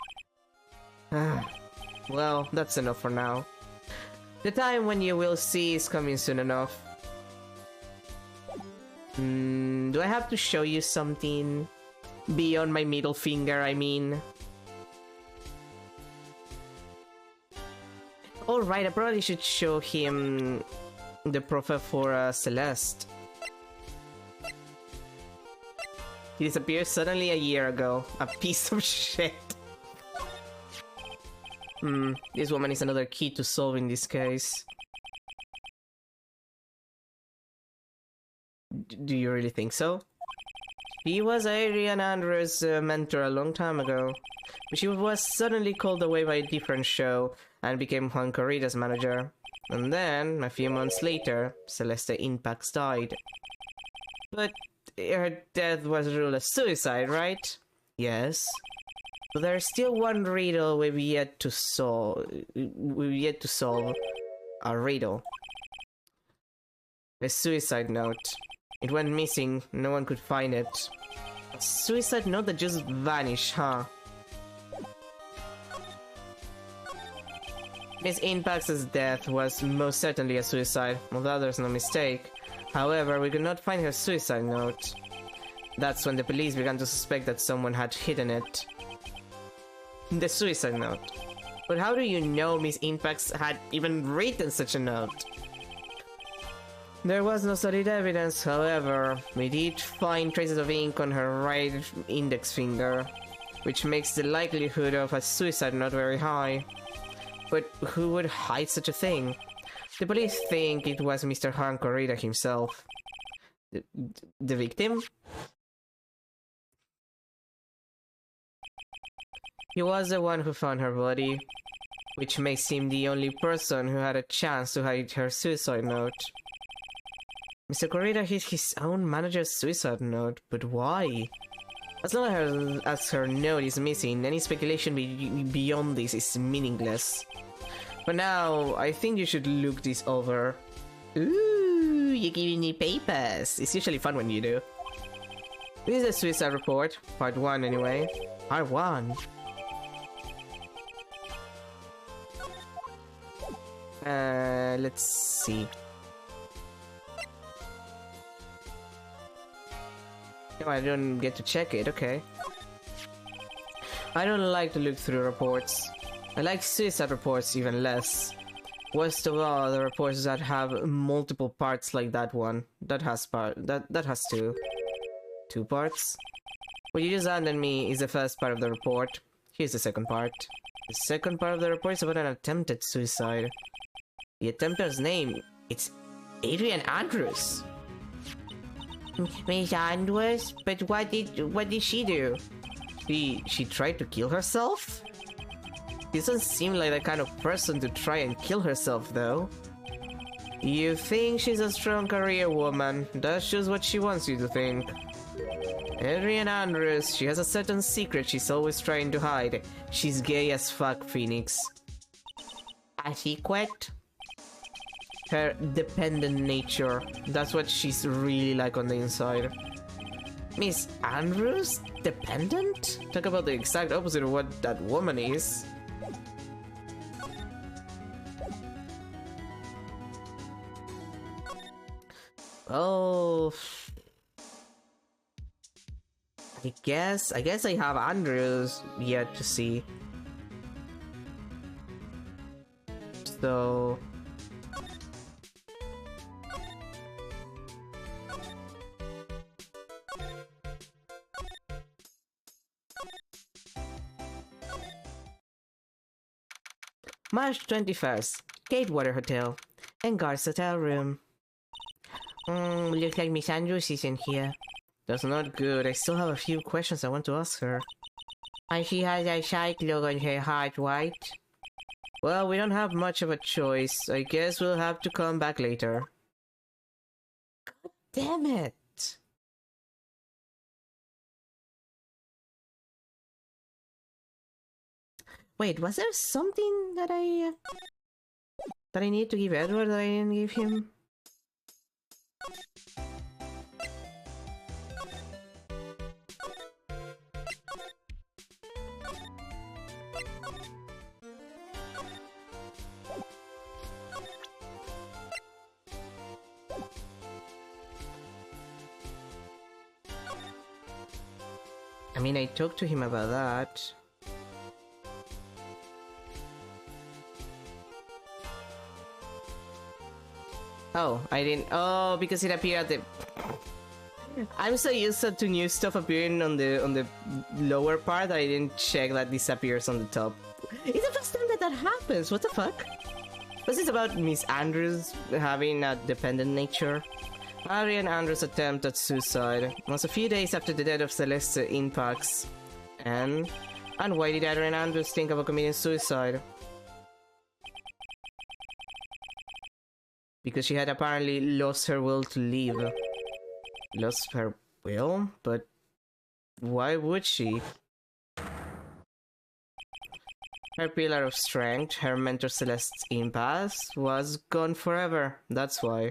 Well, that's enough for now. The time when you will see is coming soon enough. Do I have to show you something? Beyond my middle finger, I mean. Alright, I probably should show him the profile for Celeste. He disappeared suddenly a year ago. A piece of shit. This woman is another key to solving this case. Do you really think so? He was Adrian Andrews' mentor a long time ago, but she was suddenly called away by a different show and became Juan Corrida's manager. And then, a few months later, Celeste Impax died. But her death was ruled a suicide, right? Yes. But there's still one riddle we've yet to solve. A riddle. A suicide note. It went missing, no one could find it. A suicide note that just vanished, huh? Miss Impax's death was most certainly a suicide, although there's no mistake. However, we could not find her suicide note. That's when the police began to suspect that someone had hidden it. The suicide note. But how do you know Miss Impax had even written such a note? There was no solid evidence, however. We did find traces of ink on her right index finger, which makes the likelihood of a suicide note very high. But who would hide such a thing? The police think it was Mr. Juan Corrida himself. The victim? He was the one who found her body, which makes him the only person who had a chance to hide her suicide note. Mr. Corrida hid his own manager's suicide note, but why? As long as her note is missing, any speculation beyond this is meaningless. For now, I think you should look this over. Ooh, you're giving me papers. It's usually fun when you do. This is the suicide report, part 1 anyway. Part 1. Let's see. No, I don't get to check it, okay. I don't like to look through reports. I like suicide reports even less. Worst of all, the reports that have multiple parts like that one. That has two parts. What you just handed me is the first part of the report. Here's the second part. The second part of the report is about an attempted suicide. The attempter's name, it's Adrian Andrews. Miss Andrews? But what did she do? She tried to kill herself? Doesn't seem like the kind of person to try and kill herself, though. You think she's a strong career woman. That's just what she wants you to think. Adrian Andrews, she has a certain secret she's always trying to hide. She's gay as fuck, Phoenix. A secret? Her dependent nature. That's what she's really like on the inside. Miss Andrews? Dependent? Talk about the exact opposite of what that woman is. Oh, I guess I have Andrews yet to see. So March 21st, Gatewater Hotel, Engar's hotel room. Looks like Miss Andrews isn't here. That's not good. I still have a few questions I want to ask her. And she has a shark look on her heart, right? Well, we don't have much of a choice. I guess we'll have to come back later. God damn it! Wait, was there something that I need to give Edward that I didn't give him? I mean, I talked to him about that. Oh, I didn't. Oh, because it appeared at the. I'm so used to new stuff appearing on the lower part that I didn't check that this appears on the top. It's the first time that happens. What the fuck? Was this about Miss Andrews having a dependent nature? Adrian Andrews' attempt at suicide was a few days after the death of Celeste Impax. And why did Adrian Andrews think about committing suicide? Because she had apparently lost her will to live. Lost her will? But why would she? Her pillar of strength, her mentor Celeste's impasse, was gone forever. That's why.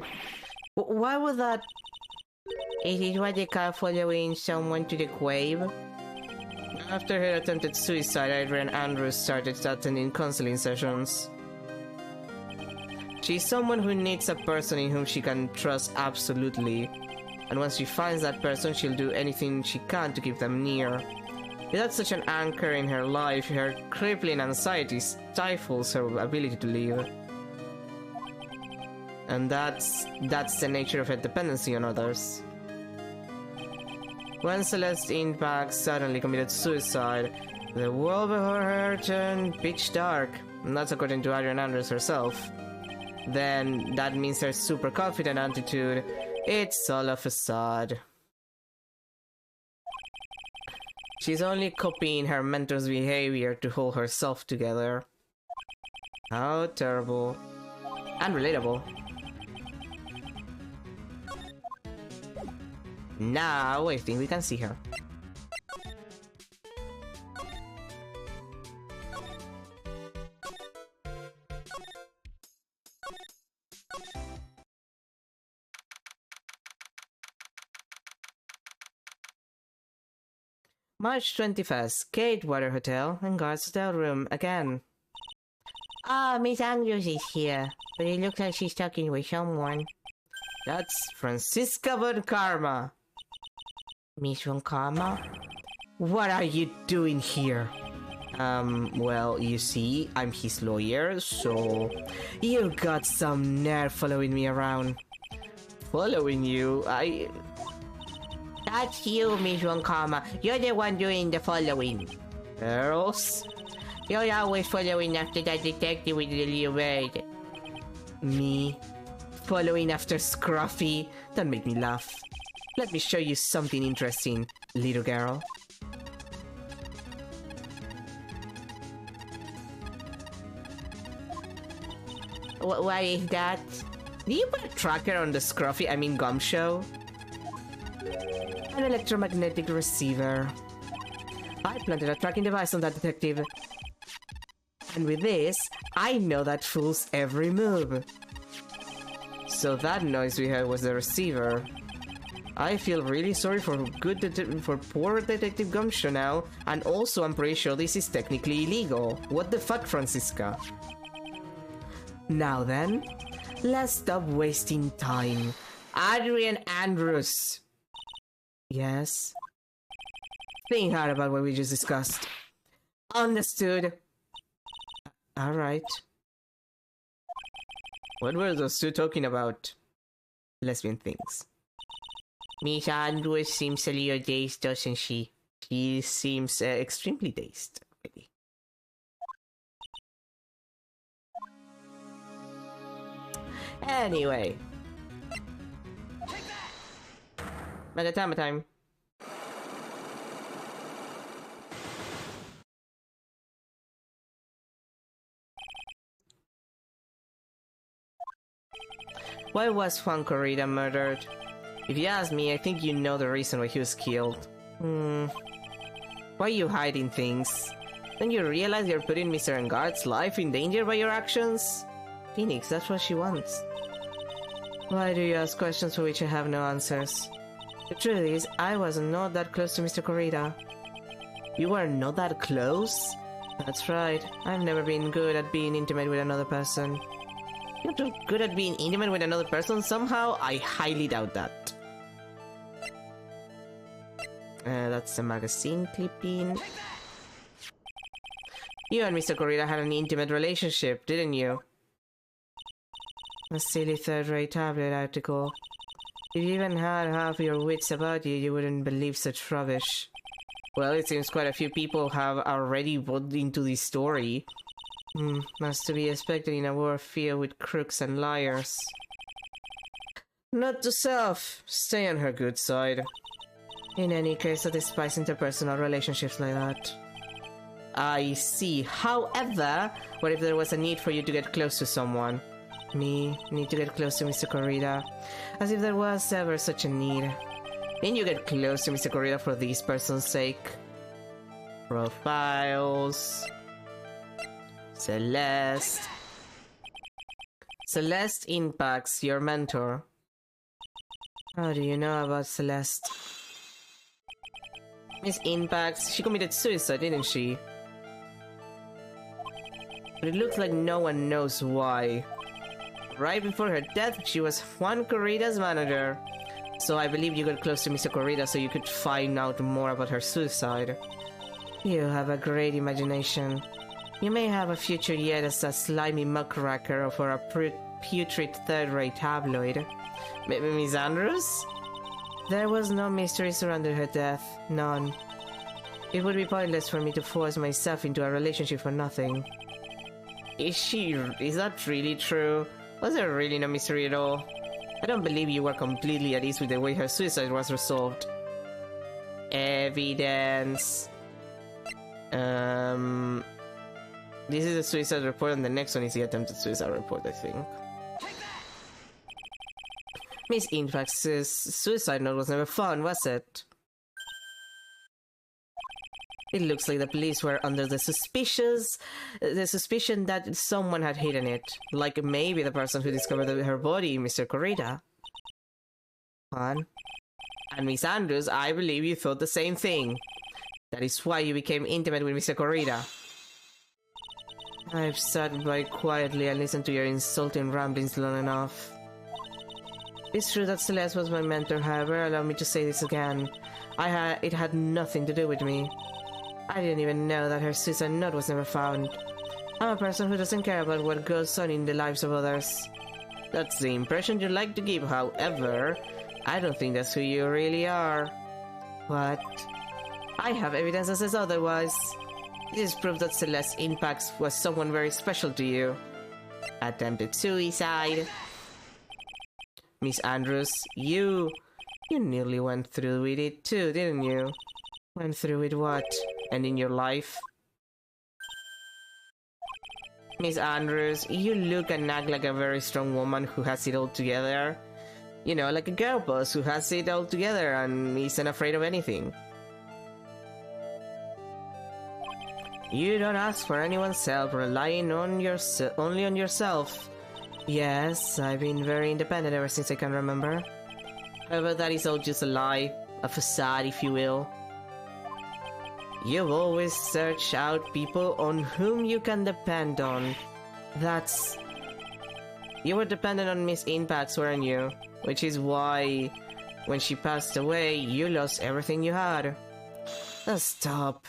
Why was that? Is it why they call following someone to the grave? After her attempted suicide, Adrian Andrews started attending counseling sessions. She's someone who needs a person in whom she can trust absolutely. And once she finds that person, she'll do anything she can to keep them near. Without such an anchor in her life, her crippling anxiety stifles her ability to live. And that's the nature of her dependency on others. When Celeste Impax suddenly committed suicide, the world before her turned pitch dark. And that's according to Adrian Andrews herself. Then that means her super confident attitude, it's all a facade. She's only copying her mentor's behavior to hold herself together. How terrible. And relatable. Now I think we can see her. March 21st, Gatewater Hotel and Guards Hotel Room again. Ah, Miss Andrews is here, but it looks like she's talking with someone. That's Francisca Von Karma. Miss Von Karma? What are you doing here? Well, you see, I'm his lawyer, so... You got some nerve following me around. Following you? That's you, Miss Von Karma. You're the one doing the following. Girls? You're always following after that detective with the little bird. Me? Following after Scruffy? Don't make me laugh. Let me show you something interesting, little girl. What is that? Did you put a tracker on the Scruffy, Gum Show? An electromagnetic receiver. I planted a tracking device on that detective. And with this, I know that fool's every move. So that noise we heard was the receiver. I feel really sorry for poor Detective Gumshoe now, and also I'm pretty sure this is technically illegal. What the fuck, Francisca? Now then, let's stop wasting time. Adrian Andrews! Yes? Think hard about what we just discussed. Understood. Alright. What were those two talking about? Lesbian things. Miss Andrews seems a little dazed, doesn't she? She seems extremely dazed, really. Anyway. Time. Why was Juan Corrida murdered? If you ask me, I think you know the reason why he was killed. Why are you hiding things? Don't you realize you're putting Mr. Engarde's life in danger by your actions? Phoenix, that's what she wants. Why do you ask questions for which I have no answers? The truth is, I was not that close to Mr. Corrida. You were not that close? That's right. I've never been good at being intimate with another person. You're too good at being intimate with another person? Somehow, I highly doubt that. That's a magazine clipping. You and Mr. Corrida had an intimate relationship, didn't you? A silly third-rate tablet article. If you even had half your wits about you, you wouldn't believe such rubbish. Well, it seems quite a few people have already bought into this story. Must to be expected in a world filled with crooks and liars. Not to self. Stay on her good side. In any case, I despise interpersonal relationships like that. I see. However, what if there was a need for you to get close to someone? Me, need to get close to Mr. Corrida. As if there was ever such a need. Didn't you get close to Mr. Corrida for this person's sake? Profiles. Celeste. Celeste Impacts, your mentor. How do you know about Celeste? Miss Impacts, she committed suicide, didn't she? But it looks like no one knows why. Right before her death, she was Juan Corrida's manager. So I believe you got close to Mr. Corrida so you could find out more about her suicide. You have a great imagination. You may have a future yet as a slimy muckraker for a putrid third-rate tabloid. Miss Andrews? There was no mystery surrounding her death. None. It would be pointless for me to force myself into a relationship for nothing. Is that really true? Was there really no mystery at all? I don't believe you were completely at ease with the way her suicide was resolved. Evidence. This is a suicide report and the next one is the attempted suicide report, I think. Miss Infax's suicide note was never found, was it? It looks like the police were under the suspicion that someone had hidden it. Like maybe the person who discovered her body, Mr. Corrida. And Miss Andrews, I believe you thought the same thing. That is why you became intimate with Mr. Corrida. I've sat by quietly and listened to your insulting ramblings long enough. It's true that Celeste was my mentor, however, allow me to say this again. It had nothing to do with me. I didn't even know that her suicide note was never found. I'm a person who doesn't care about what goes on in the lives of others. That's the impression you like to give, however, I don't think that's who you really are. What? I have evidence that says otherwise. This is proof that Celeste Impacts was someone very special to you. Attempted suicide. Miss Andrews, you nearly went through with it too, didn't you? Went through with what? Ending your life? Miss Andrews, you look and act like a very strong woman who has it all together. You know, like a girl boss who has it all together and isn't afraid of anything. You don't ask for anyone's help, relying on only on yourself. Yes, I've been very independent ever since I can remember. However, that is all just a lie, a facade if you will. You've always searched out people on whom you can depend on. You were dependent on Miss Impacts, weren't you? Which is why, when she passed away, you lost everything you had. Stop.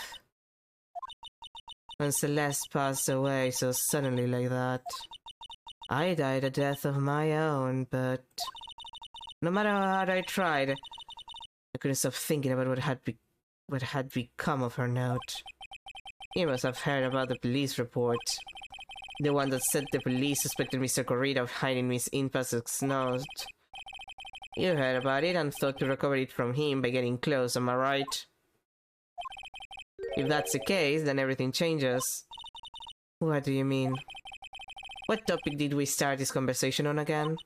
When Celeste passed away so suddenly like that, I died a death of my own, but no matter how hard I tried, I couldn't stop thinking about what had become of her note. You must have heard about the police report. The one that said the police suspected Mr. Corrida of hiding Miss Impact's note. You heard about it and thought to recover it from him by getting close, am I right? If that's the case, then everything changes. What do you mean? What topic did we start this conversation on again?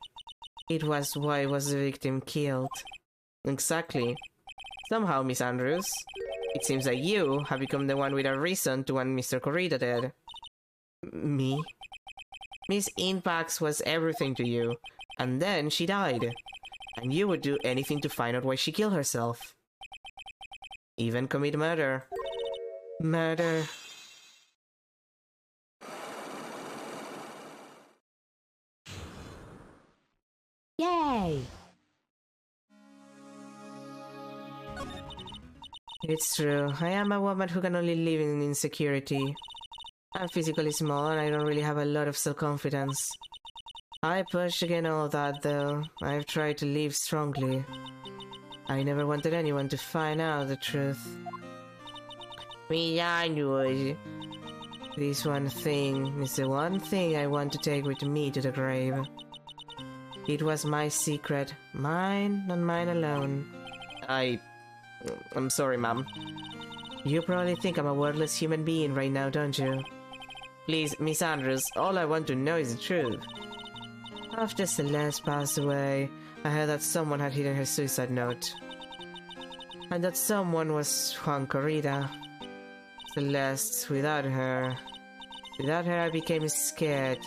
It was why was the victim killed? Exactly. Somehow, Miss Andrews, it seems that you have become the one with a reason to want Mr. Corrida dead. Me? Miss Impacts was everything to you, and then she died. And you would do anything to find out why she killed herself. Even commit murder. Murder. Yay! It's true. I am a woman who can only live in insecurity. I'm physically small and I don't really have a lot of self-confidence. I push against all of that though. I've tried to live strongly. I never wanted anyone to find out the truth. Me would. This one thing is the one thing I want to take with me to the grave. It was my secret. Mine and mine alone. I'm sorry, ma'am. You probably think I'm a worthless human being right now, don't you? Please, Miss Andrews, all I want to know is the truth. After Celeste passed away, I heard that someone had hidden her suicide note. And that someone was Juan Corrida. Celeste, without her I became scared.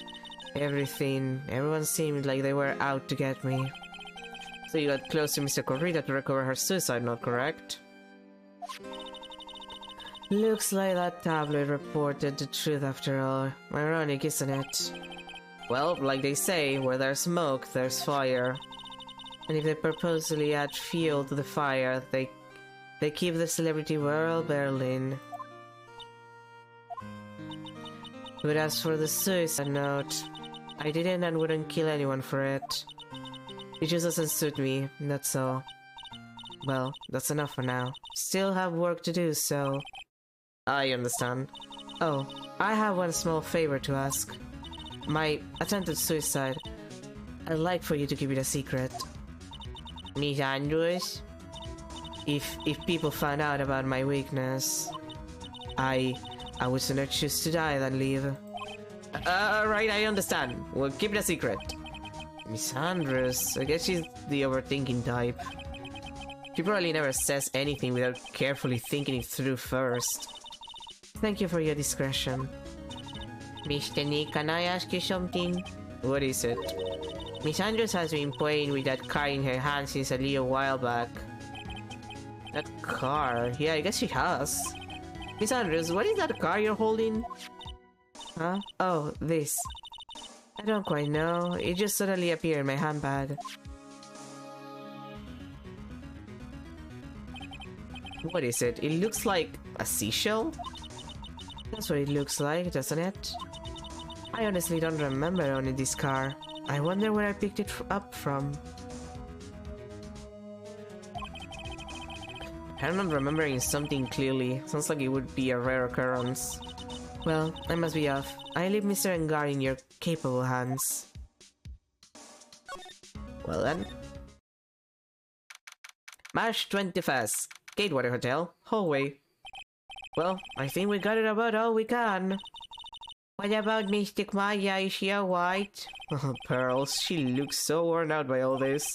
Everyone seemed like they were out to get me. So you got close to Mr. Corrida to recover her suicide note, correct? Looks like that tabloid reported the truth after all. Ironic, isn't it? Well, like they say, where there's smoke, there's fire. And if they purposely add fuel to the fire, they keep the celebrity world Berlin. But as for the suicide note, I didn't and wouldn't kill anyone for it. It just doesn't suit me, that's all. Well, that's enough for now. Still have work to do, so... I understand. Oh, I have one small favor to ask. My attempted suicide. I'd like for you to keep it a secret. Miss Andrews? If people find out about my weakness, I would sooner choose to die than leave. Alright, I understand. We'll keep it a secret. Miss Andrews, I guess she's the overthinking type. She probably never says anything without carefully thinking it through first. Thank you for your discretion. Mr. Nick, can I ask you something? What is it? Miss Andrews has been playing with that car in her hand since a little while back. That car? Yeah, I guess she has. Miss Andrews, what is that car you're holding? Huh? Oh, this. I don't quite know. It just suddenly appeared in my handbag. What is it? It looks like a seashell? That's what it looks like, doesn't it? I honestly don't remember owning this car. I wonder where I picked it up from. I'm not remembering something clearly. Sounds like it would be a rare occurrence. Well, I must be off. I leave Mr. Engar in your capable hands. Well then. March 21st. Gatewater Hotel, hallway. Well, I think we got it about all we can. What about Mystic Maya? Is she alright? Oh, Pearls, she looks so worn out by all this.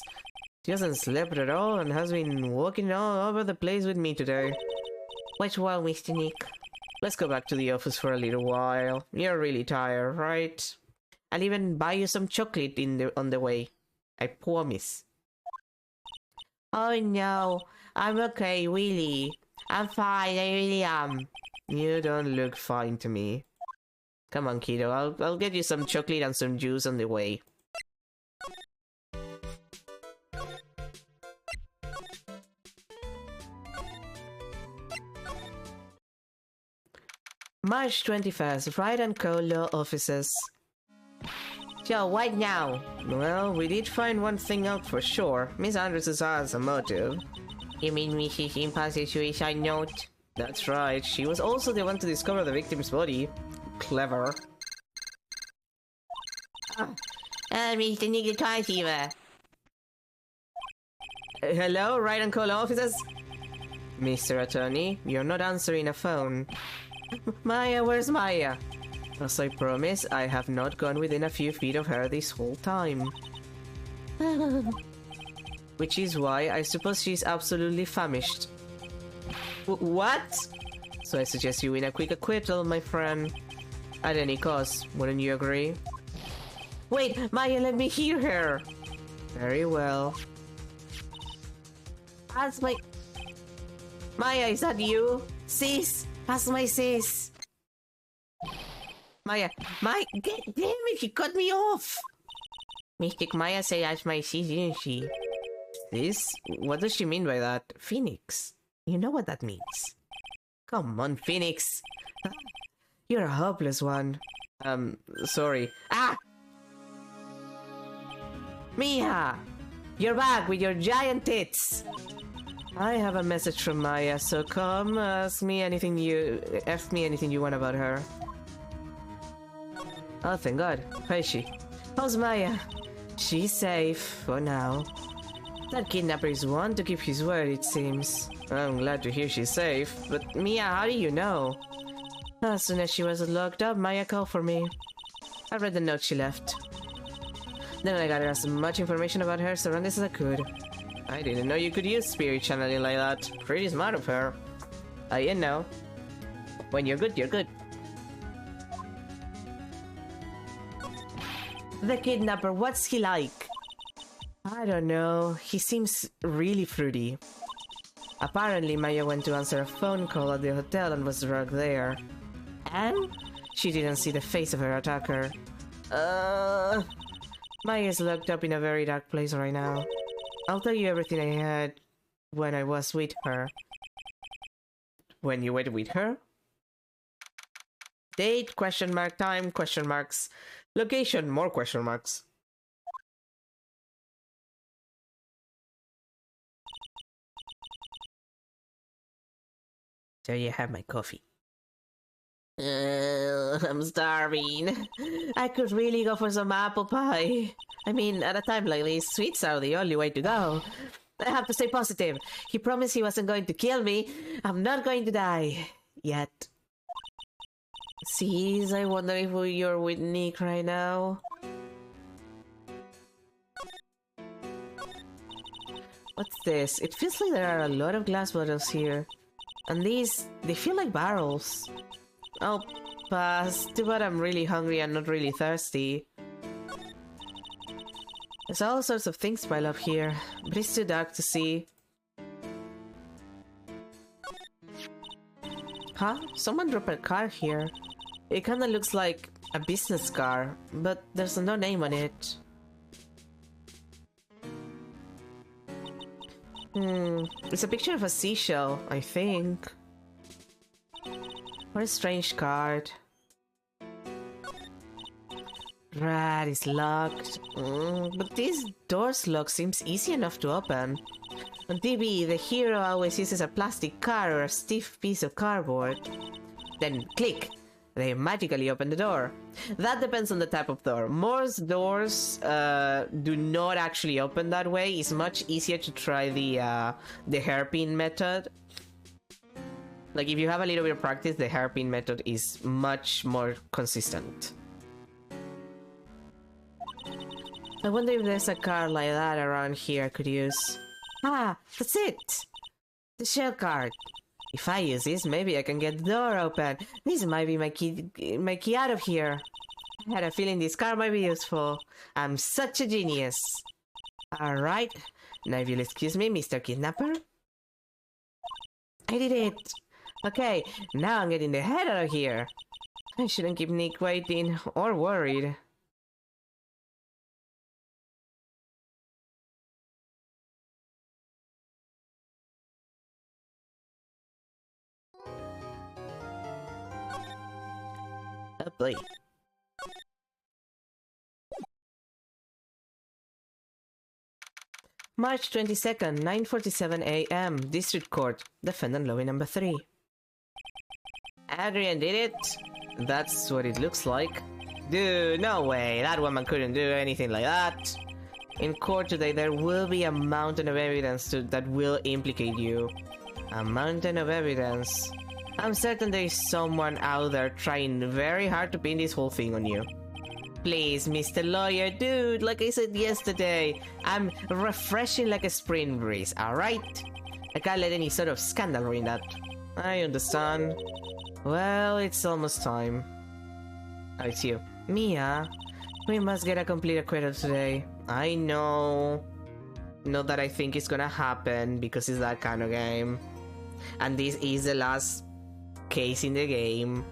She hasn't slept at all and has been walking all over the place with me today. What's wrong, Mr. Nick? Let's go back to the office for a little while. You're really tired, right? I'll even buy you some chocolate on the way. I promise. Oh no, I'm okay, really. I'm fine, I really am. You don't look fine to me. Come on, kiddo, I'll get you some chocolate and some juice on the way. March 21st, Ride & Co. Law Offices. So, what now? Well, we did find one thing out for sure. Miss Andrews has a motive. You mean Mrs. Impulse's suicide note? That's right, she was also the one to discover the victim's body. Clever. Mr. Nick Transceiver. Hello, Ride & Co. Law Offices? Mr. Attorney, you're not answering a phone. Maya, where's Maya? As I promised, I have not gone within a few feet of her this whole time. Which is why I suppose she's absolutely famished. What? So I suggest you win a quick acquittal, my friend. At any cost, wouldn't you agree? Wait, Maya, let me hear her! Very well. That's my... Maya, is that you? Sis! That's my sis! Maya, damn it, you cut me off! Mystic Maya say as my see, didn't she? This? What does she mean by that? Phoenix. You know what that means. Come on, Phoenix. You're a hopeless one. Sorry. Ah! Mia! You're back with your giant tits! I have a message from Maya, so come ask me anything you want about her. Oh, thank God. How is she? How's Maya? She's safe, for now. That kidnapper is one to keep his word, it seems. I'm glad to hear she's safe, but Mia, how do you know? As soon as she was locked up, Maya called for me. I read the note she left. Then I gathered as much information about her surroundings as I could. I didn't know you could use spirit channeling like that. Pretty smart of her. You know. When you're good, you're good. The kidnapper, what's he like? I don't know. He seems really fruity. Apparently, Maya went to answer a phone call at the hotel and was drugged there. And she didn't see the face of her attacker. Maya's locked up in a very dark place right now. I'll tell you everything I had when I was with her. When you were with her? Date, question mark, time, question marks. Location, more question marks. So you have my coffee. I'm starving. I could really go for some apple pie. I mean, at a time like this, sweets are the only way to go. I have to stay positive. He promised he wasn't going to kill me. I'm not going to die. Yet. Sees, I wonder if you're with Nick right now. What's this? It feels like there are a lot of glass bottles here. And these, they feel like barrels. I'll pass. Too bad I'm really hungry and not really thirsty. There's all sorts of things piled up here, but it's too dark to see. Huh? Someone dropped a car here. It kinda looks like a business car, but there's no name on it. It's a picture of a seashell, I think. What a strange card. Right, it's locked. But this door's lock seems easy enough to open. On TV, the hero always uses a plastic car or a stiff piece of cardboard. Then click! They magically open the door. That depends on the type of door. Most doors do not actually open that way. It's much easier to try the hairpin method. Like, if you have a little bit of practice, the hairpin method is much more consistent. I wonder if there's a card like that around here I could use. Ah, that's it! The shell card. If I use this, maybe I can get the door open. This might be my key out of here. I had a feeling this card might be useful. I'm such a genius. Alright. Now if you'll excuse me, Mr. Kidnapper. I did it! Okay, now I'm getting the head out of here. I shouldn't keep Nick waiting or worried. Oh boy. March 22nd, 9:47 a.m. District Court. Defendant lobby number 3. Adrian did it? That's what it looks like. Dude, no way. That woman couldn't do anything like that. In court today, there will be a mountain of evidence that will implicate you. A mountain of evidence. I'm certain there is someone out there trying very hard to pin this whole thing on you. Please, Mr. Lawyer, dude, like I said yesterday, I'm refreshing like a spring breeze, alright? I can't let any sort of scandal ruin that. I understand. Well, it's almost time. Oh, it's you. Mia, we must get a complete acquittal today. I know. Not that I think it's gonna happen, because it's that kind of game. And this is the last case in the game.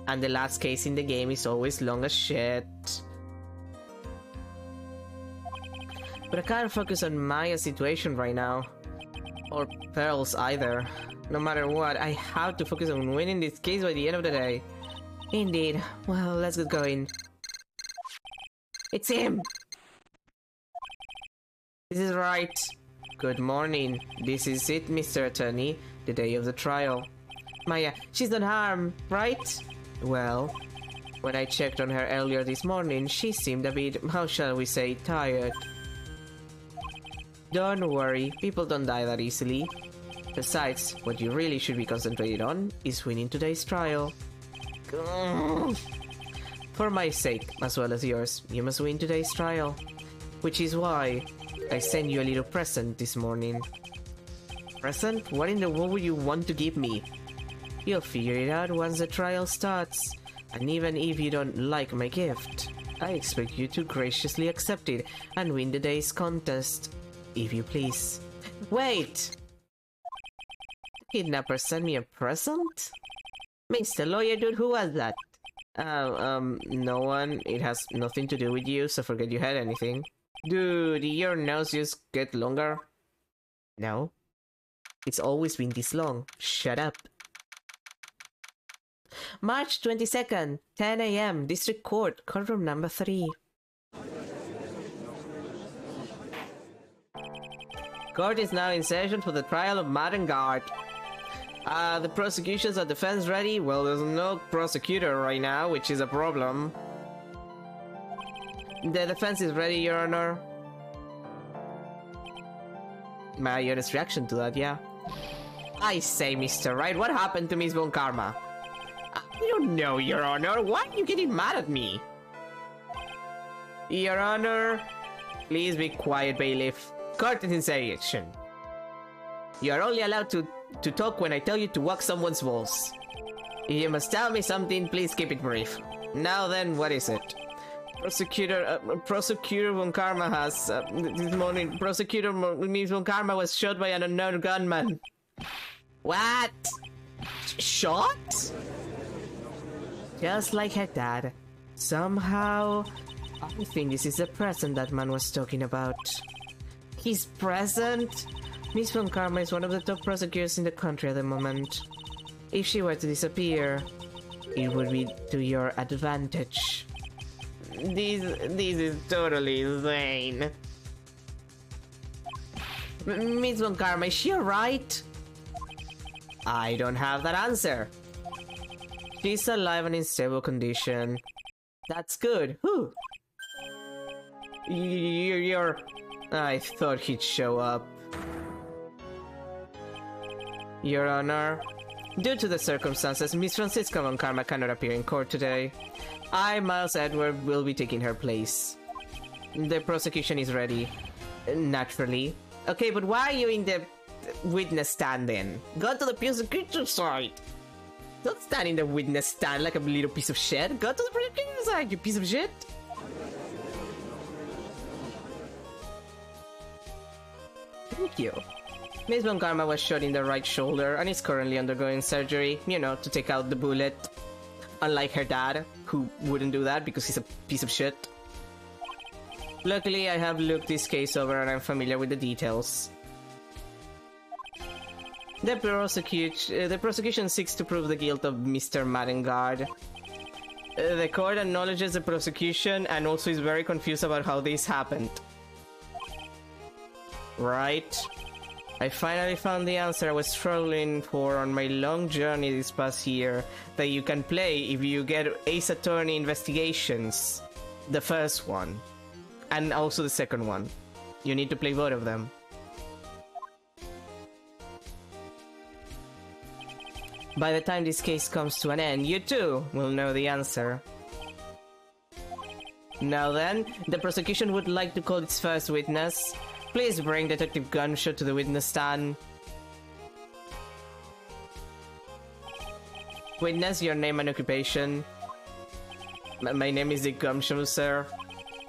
And the last case in the game is always long as shit. But I can't focus on Maya's situation right now. Or Pearl's either. No matter what, I have to focus on winning this case by the end of the day. Indeed. Well, let's get going. It's him! This is right. Good morning. This is it, Mr. Attorney. The day of the trial. Maya, she's done harm, right? Well, when I checked on her earlier this morning, she seemed a bit, how shall we say, tired. Don't worry, people don't die that easily. Besides, what you really should be concentrated on is winning today's trial. For my sake, as well as yours, you must win today's trial. Which is why I sent you a little present this morning. Present? What in the world would you want to give me? You'll figure it out once the trial starts. And even if you don't like my gift, I expect you to graciously accept it and win the day's contest. If you please. Wait! The kidnapper sent me a present? Mr. Lawyer Dude, who was that? No one. It has nothing to do with you, so forget you had anything. Dude, your nose just get longer? No. It's always been this long. Shut up. March 22nd, 10 a.m. District Court, courtroom number 3. Court is now in session for the trial of Madden Guard. The prosecution's and defense ready? Well, there's no prosecutor right now, which is a problem. The defense is ready, Your Honor. My honest reaction to that, yeah. I say, Mr. Wright, what happened to Miss Von Karma? I don't know, Your Honor. Why are you getting mad at me? Your Honor, please be quiet, bailiff. Court is in session. You are only allowed to talk when I tell you to walk someone's walls. If you must tell me something, please keep it brief. Now then, what is it? Prosecutor Von Karma has, this morning, Prosecutor Miss Von Karma was shot by an unknown gunman. What? Shot? Just like her dad. Somehow, I think this is the present that man was talking about. His present? Miss Von Karma is one of the top prosecutors in the country at the moment. If she were to disappear, it would be to your advantage. This is totally insane. Miss Von Karma, is she alright? I don't have that answer. She's alive and in stable condition. That's good. Whew. You're... I thought he'd show up. Your Honor, due to the circumstances, Miss Francisca Von Karma cannot appear in court today. I, Miles Edward, will be taking her place. The prosecution is ready. Naturally. Okay, but why are you in the witness stand then? Go to the prosecutor's side! Don't stand in the witness stand like a little piece of shit. Go to the prosecutor's side, you piece of shit! Thank you. Miss Von Karma was shot in the right shoulder and is currently undergoing surgery, you know, to take out the bullet. Unlike her dad, who wouldn't do that because he's a piece of shit. Luckily, I have looked this case over and I'm familiar with the details. The prosecution seeks to prove the guilt of Mr. Maddengard. The court acknowledges the prosecution and also is very confused about how this happened. Right. I finally found the answer I was struggling for on my long journey this past year that you can play if you get Ace Attorney Investigations. The first one. And also the second one. You need to play both of them. By the time this case comes to an end, you too will know the answer. Now then, the prosecution would like to call its first witness. Please bring Detective Gumshoe to the witness stand. Witness, your name and occupation. My name is Dick Gumshoe, sir.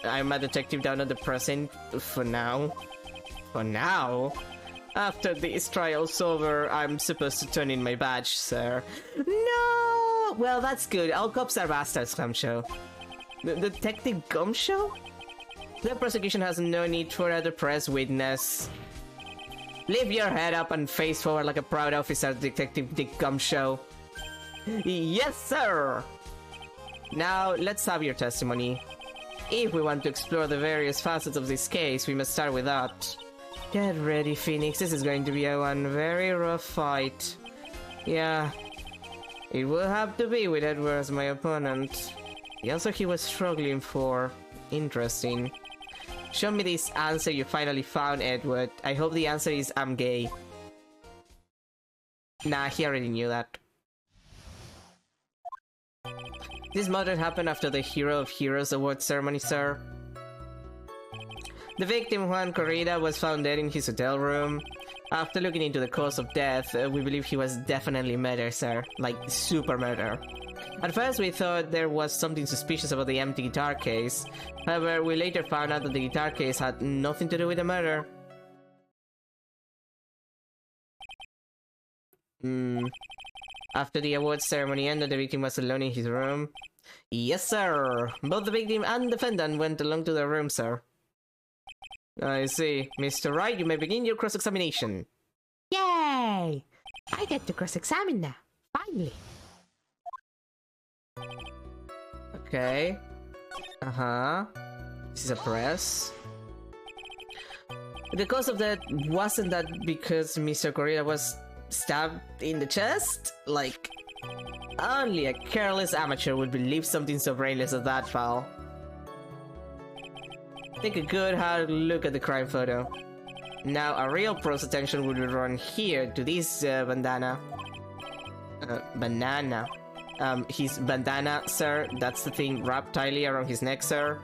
I'm a detective down at the precinct for now. For now? After this trial's over, I'm supposed to turn in my badge, sir. No! Well, that's good. All cops are bastards, Gumshoe. Detective Gumshoe? The prosecution has no need for other press witness. Lift your head up and face forward like a proud officer, Detective Dick Gumshoe. Yes, sir! Now, let's have your testimony. If we want to explore the various facets of this case, we must start with that. Get ready, Phoenix. This is going to be one very rough fight. Yeah, it will have to be with Edward as my opponent. The answer he was struggling for. Interesting. Show me this answer you finally found, Edward. I hope the answer is I'm gay. Nah, he already knew that. This murder happened after the Hero of Heroes award ceremony, sir. The victim, Juan Corrida, was found dead in his hotel room. After looking into the cause of death, we believe he was definitely murder, sir. Like, super murder. At first we thought there was something suspicious about the empty guitar case. However, we later found out that the guitar case had nothing to do with the murder. After the awards ceremony ended, the victim was alone in his room. Yes, sir. Both the victim and defendant went along to their room, sir. I see. Mr. Wright, you may begin your cross-examination. Yay! I get to cross-examine now. Finally. Okay. This is a press. The cause of that wasn't that because Mr. Correa was stabbed in the chest? Like, only a careless amateur would believe something so brainless as that, pal. Take a good hard look at the crime photo. Now, a real pro's attention would be drawn here to this bandana. Banana. His bandana, sir. That's the thing wrapped tightly around his neck, sir.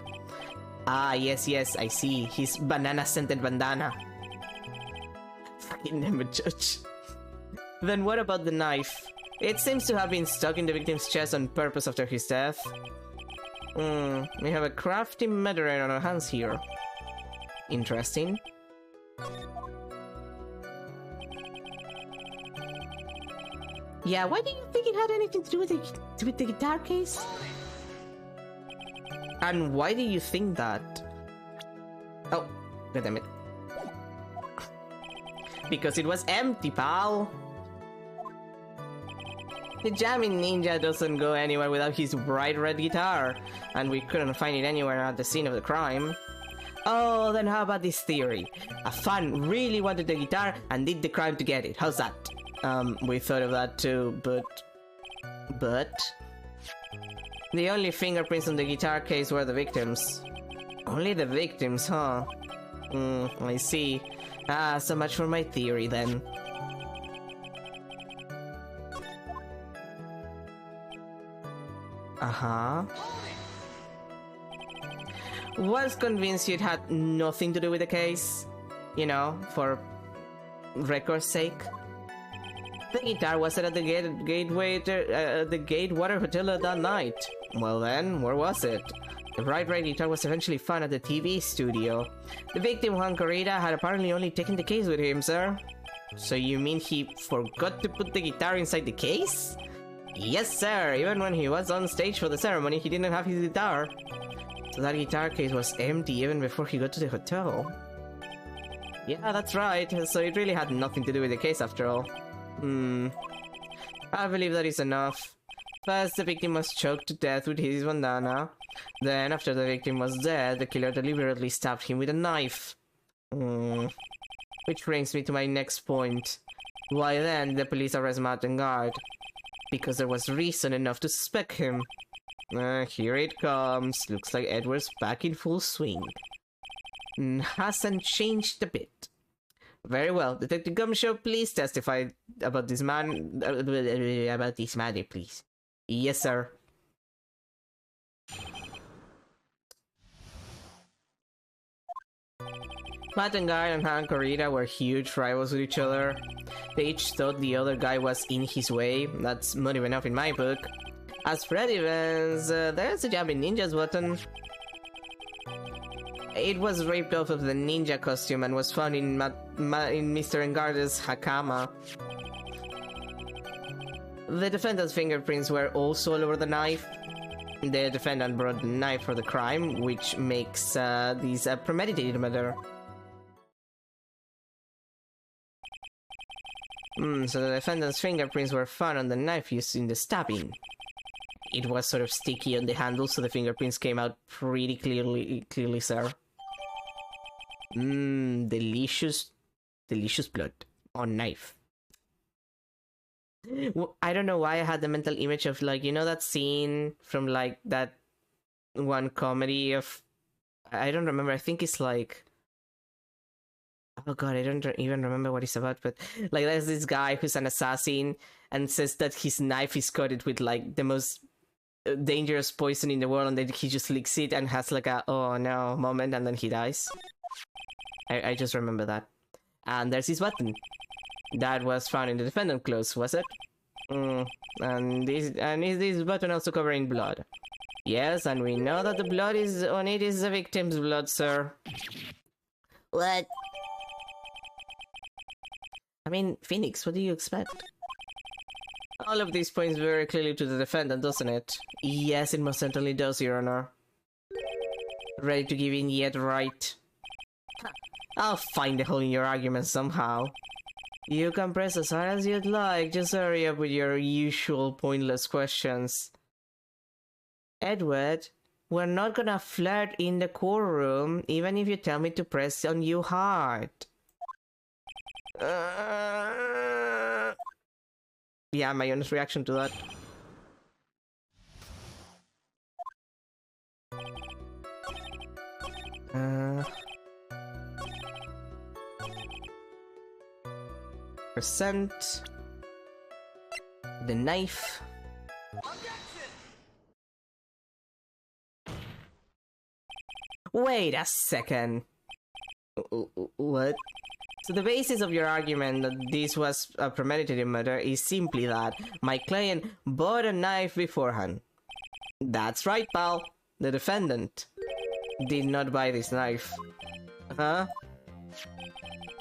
Ah, yes, I see. His banana-scented bandana. Fucking never judge. Then what about the knife? It seems to have been stuck in the victim's chest on purpose after his death. We have a crafty murderer on our hands here. Interesting. Yeah, why do you think it had anything to do with the guitar case? And why do you think that? Oh, god damn it. Because it was empty, pal! The jamming ninja doesn't go anywhere without his bright red guitar, and we couldn't find it anywhere at the scene of the crime. Oh, then how about this theory? A fan really wanted the guitar and did the crime to get it. How's that? We thought of that too, but... The only fingerprints on the guitar case were the victims. Only the victims, huh? I see. Ah, so much for my theory then. Was convinced it had nothing to do with the case. You know, for record's sake. The guitar wasn't at the Gatewater Hotel that night. Well then, where was it? The bright red guitar was eventually found at the TV studio. The victim, Juan Corrida, had apparently only taken the case with him, sir. So you mean he forgot to put the guitar inside the case? Yes, sir. Even when he was on stage for the ceremony, he didn't have his guitar. So that guitar case was empty even before he got to the hotel. Yeah, that's right. So it really had nothing to do with the case after all. I believe that is enough. First, the victim was choked to death with his bandana. Then, after the victim was dead, the killer deliberately stabbed him with a knife. Which brings me to my next point. Why then did the police arrest Martin Guard? Because there was reason enough to suspect him. Here it comes. Looks like Edward's back in full swing. Hasn't changed a bit. Very well. Detective Gumshoe, please testify about this man... about this matter, please. Yes, sir. Martin Guy and Han Corrida were huge rivals with each other. They each thought the other guy was in his way. That's motive enough in my book. As for events, there's a jumping ninjas button. It was ripped off of the ninja costume and was found in Mr. Engarde's hakama. The defendant's fingerprints were also all over the knife. The defendant brought the knife for the crime, which makes this a premeditated murder. So the defendant's fingerprints were found on the knife used in the stabbing. It was sort of sticky on the handle, so the fingerprints came out pretty clearly, sir. Delicious blood on knife. I don't know why I had the mental image of, like, you know that scene from, like, that one comedy of... I don't remember, I think it's like... Oh god, I don't even remember what it's about, but, like, there's this guy who's an assassin and says that his knife is coated with, like, the most dangerous poison in the world, and then he just licks it and has, like, a oh no moment, and then he dies. I just remember that. And there's his button. That was found in the defendant clothes, was it? And is this button also covering blood? Yes, and we know that the blood is on it is the victim's blood, sir. What? I mean, Phoenix, what do you expect? All of these points very clearly to the defendant, doesn't it? Yes, it most certainly does, Your Honor. Ready to give in yet, right? I'll find a hole in your argument somehow. You can press as hard as you'd like, just hurry up with your usual pointless questions. Edward, we're not gonna flirt in the courtroom, even if you tell me to press on you hard. Yeah, my honest reaction to that. Present the knife. Wait a second. What? So the basis of your argument that this was a premeditated murder is simply that my client bought a knife beforehand. That's right, pal. The defendant did not buy this knife. Huh?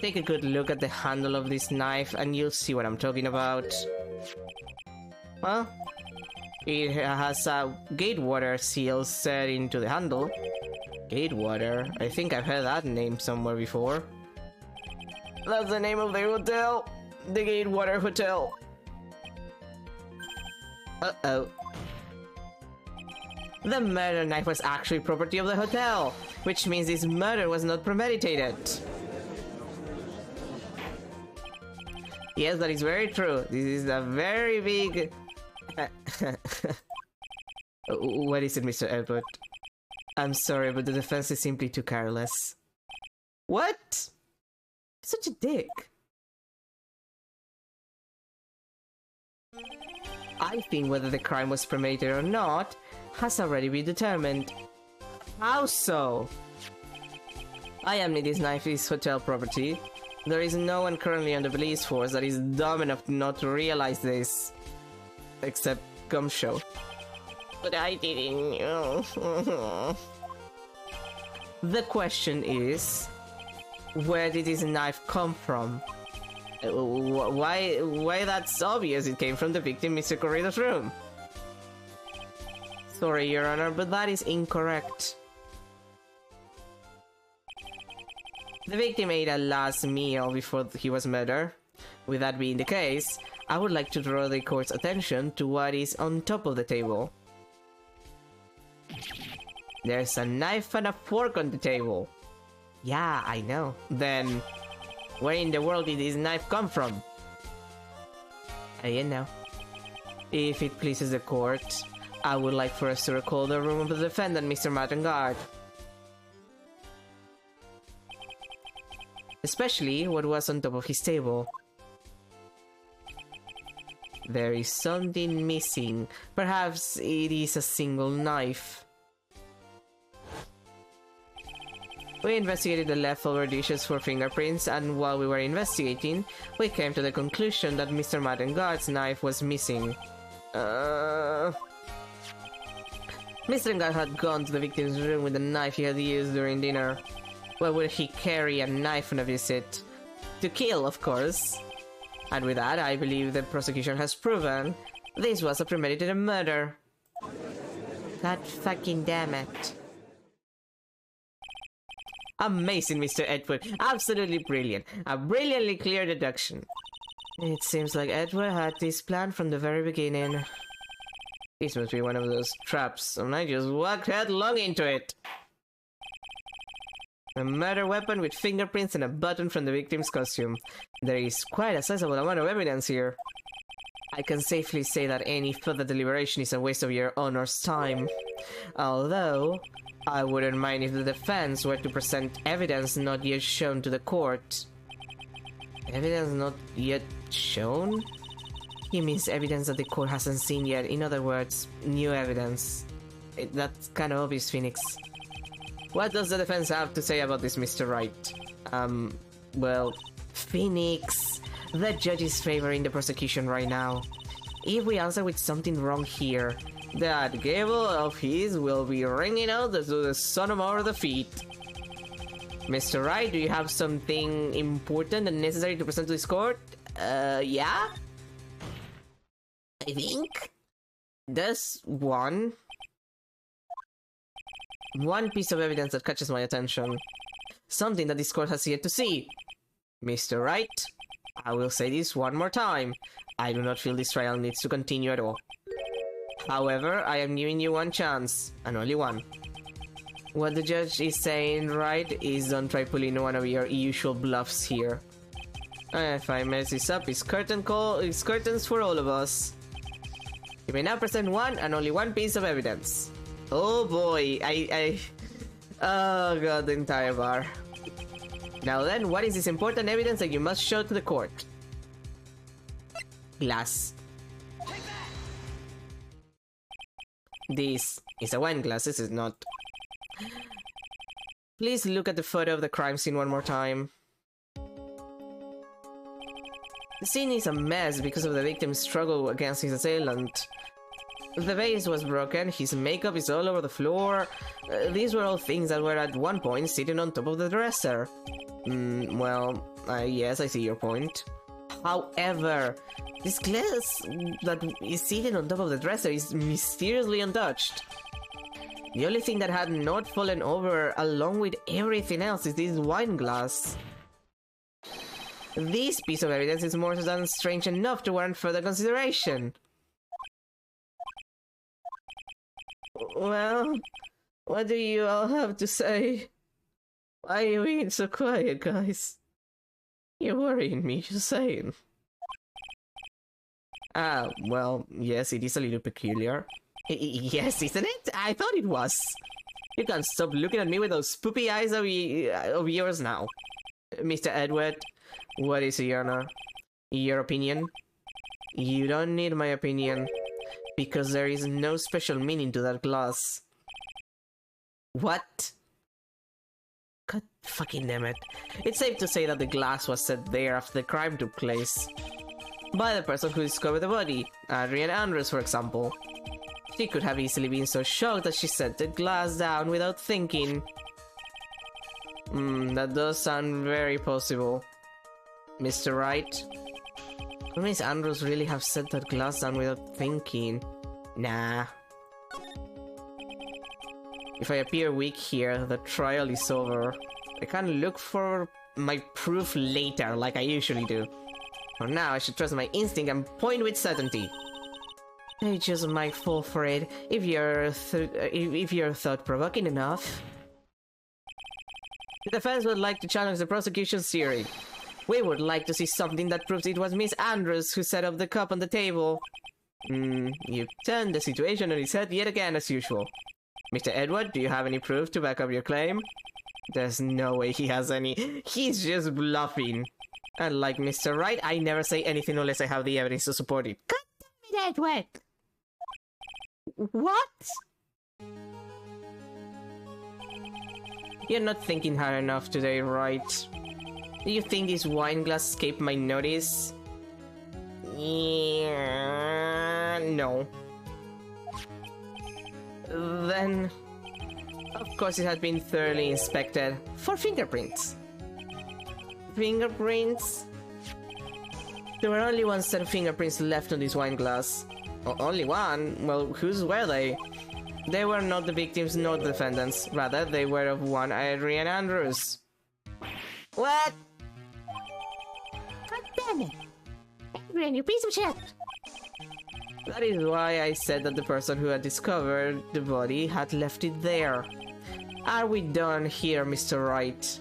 Take a good look at the handle of this knife and you'll see what I'm talking about. Well, it has a Gatewater seal set into the handle. Gatewater? I think I've heard that name somewhere before. That's the name of the hotel. The Gatewater Hotel. Uh-oh. The murder knife was actually property of the hotel, which means this murder was not premeditated. Yes, that is very true. This is a very big... What is it, Mr. Edward? I'm sorry, but the defense is simply too careless. What? Such a dick. I think whether the crime was premeditated or not has already been determined. How so? I am this knife is hotel property. There is no one currently on the police force that is dumb enough not to realize this. Except Gumshoe. But I didn't know. The question is, where did this knife come from? Why that's obvious, it came from the victim, Mr. Corrido's room. Sorry, Your Honor, but that is incorrect. The victim ate a last meal before he was murdered. With that being the case, I would like to draw the court's attention to what is on top of the table. There's a knife and a fork on the table. Yeah, I know. Then, where in the world did this knife come from? I don't know. If it pleases the court, I would like for us to recall the room of the defendant, Mr. Mattengard. Especially what was on top of his table. There is something missing. Perhaps it is a single knife. We investigated the leftover dishes for fingerprints, and while we were investigating, we came to the conclusion that Mr. Mattengard's knife was missing. Mr. Mattengard had gone to the victim's room with the knife he had used during dinner. Why would he carry a knife on a visit? To kill, of course. And with that, I believe the prosecution has proven this was a premeditated murder. God fucking damn it. Amazing, Mr. Edward. Absolutely brilliant. A brilliantly clear deduction. It seems like Edward had this plan from the very beginning. This must be one of those traps, and I just walked headlong into it. A murder weapon with fingerprints and a button from the victim's costume. There is quite a sizable amount of evidence here. I can safely say that any further deliberation is a waste of your honor's time. Although, I wouldn't mind if the defense were to present evidence not yet shown to the court. Evidence not yet shown? He means evidence that the court hasn't seen yet. In other words, new evidence. That's kind of obvious, Phoenix. What does the defense have to say about this, Mr. Wright? Well, Phoenix, the judge is favoring the prosecution right now. If we answer with something wrong here, that gable of his will be ringing out to the son of our defeat. Mr. Wright, do you have something important and necessary to present to this court? Yeah? I think There's one piece of evidence that catches my attention. Something that this court has yet to see. Mr. Wright, I will say this one more time. I do not feel this trial needs to continue at all. However, I am giving you one chance, and only one. what the judge is saying, right, is don't try pulling one of your usual bluffs here. If I mess this up, it's curtains for all of us. You may now present one and only one piece of evidence. Oh boy, oh god, the entire bar. Now then, what is this important evidence that you must show to the court? Glass. This is a wine glass, is it not? Please look at the photo of the crime scene one more time. The scene is a mess because of the victim's struggle against his assailant. The vase was broken, his makeup is all over the floor. These were all things that were at one point sitting on top of the dresser. Yes, I see your point. However, this glass that is sitting on top of the dresser is mysteriously untouched. The only thing that had not fallen over along with everything else is this wine glass. This piece of evidence is more than strange enough to warrant further consideration. Well, what do you all have to say? Why are you being so quiet, guys? You're worrying me, just saying. Well, yes, it is a little peculiar. Yes, isn't it? I thought it was. You can't stop looking at me with those poopy eyes of yours now. Mr. Edward, what is your honor? Your opinion? You don't need my opinion, because there is no special meaning to that glass. What? God fucking damn it. It's safe to say that the glass was set there after the crime took place. By the person who discovered the body, Adrian Andrews, for example. She could have easily been so shocked that she set the glass down without thinking. That does sound very possible. Mr. Wright? Could Miss Andrews really have set that glass down without thinking? Nah. If I appear weak here, the trial is over. I can look for my proof later, like I usually do. For now, I should trust my instinct and point with certainty. I just might fall for it if you're thought-provoking enough. The defense would like to challenge the prosecution's theory. We would like to see something that proves it was Miss Andrews who set up the cup on the table. You turned the situation on its head yet again as usual. Mr. Edward, do you have any proof to back up your claim? There's no way he has any. He's just bluffing. And like Mr. Wright, I never say anything unless I have the evidence to support it. God damn it, Edward! What? You're not thinking hard enough today, right? Do you think this wine glass escaped my notice? Yeah, no. Then, of course it had been thoroughly inspected for fingerprints. Fingerprints? There were only one set of fingerprints left on this wine glass. Only one? Well, whose were they? They were not the victims nor the defendants. Rather, they were of one Adrian Andrews. What? God damn it! Adrian, you piece of shit! That is why I said that the person who had discovered the body had left it there. Are we done here, Mr. Wright?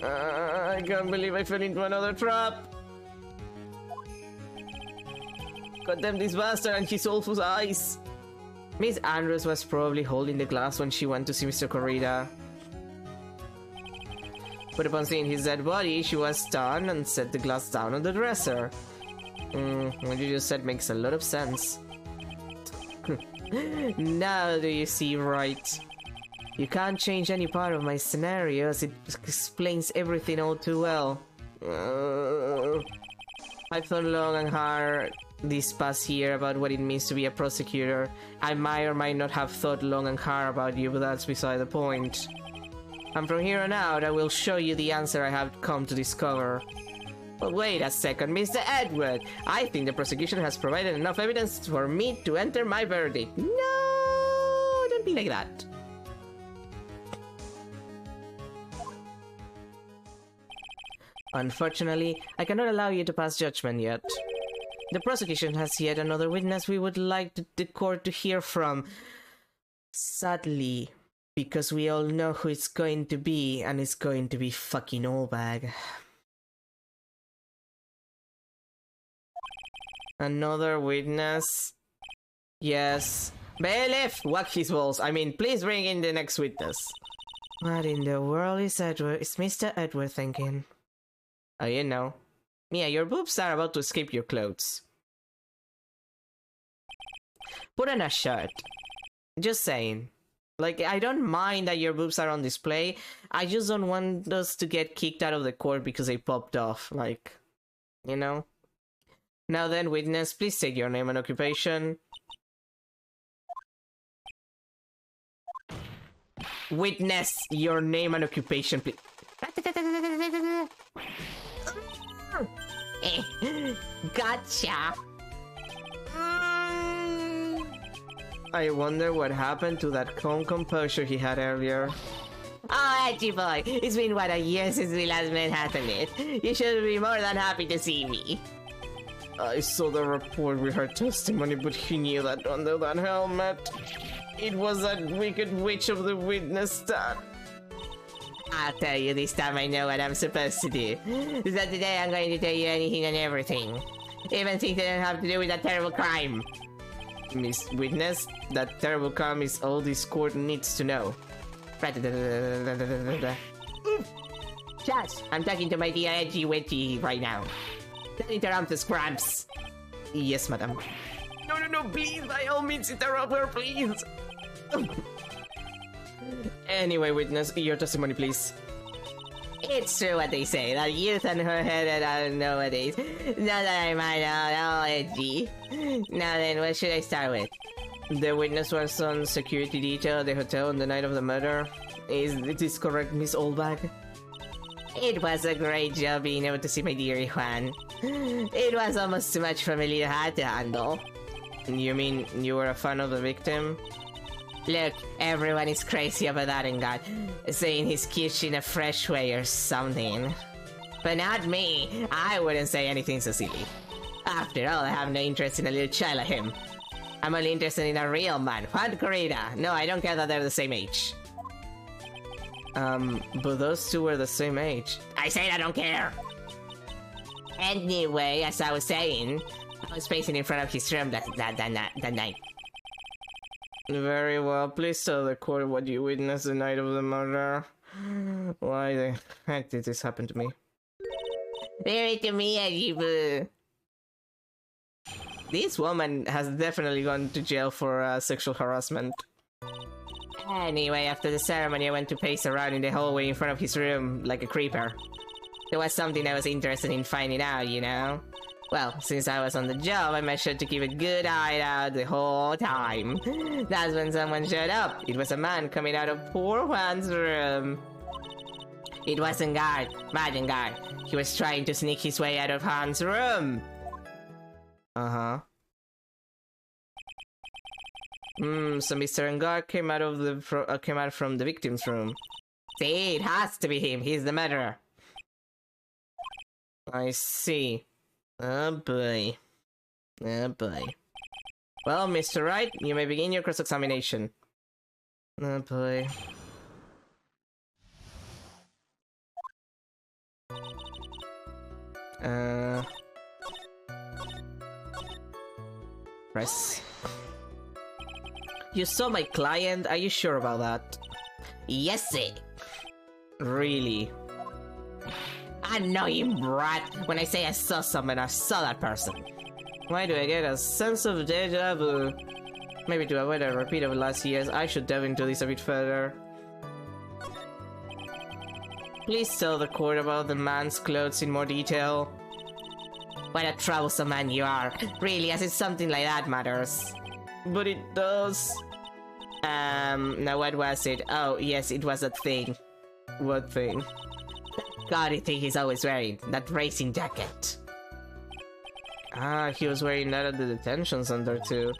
I can't believe I fell into another trap. Condemn this bastard and his awful eyes. Miss Andrews was probably holding the glass when she went to see Mr. Corrida. But upon seeing his dead body, she was stunned and set the glass down on the dresser. What you just said makes a lot of sense. Now do you see, right? You can't change any part of my scenario as it explains everything all too well. I've thought long and hard this past year about what it means to be a prosecutor. I might or might not have thought long and hard about you, but that's beside the point. And from here on out, I will show you the answer I have come to discover. But wait a second, Mr. Edward. I think the prosecution has provided enough evidence for me to enter my verdict. No, don't be like that. Unfortunately, I cannot allow you to pass judgment yet. The prosecution has yet another witness we would like the court to hear from. Sadly, because we all know who it's going to be, and it's going to be fucking Allbag. Another witness? Yes. Bailiff, whack his balls. I mean, please bring in the next witness. What in the world is Mr. Edward thinking? Oh, you know. Mia, your boobs are about to escape your clothes. Put on a shirt. Just saying. Like, I don't mind that your boobs are on display. I just don't want us to get kicked out of the court because they popped off. Like, you know? Now then, witness, please state your name and occupation. Witness, your name and occupation, please. Gotcha! I wonder what happened to that calm composure he had earlier. Oh, Edgy boy, it's been what, a year since we last met, hasn't it? You should be more than happy to see me. I saw the report with her testimony, but he knew that under that helmet, it was that wicked witch of the witness stand. I'll tell you this time I know what I'm supposed to do. So today I'm going to tell you anything and everything. Even things that don't have to do with that terrible crime. Miss Witness, that terrible crime is all this court needs to know. Shush! I'm talking to my dear Edgy Wedgy right now. Don't interrupt the scrubs. Yes, madam. No, please, by all means interrupt her, please. Anyway, witness, your testimony, please. It's true what they say, that youth and her headed out nowadays. Now that I might all edgy. Now then, what should I start with? The witness was on security detail at the hotel on the night of the murder. Is this correct, Miss Allbag? It was a great job being able to see my dear Juan. It was almost too much for my little heart to handle. You mean you were a fan of the victim? Look, everyone is crazy about that and God, saying he's cute in a fresh way or something. But not me. I wouldn't say anything so silly. After all, I have no interest in a little child like him. I'm only interested in a real man, Juan Corrida. No, I don't care that they're the same age. But those two were the same age. I said I don't care! Anyway, as I was saying, I was pacing in front of his room that night. Very well, please tell the court what you witnessed the night of the murder. Why the heck did this happen to me? Leave it to me, Ajibu. This woman has definitely gone to jail for sexual harassment. Anyway, after the ceremony, I went to pace around in the hallway in front of his room like a creeper. There was something I was interested in finding out, you know? Well, since I was on the job, I made sure to keep a good eye out the whole time. That's when someone showed up. It was a man coming out of poor Juan's room. It wasn't Guard, Madden Guard. He was trying to sneak his way out of Juan's room. Uh-huh. So Mr. Engar came out of the came out from the victim's room. See, it has to be him. He's the murderer. I see. Oh boy. Oh boy. Well, Mr. Wright, you may begin your cross-examination. Oh boy. Press. You saw my client? Are you sure about that? Yes, sir. Really? Annoying brat. When I say I saw someone, I saw that person. Why do I get a sense of deja vu? Maybe to avoid a repeat of last year's, I should delve into this a bit further. Please tell the court about the man's clothes in more detail. What a troublesome man you are. Really, as if something like that matters. But it does. Now what was it? Oh, yes, it was that thing. What thing? God, I think he's always wearing that racing jacket. Ah, he was wearing that at the detention center too.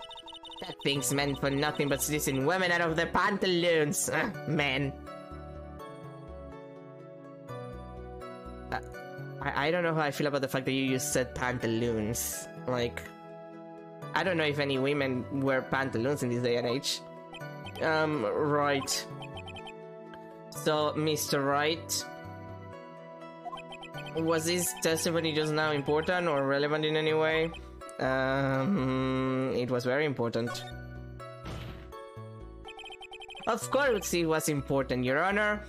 That thing's meant for nothing but slicing women out of their pantaloons. Men. I don't know how I feel about the fact that you just said pantaloons. Like, I don't know if any women wear pantaloons in this day and age. Right. So, Mr. Wright, was this testimony just now important or relevant in any way? It was very important. Of course it was important, Your Honor.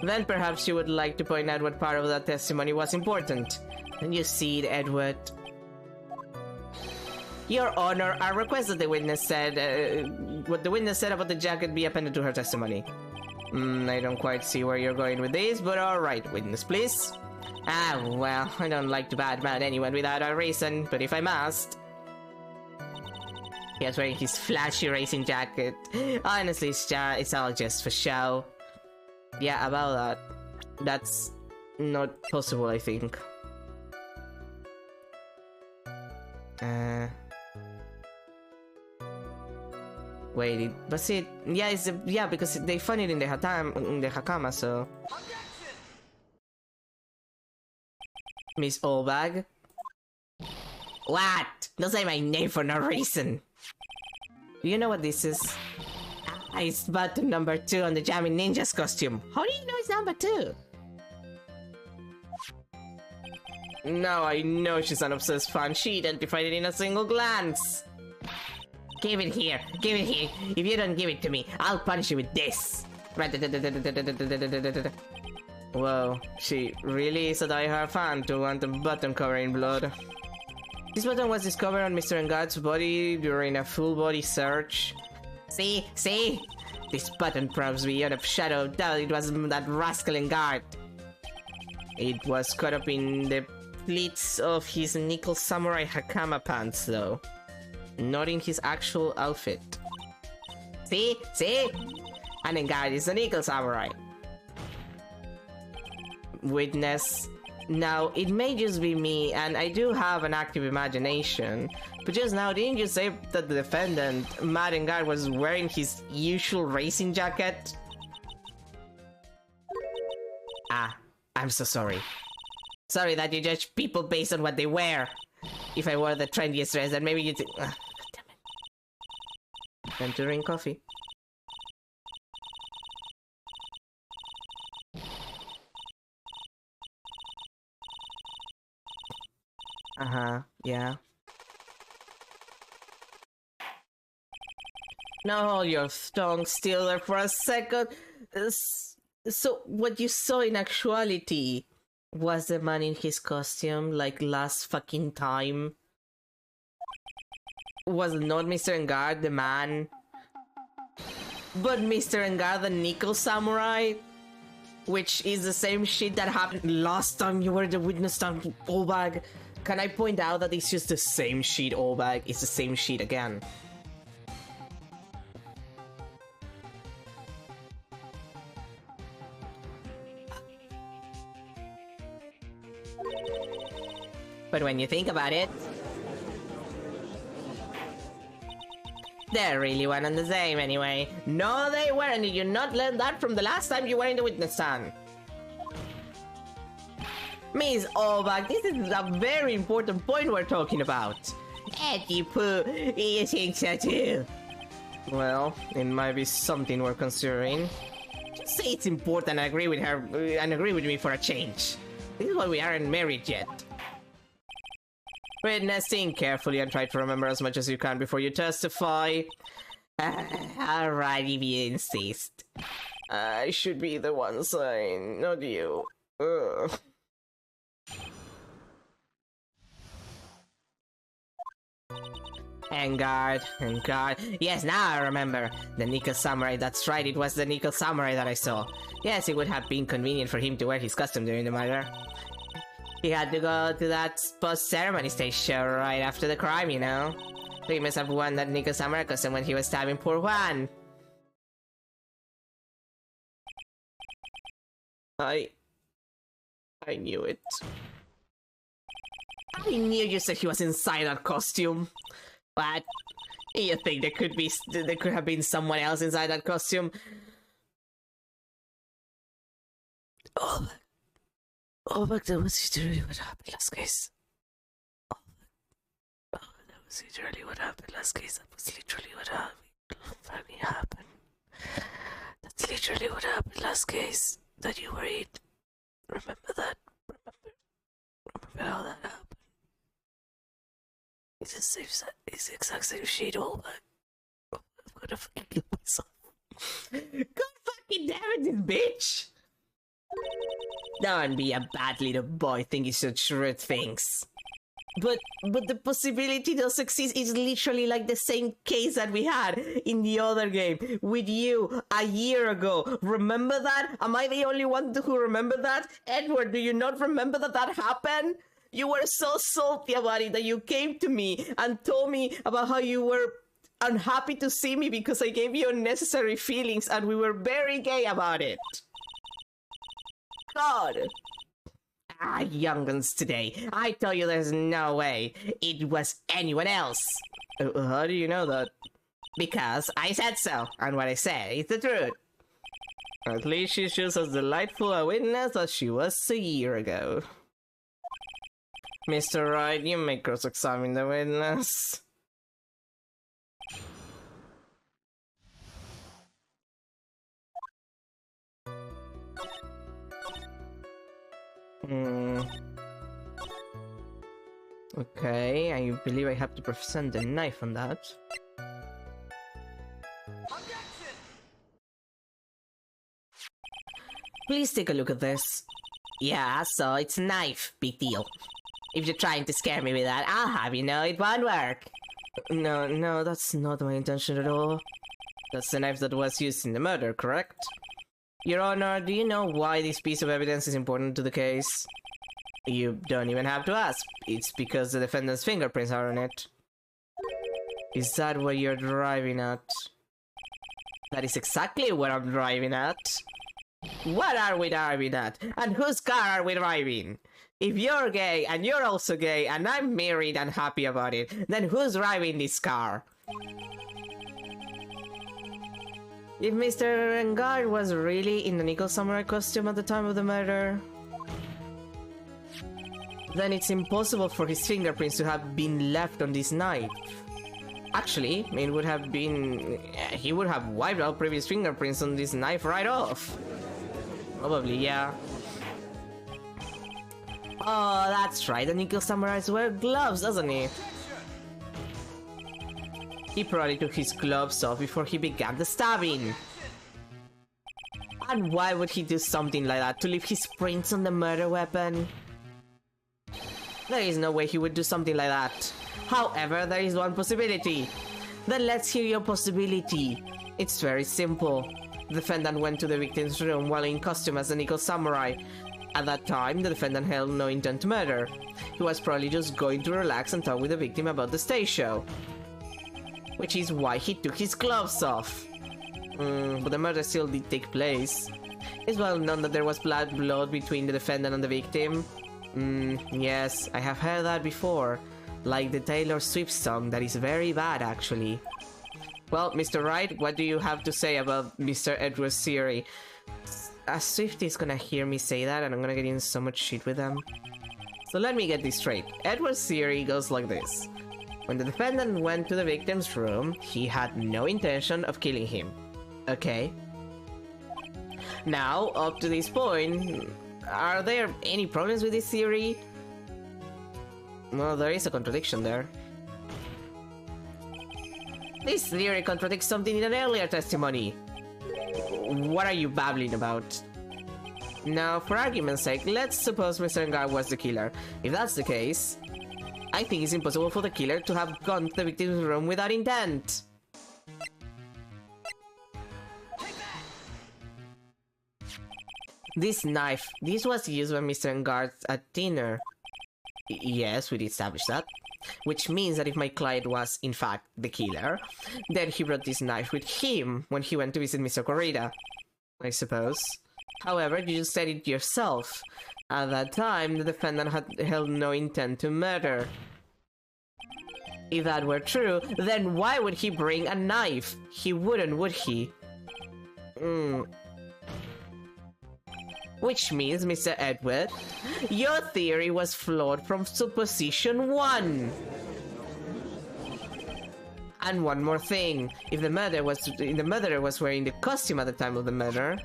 Then perhaps you would like to point out what part of that testimony was important. And you see it, Edward. Your Honor, I request that the witness said, what the witness said about the jacket be appended to her testimony. I don't quite see where you're going with this, but alright, witness, please. Ah, well, I don't like to badmouth anyone without a reason, but if I must... He was wearing his flashy racing jacket. Honestly, it's all just for show. Yeah, about that. That's not possible, I think. Wait, was it? Yeah, because they found it in the Hakama, so. Miss Olbag? What? Don't say my name for no reason. Do you know what this is? It's button number 2 on the Jamming Ninja's costume. How do you know it's number 2? Now I know she's an obsessed fan. She identified it in a single glance. Give it here. Give it here. If you don't give it to me, I'll punish you with this. Whoa, she really is a die-hard fan to want a button covered in blood. This button was discovered on Mr. Engad's body during a full-body search. See? This button proves beyond a shadow of doubt it was that rascal Engard. It was caught up in the pleats of his nickel samurai hakama pants, though. Not in his actual outfit. See? And Engard is a nickel samurai. Witness. Now, it may just be me, and I do have an active imagination, but just now, didn't you say that the defendant, Matt Engard, was wearing his usual racing jacket? Ah, I'm so sorry. Sorry that you judge people based on what they wear. If I wore the trendiest dress, then maybe you'd think... damn it. Time to drink coffee. Yeah. Now hold your tongue still there for a second. So, what you saw in actuality was the man in his costume, like last fucking time? Was not Mr. Engard the man? But Mr. Engard the nickel samurai? Which is the same shit that happened last time you were the witness on Olbag. Can I point out that it's just the same shit, Olbag? It's the same shit again. But when you think about it, They're really one and the same anyway. No, they weren't. Did you not learn that from the last time you were in the witness stand? Miss Obak, this is a very important point we're talking about. Eddie Pooh, you think so too? Well, it might be something we're considering. Just say it's important and agree with her and agree with me for a change. This is why we aren't married yet. Witness, think carefully and try to remember as much as you can before you testify. Alright, if you insist. I should be the one saying, not you. Ugh. And guard. Yes, now I remember. The Nickel Samurai, that's right, it was the Nickel Samurai that I saw. Yes, it would have been convenient for him to wear his costume during the murder. He had to go to that post-ceremony stage show right after the crime, you know? He must have worn that Nickel Samurai costume when he was stabbing poor Juan. I knew it. I knew you said he was inside that costume. What? You think there could have been someone else inside that costume? Oh, but that was literally what happened last case. Oh, that was literally what happened last case. That was literally what happened. That's literally what happened last case that you were in. Remember that? Remember how that happened? It's the same set. It's the exact same sheet, all but I'm gonna fucking kill myself. God fucking damn it, this bitch! Don't be a bad little boy thinking such rude things. But the possibility does exist. It's literally like the same case that we had in the other game with you a year ago. Remember that? Am I the only one who remember that? Edward, do you not remember that happened? You were so salty about it that you came to me and told me about how you were unhappy to see me because I gave you unnecessary feelings and we were very gay about it. God. Young'uns today. I tell you there's no way it was anyone else. How do you know that? Because I said so, and what I say is the truth. At least she's just as delightful a witness as she was a year ago. Mr. Wright, you may cross-examine the witness. Okay, I believe I have to present the knife on that. Please take a look at this. Yeah, so it's a knife. Big deal. If you're trying to scare me with that, I'll have you know it won't work. No, that's not my intention at all. That's the knife that was used in the murder, correct? Your Honor, do you know why this piece of evidence is important to the case? You don't even have to ask. It's because the defendant's fingerprints are on it. Is that what you're driving at? That is exactly what I'm driving at. What are we driving at? And whose car are we driving? If you're gay, and you're also gay, and I'm married and happy about it, then who's driving this car? If Mr. Engard was really in the Nickel Samurai costume at the time of the murder, then it's impossible for his fingerprints to have been left on this knife. Actually, it would have been... he would have wiped out previous fingerprints on this knife right off. Probably, yeah. Oh, that's right, the Nickel Samurais wear gloves, doesn't he? He probably took his gloves off before he began the stabbing. And why would he do something like that? To leave his prints on the murder weapon? There is no way he would do something like that. However, there is one possibility. Then let's hear your possibility. It's very simple. The defendant went to the victim's room while in costume as the Nickel Samurai. At that time, the defendant held no intent to murder. He was probably just going to relax and talk with the victim about the stage show. Which is why he took his gloves off. But the murder still did take place. It's well known that there was blood between the defendant and the victim. Yes, I have heard that before. Like the Taylor Swift song that is very bad actually. Well, Mr. Wright, what do you have to say about Mr. Edward's theory? Swift is gonna hear me say that, and I'm gonna get in so much shit with them. So let me get this straight. Edward's theory goes like this. When the defendant went to the victim's room, he had no intention of killing him. Okay? Now, up to this point, are there any problems with this theory? Well, there is a contradiction there. This theory contradicts something in an earlier testimony. What are you babbling about? Now, for argument's sake, let's suppose Mr. Engar was the killer. If that's the case, I think it's impossible for the killer to have gone to the victim's room without intent. This knife, this was used by Mr. Engar at dinner. Yes, we did establish that. Which means that if my client was, in fact, the killer, then he brought this knife with him when he went to visit Mr. Corrida, I suppose. However, you just said it yourself. At that time, the defendant had held no intent to murder. If that were true, then why would he bring a knife? He wouldn't, would he? Which means, Mr. Edward, your theory was flawed from supposition 1. And one more thing, if the murderer was wearing the costume at the time of the murder,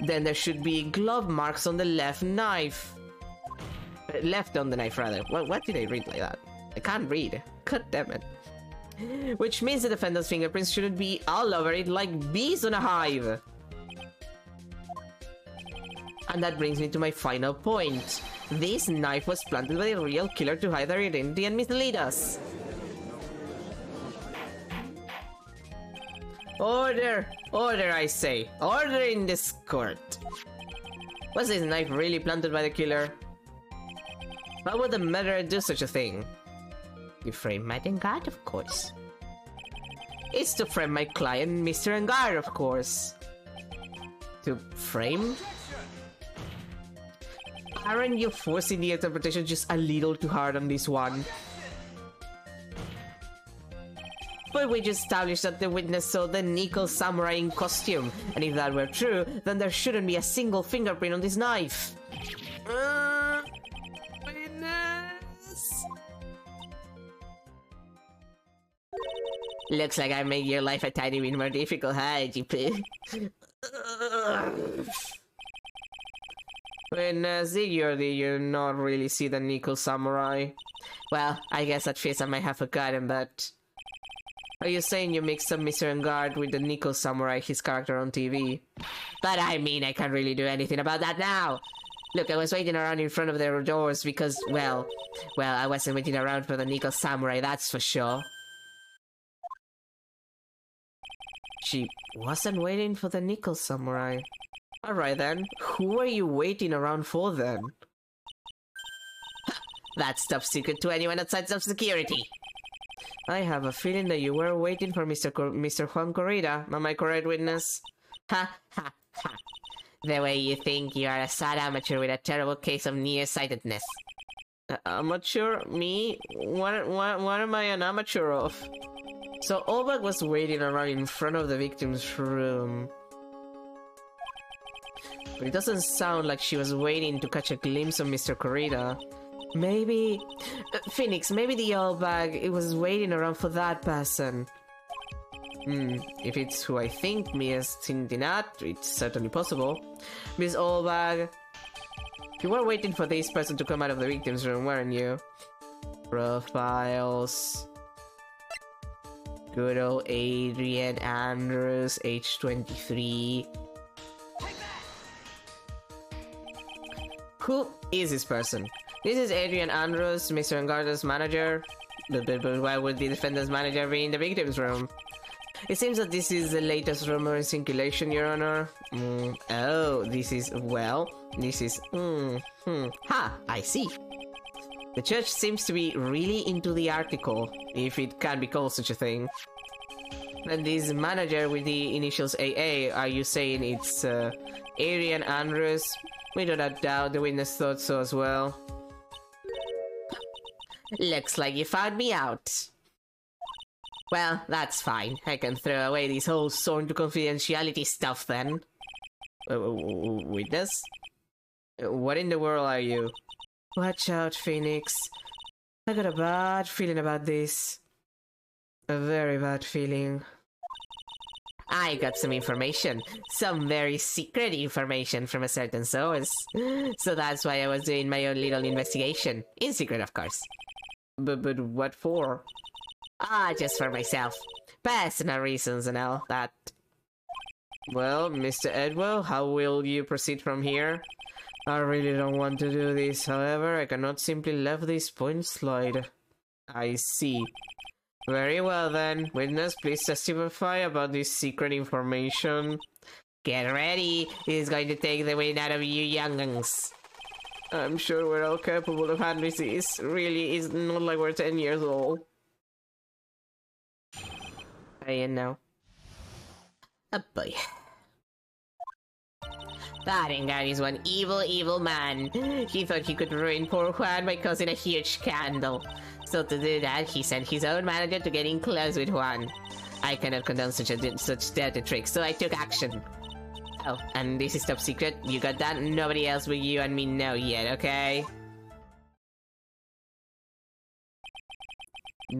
then there should be glove marks on the left knife. Left on the knife, rather. What did I read like that? I can't read. God damn it. Which means the defendant's fingerprints shouldn't be all over it like bees on a hive. And that brings me to my final point. This knife was planted by the real killer to hide their identity and mislead us. Order! Order, I say. Order in this court. Was this knife really planted by the killer? Why would the murderer do such a thing? You frame my Engar, of course. It's to frame my client, Mr. Engar, of course. To frame? Aren't you forcing the interpretation just a little too hard on this one? But we just established that the witness saw the nickel samurai in costume, and if that were true, then there shouldn't be a single fingerprint on this knife. Witness! Looks like I made your life a tiny bit more difficult, huh, GP? Witness, did you not really see the nickel samurai? Well, I guess at first I might have forgotten, but... Are you saying you mixed up Mr. Engar with the nickel samurai, his character on TV? But I mean, I can't really do anything about that now! Look, I was waiting around in front of their doors because, well, I wasn't waiting around for the nickel samurai, that's for sure. She wasn't waiting for the nickel samurai. Alright then, who are you waiting around for then? That's top secret to anyone outside of security. I have a feeling that you were waiting for Mr. Juan Corrida. Am I correct, witness? Ha ha ha. The way you think you are a sad amateur with a terrible case of nearsightedness. Amateur? Me? What am I an amateur of? So Olbach was waiting around in front of the victim's room. But it doesn't sound like she was waiting to catch a glimpse of Mr. Corrida. Maybe... Phoenix, maybe the old bag, it was waiting around for that person. If it's who I think me as Tintinat, it's certainly possible. Miss Oldbag, you were waiting for this person to come out of the victim's room, weren't you? Profiles... Good old Adrian Andrews, age 23. Who is this person? This is Adrian Andrews, Mr. Engar's manager. But why would the defendant's manager be in the victim's room? It seems that this is the latest rumor in circulation, Your Honor. Oh, this is... well, this is... Ha! I see. The church seems to be really into the article, if it can be called such a thing. And this manager with the initials AA, are you saying it's Adrian Andrews? We do not doubt the witness thought so as well. Looks like you found me out. Well, that's fine. I can throw away this whole sworn to confidentiality stuff then. Witness? What in the world are you? Watch out, Phoenix. I got a bad feeling about this. A very bad feeling. I got some information. Some very secret information from a certain source. So that's why I was doing my own little investigation. In secret, of course. But what for? Just for myself. Personal reasons and all that. Well, Mr. Edwell, how will you proceed from here? I really don't want to do this, however, I cannot simply let this point slide. I see. Very well then. Witness, please testify about this secret information. Get ready. This is going to take the wind out of you young'uns. I'm sure we're all capable of handling this. Really, it's not like we're 10 years old. I know. Oh boy. That Engar is one evil, evil man. He thought he could ruin poor Juan by causing a huge scandal. So to do that, he sent his own manager to get in close with Juan. I cannot condone such dirty tricks, so I took action. Oh, and this is top secret. You got that? Nobody else but you and me know yet, okay?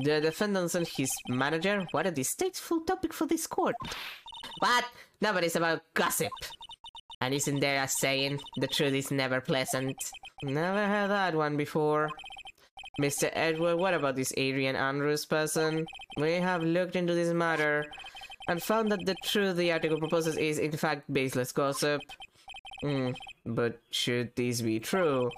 The defendant and his manager? What a distasteful topic for this court. What? Nobody's about gossip. And isn't there a saying, the truth is never pleasant? Never heard that one before. Mr. Edward, what about this Adrian Andrews person? We have looked into this matter and found that the truth the article proposes is in fact baseless gossip. But should this be true,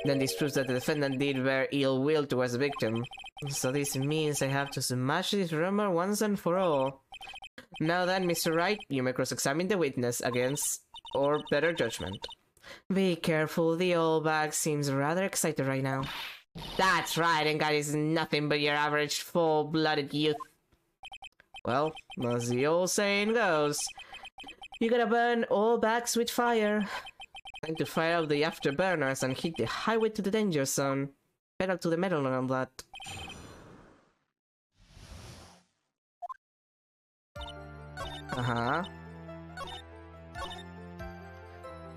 then this proves that the defendant did bear ill will towards the victim. So this means I have to smash this rumor once and for all. Now then, Mr. Wright, you may cross-examine the witness against or better judgment. Be careful, the old bag seems rather excited right now. That's right, and God is nothing but your average full-blooded youth. Well, as the old saying goes, you gotta burn all bags with fire. Time to fire up the afterburners and hit the highway to the danger zone. Pedal to the metal and all that.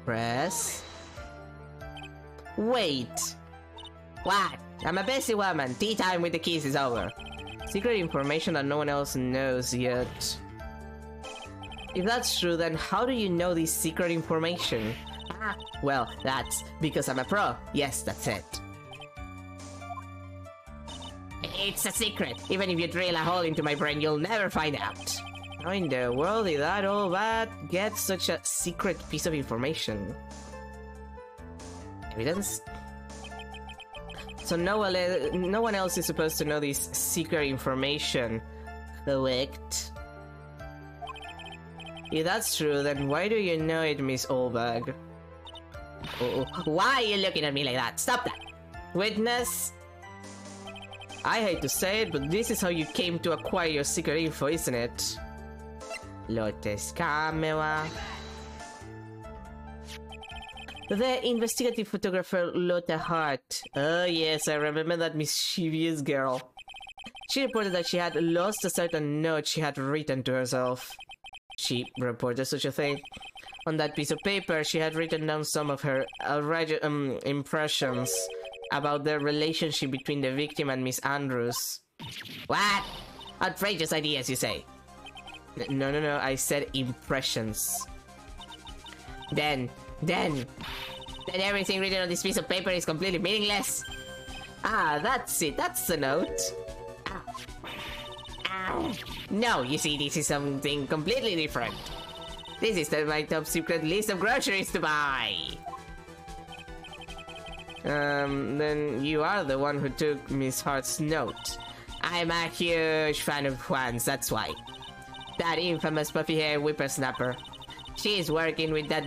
Press. Wait. What? I'm a busy woman. Tea time with the keys is over. Secret information that no one else knows yet. If that's true, then how do you know this secret information? Well, that's because I'm a pro. Yes, that's it. It's a secret. Even if you drill a hole into my brain, you'll never find out. How in the world did that old bat get such a secret piece of information? Evidence? So no one else is supposed to know this secret information, correct? If that's true, then why do you know it, Miss Oldbag? Why are you looking at me like that? Stop that! Witness? I hate to say it, but this is how you came to acquire your secret info, isn't it? Lotus camera. The investigative photographer Lotte Hart. Oh yes, I remember that mischievous girl. She reported that she had lost a certain note she had written to herself. She reported such a thing. On that piece of paper, she had written down some of her impressions about the relationship between the victim and Miss Andrews. What? Outrageous ideas, you say? No, I said impressions. Then everything written on this piece of paper is completely meaningless. That's it. That's the note. No, you see, this is something completely different. This is my top secret list of groceries to buy. Then you are the one who took Miss Hart's note. I'm a huge fan of Juan's, that's why. That infamous puffy-haired whippersnapper. She's working with that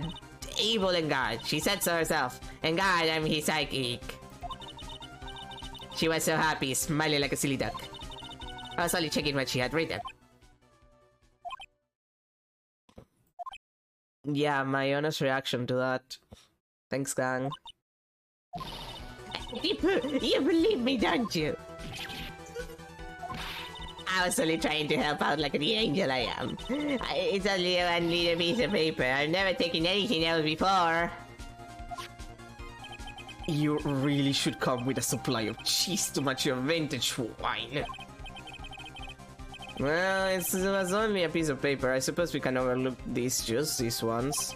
evil Engard. She said so herself. Engard, I'm his sidekick. She was so happy, smiling like a silly duck. I was only checking what she had written. Yeah, my honest reaction to that. Thanks, gang. You believe me, don't you? I was only trying to help out like the angel I am. It's only a 1 liter piece of paper. I've never taken anything else before. You really should come with a supply of cheese to match your vintage wine. Well, it was only a piece of paper. I suppose we can overlook just these ones.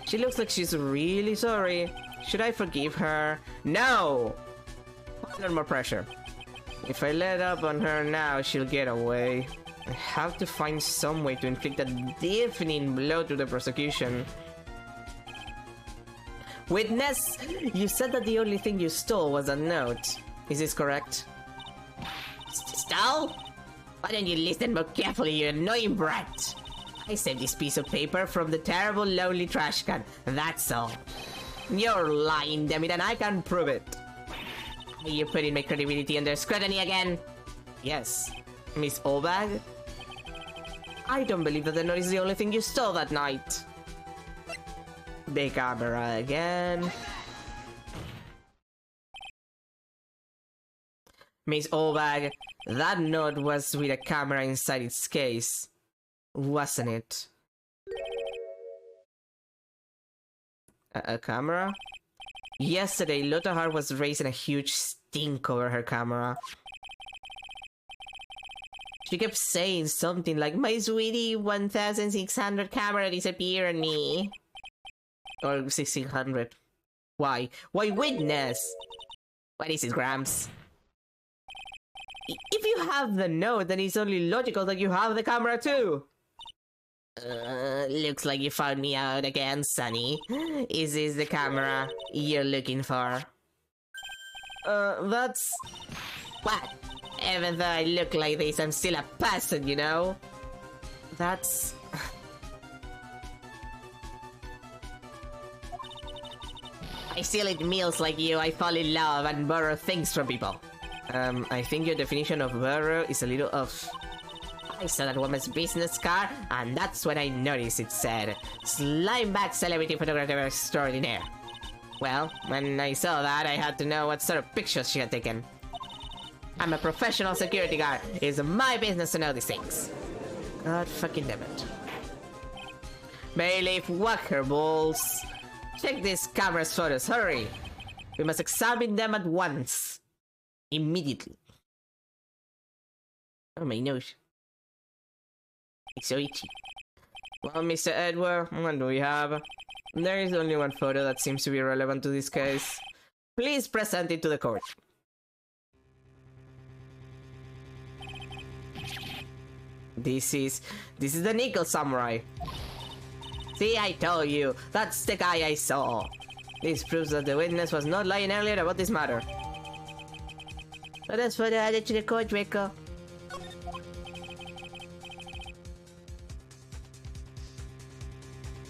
She looks like she's really sorry. Should I forgive her? No! Under more pressure. If I let up on her now, she'll get away. I have to find some way to inflict a deafening blow to the prosecution. Witness, you said that the only thing you stole was a note. Is this correct? Stole? Why don't you listen more carefully, you annoying brat? I saved this piece of paper from the terrible lonely trash can, that's all. You're lying, Demi, and I can prove it. Are you putting my credibility under scrutiny again? Yes. Miss Obag? I don't believe that the note is the only thing you stole that night. The camera again. Miss Obag, that note was with a camera inside its case, wasn't it? A camera? Yesterday, Lotta Hart was raising a huge stink over her camera. She kept saying something like, "My sweetie, 1,600 camera disappeared on me." Or 1,600. Why? Why, witness? What is it, Gramps? If you have the note, then it's only logical that you have the camera too. Looks like you found me out again, Sonny. Is this the camera you're looking for? That's... What? Even though I look like this, I'm still a person, you know? That's... I still eat meals like you, I fall in love and borrow things from people. I think your definition of borrow is a little off. I saw that woman's business card, and that's when I noticed it said, "Slimeback Celebrity Photographer Extraordinaire." Well, when I saw that, I had to know what sort of pictures she had taken. I'm a professional security guard. It's my business to know these things. God fucking damn it. Bailiff, whack her balls. Check this camera's photos, hurry. We must examine them at once. Immediately. Oh, my nose. It's so itchy. Well, Mr. Edward, what do we have? There is only one photo that seems to be relevant to this case. Please present it to the court. This is the Nickel Samurai. See, I told you, that's the guy I saw. This proves that the witness was not lying earlier about this matter. Let us photo added to the court record.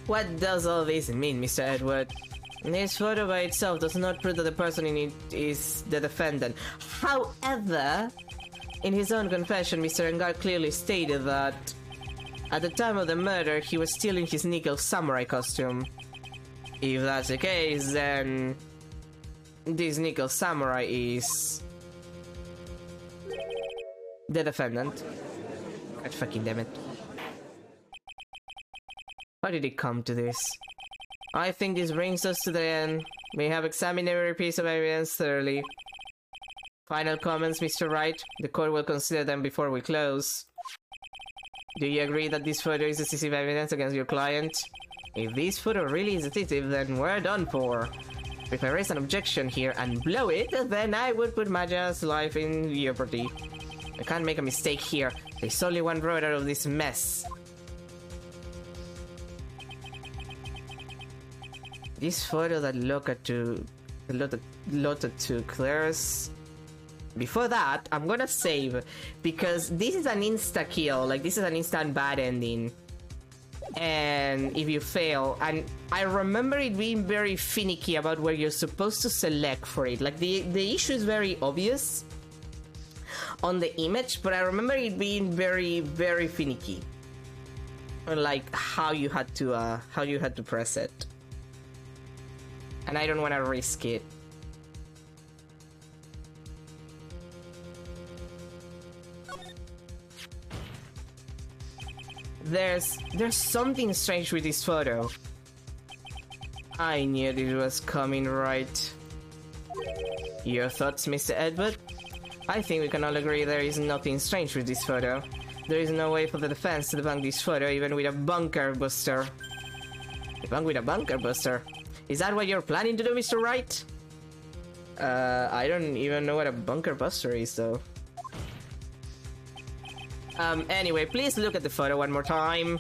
What does all this mean, Mr. Edward? This photo by itself does not prove that the person in it is the defendant. However, in his own confession, Mr. Engar clearly stated that at the time of the murder, he was still in his Nickel Samurai costume. If that's the case, then this Nickel Samurai is the defendant. God fucking damn it. How did it come to this? I think this brings us to the end. We have examined every piece of evidence thoroughly. Final comments, Mr. Wright? The court will consider them before we close. Do you agree that this photo is decisive evidence against your client? If this photo really is decisive, then we're done for. If I raise an objection here and blow it, then I would put Maja's life in jeopardy. I can't make a mistake here. There's only one road out of this mess. This photo that Lotta took, there's... Before that, I'm gonna save, because this is an insta-kill, like this is an instant bad ending. And if you fail, and I remember it being very finicky about where you're supposed to select for it. Like the issue is very obvious on the image, but I remember it being very, very finicky. Like how you had to press it. And I don't want to risk it. There's something strange with this photo. I knew it was coming right. Your thoughts, Mr. Edward? I think we can all agree there is nothing strange with this photo. There is no way for the defense to debunk this photo even with a bunker buster. Debunk with a bunker buster? Is that what you're planning to do, Mr. Wright? I don't even know what a bunker buster is, though. Anyway, please look at the photo one more time.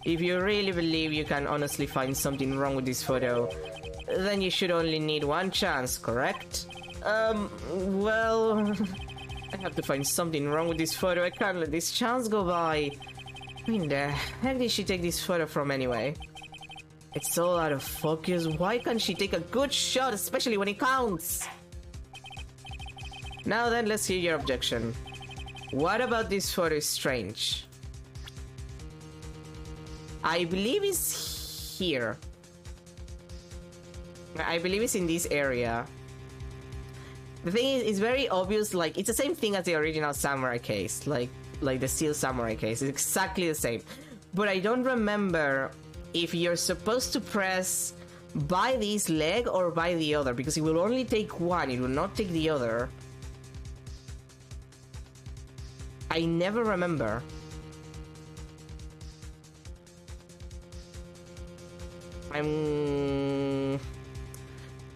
If you really believe you can honestly find something wrong with this photo, then you should only need one chance, correct? Well... I have to find something wrong with this photo. I can't let this chance go by. I mean, the heck did she take this photo from anyway? It's all out of focus. Why can't she take a good shot, especially when it counts? Now then, let's hear your objection. What about this photo is strange? I believe it's here. I believe it's in this area. The thing is, it's very obvious, like, it's the same thing as the original samurai case, like the steel samurai case. It's exactly the same. But I don't remember if you're supposed to press by this leg or by the other, because it will only take one, it will not take the other. I never remember.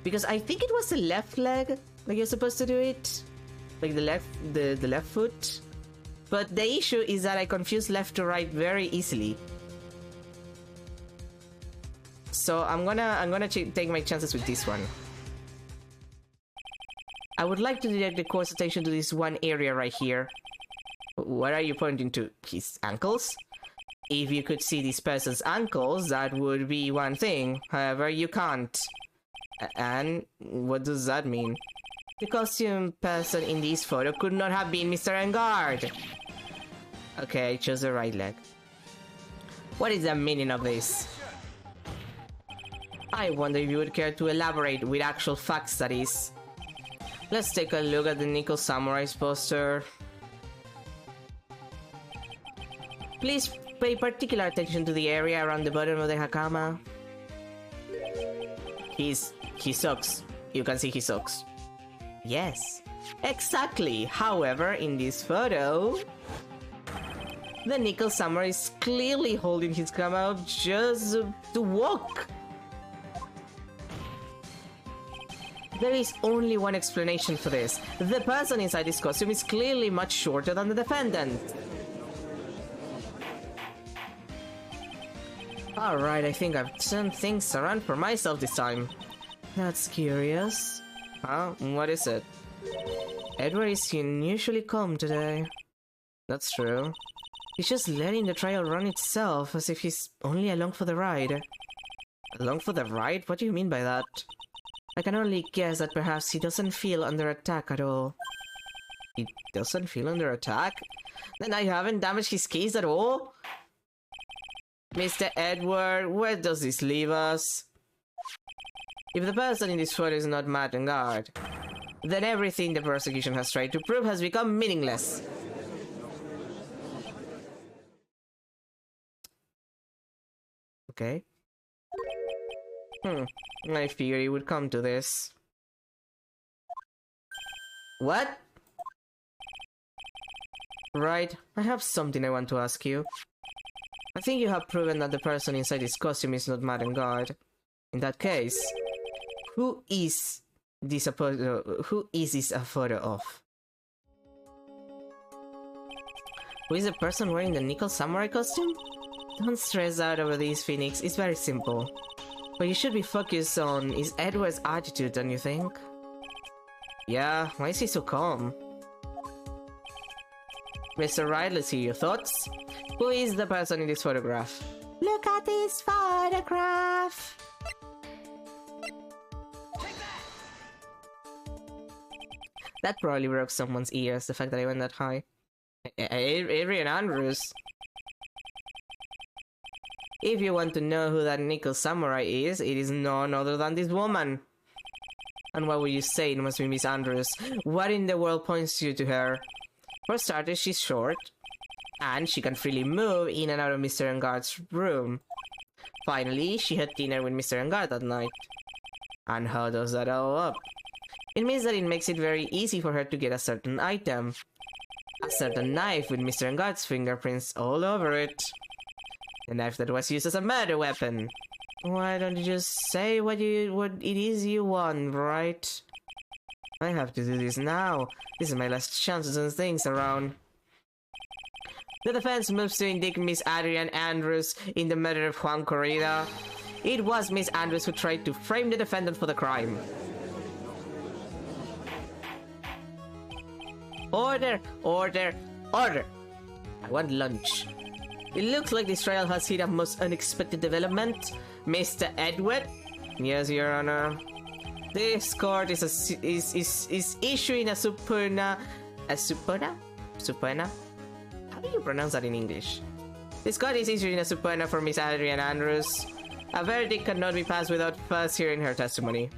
Because I think it was the left leg. Like you're supposed to do it, like the left foot. But the issue is that I confuse left to right very easily. So I'm gonna take my chances with this one. I would like to direct the court's attention to this one area right here. What are you pointing to? His ankles? If you could see this person's ankles, that would be one thing. However, you can't. And what does that mean? The costume person in this photo could not have been Mr. Engard. Okay, I chose the right leg. What is the meaning of this? I wonder if you would care to elaborate with actual facts, that is. Let's take a look at the Nickel Samurai's poster. Please pay particular attention to the area around the bottom of the hakama. He sucks. You can see he sucks. Yes, exactly. However, in this photo, the Nickel Samurai is clearly holding his kama up just to walk. There is only one explanation for this. The person inside this costume is clearly much shorter than the defendant. Alright, I think I've turned things around for myself this time. That's curious. Huh? What is it? Edward is unusually calm today. That's true. He's just letting the trial run itself, as if he's only along for the ride. Along for the ride? What do you mean by that? I can only guess that perhaps he doesn't feel under attack at all. He doesn't feel under attack? Then I haven't damaged his case at all? Mr. Edward, where does this leave us? If the person in this photo is not Matt and Guard, then everything the prosecution has tried to prove has become meaningless. Okay. I figured it would come to this. What? Right, I have something I want to ask you. I think you have proven that the person inside this costume is not Matt and Guard. In that case, who is this a photo of? Who is the person wearing the Nickel Samurai costume? Don't stress out over this, Phoenix. It's very simple. What you should be focused on is Edward's attitude, don't you think? Yeah, why is he so calm? Mr. Wright, let's hear your thoughts. Who is the person in this photograph? Look at this photograph! That probably broke someone's ears, the fact that I went that high. Adrian Andrews. If you want to know who that Nickel Samurai is, it is none other than this woman. And what would you say it must be Miss Andrews? What in the world points you to her? For starters, she's short. And she can freely move in and out of Mr. Engarde's room. Finally, she had dinner with Mr. Engarde that night. And how does that all up? It means that it makes it very easy for her to get a certain item. A certain knife with Mr. Engarde's fingerprints all over it. A knife that was used as a murder weapon. Why don't you just say what it is you want, right? I have to do this now. This is my last chance to turn things around. The defense moves to indict Miss Adrian Andrews in the murder of Juan Corrida. It was Miss Andrews who tried to frame the defendant for the crime. Order! Order! Order! I want lunch. It looks like this trial has hit a most unexpected development. Mr. Edward? Yes, Your Honor. This court is issuing a subpoena. A subpoena? Subpoena? How do you pronounce that in English? This court is issuing a subpoena for Miss Adrian Andrews. A verdict cannot be passed without first hearing her testimony.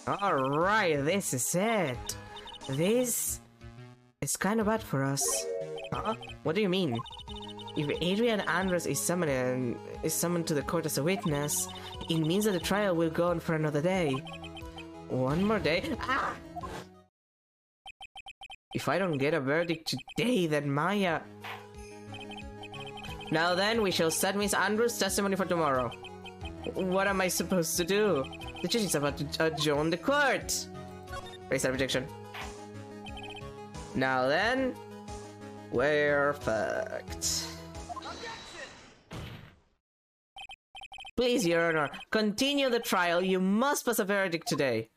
Alright, this is it. This is kind of bad for us. Huh? What do you mean? If Adrian Andrews is summoned to the court as a witness, it means that the trial will go on for another day. One more day? Ah! If I don't get a verdict today, then Maya... Now then, we shall set Miss Andrews' testimony for tomorrow. What am I supposed to do? The judge is about to adjourn the court. Raise that objection. Now then, we're fucked. Please, Your Honor, continue the trial. You must pass a verdict today.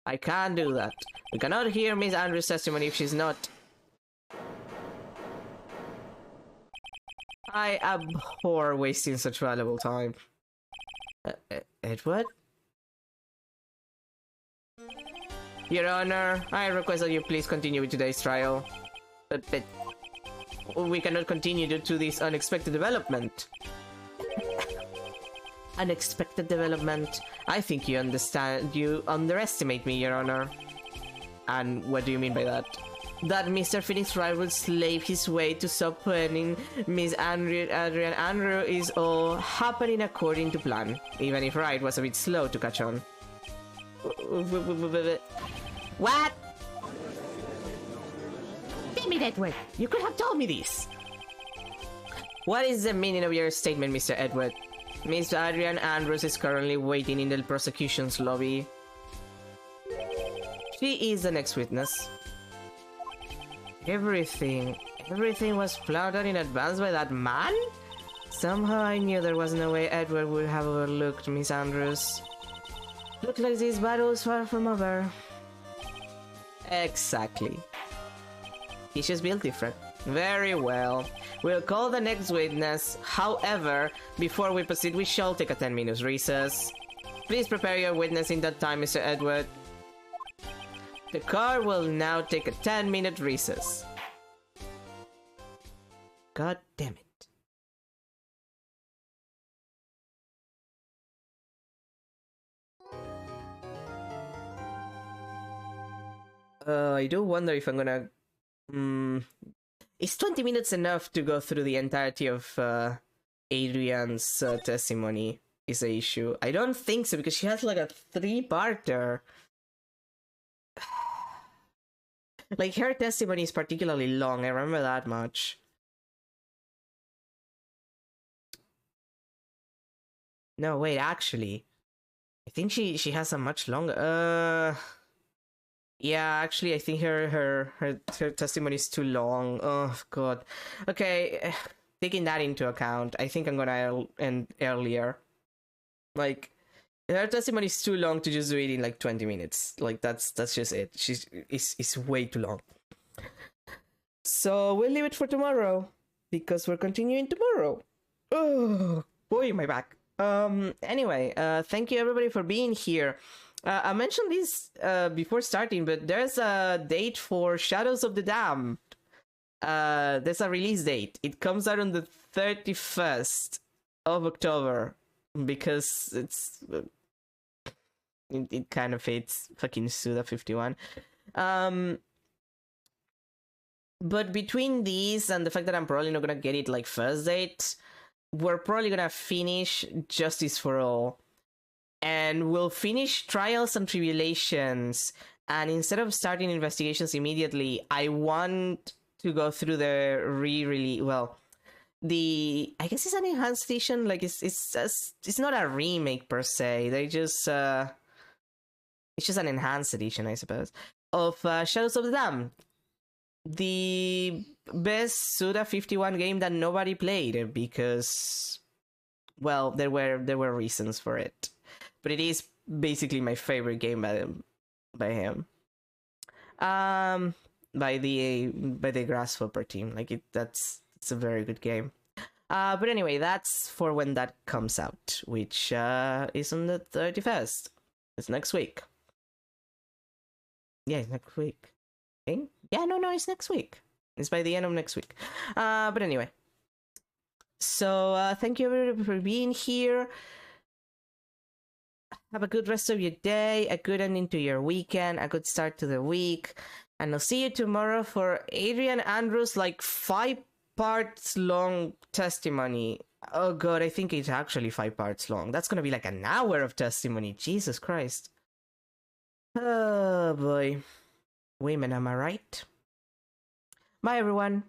I can't do that. We cannot hear Miss Andrews' testimony if she's not. I abhor wasting such valuable time. Edward? Your Honor, I request that you please continue with today's trial. But we cannot continue due to this unexpected development. Unexpected development? I think you underestimate me, Your Honor. And what do you mean by that? That Mr. Phoenix Wright will slave his way to subpoenaing Miss Adrian Andrew is all happening according to plan, even if Wright was a bit slow to catch on. What? Damn it, Edward! You could have told me this! What is the meaning of your statement, Mr. Edward? Miss Adrian Andrews is currently waiting in the prosecution's lobby. She is the next witness. Everything was planned out in advance by that man? Somehow I knew there was no way Edward would have overlooked Miss Andrews. Looks like this battle is far from over. Exactly. He's just built different. Very well. We'll call the next witness. However, before we proceed, we shall take a 10-minute recess. Please prepare your witness in that time, Mr. Edward. The car will now take a 10-minute recess. God damn it. I do wonder if I'm gonna... Is 20 minutes enough to go through the entirety of Adrian's testimony is the issue. I don't think so, because she has like a 3-parter. Like, her testimony is particularly long, I remember that much. No, wait, actually. I think she has a much longer... Yeah, actually, I think her testimony is too long. Oh, God. Okay, taking that into account, I think I'm gonna end earlier. Like, her testimony is too long to just do it in like 20 minutes. Like, that's just it. It's way too long. So we'll leave it for tomorrow, because we're continuing tomorrow. Oh, boy, my back. Anyway, thank you everybody for being here. I mentioned this before starting, but there's a date for Shadows of the Damned. There's a release date. It comes out on the 31st of October, because it's it kind of fits fucking Suda 51. But between these and the fact that I'm probably not gonna get it like first date, we're probably gonna finish Justice for All. And we'll finish Trials and Tribulations. And instead of starting investigations immediately, I want to go through the re-release. Well, I guess it's an enhanced edition. Like it's not a remake per se. They just it's just an enhanced edition, I suppose, of Shadows of the Dam, the best Suda 51 game that nobody played because, well, there were reasons for it, but it is basically my favorite game by him. By the Grasshopper team, like it's a very good game. But anyway, that's for when that comes out, which is on the 31st. It's next week. Yeah, it's next week. Okay? Yeah, no, it's next week. It's by the end of next week. But anyway. So thank you everybody for being here. Have a good rest of your day, a good ending to your weekend, a good start to the week. And I'll see you tomorrow for Adrian Andrews' like 5 parts long testimony. Oh god, I think it's actually 5 parts long. That's gonna be like an hour of testimony. Jesus Christ. Oh boy. Women, am I right? Bye everyone.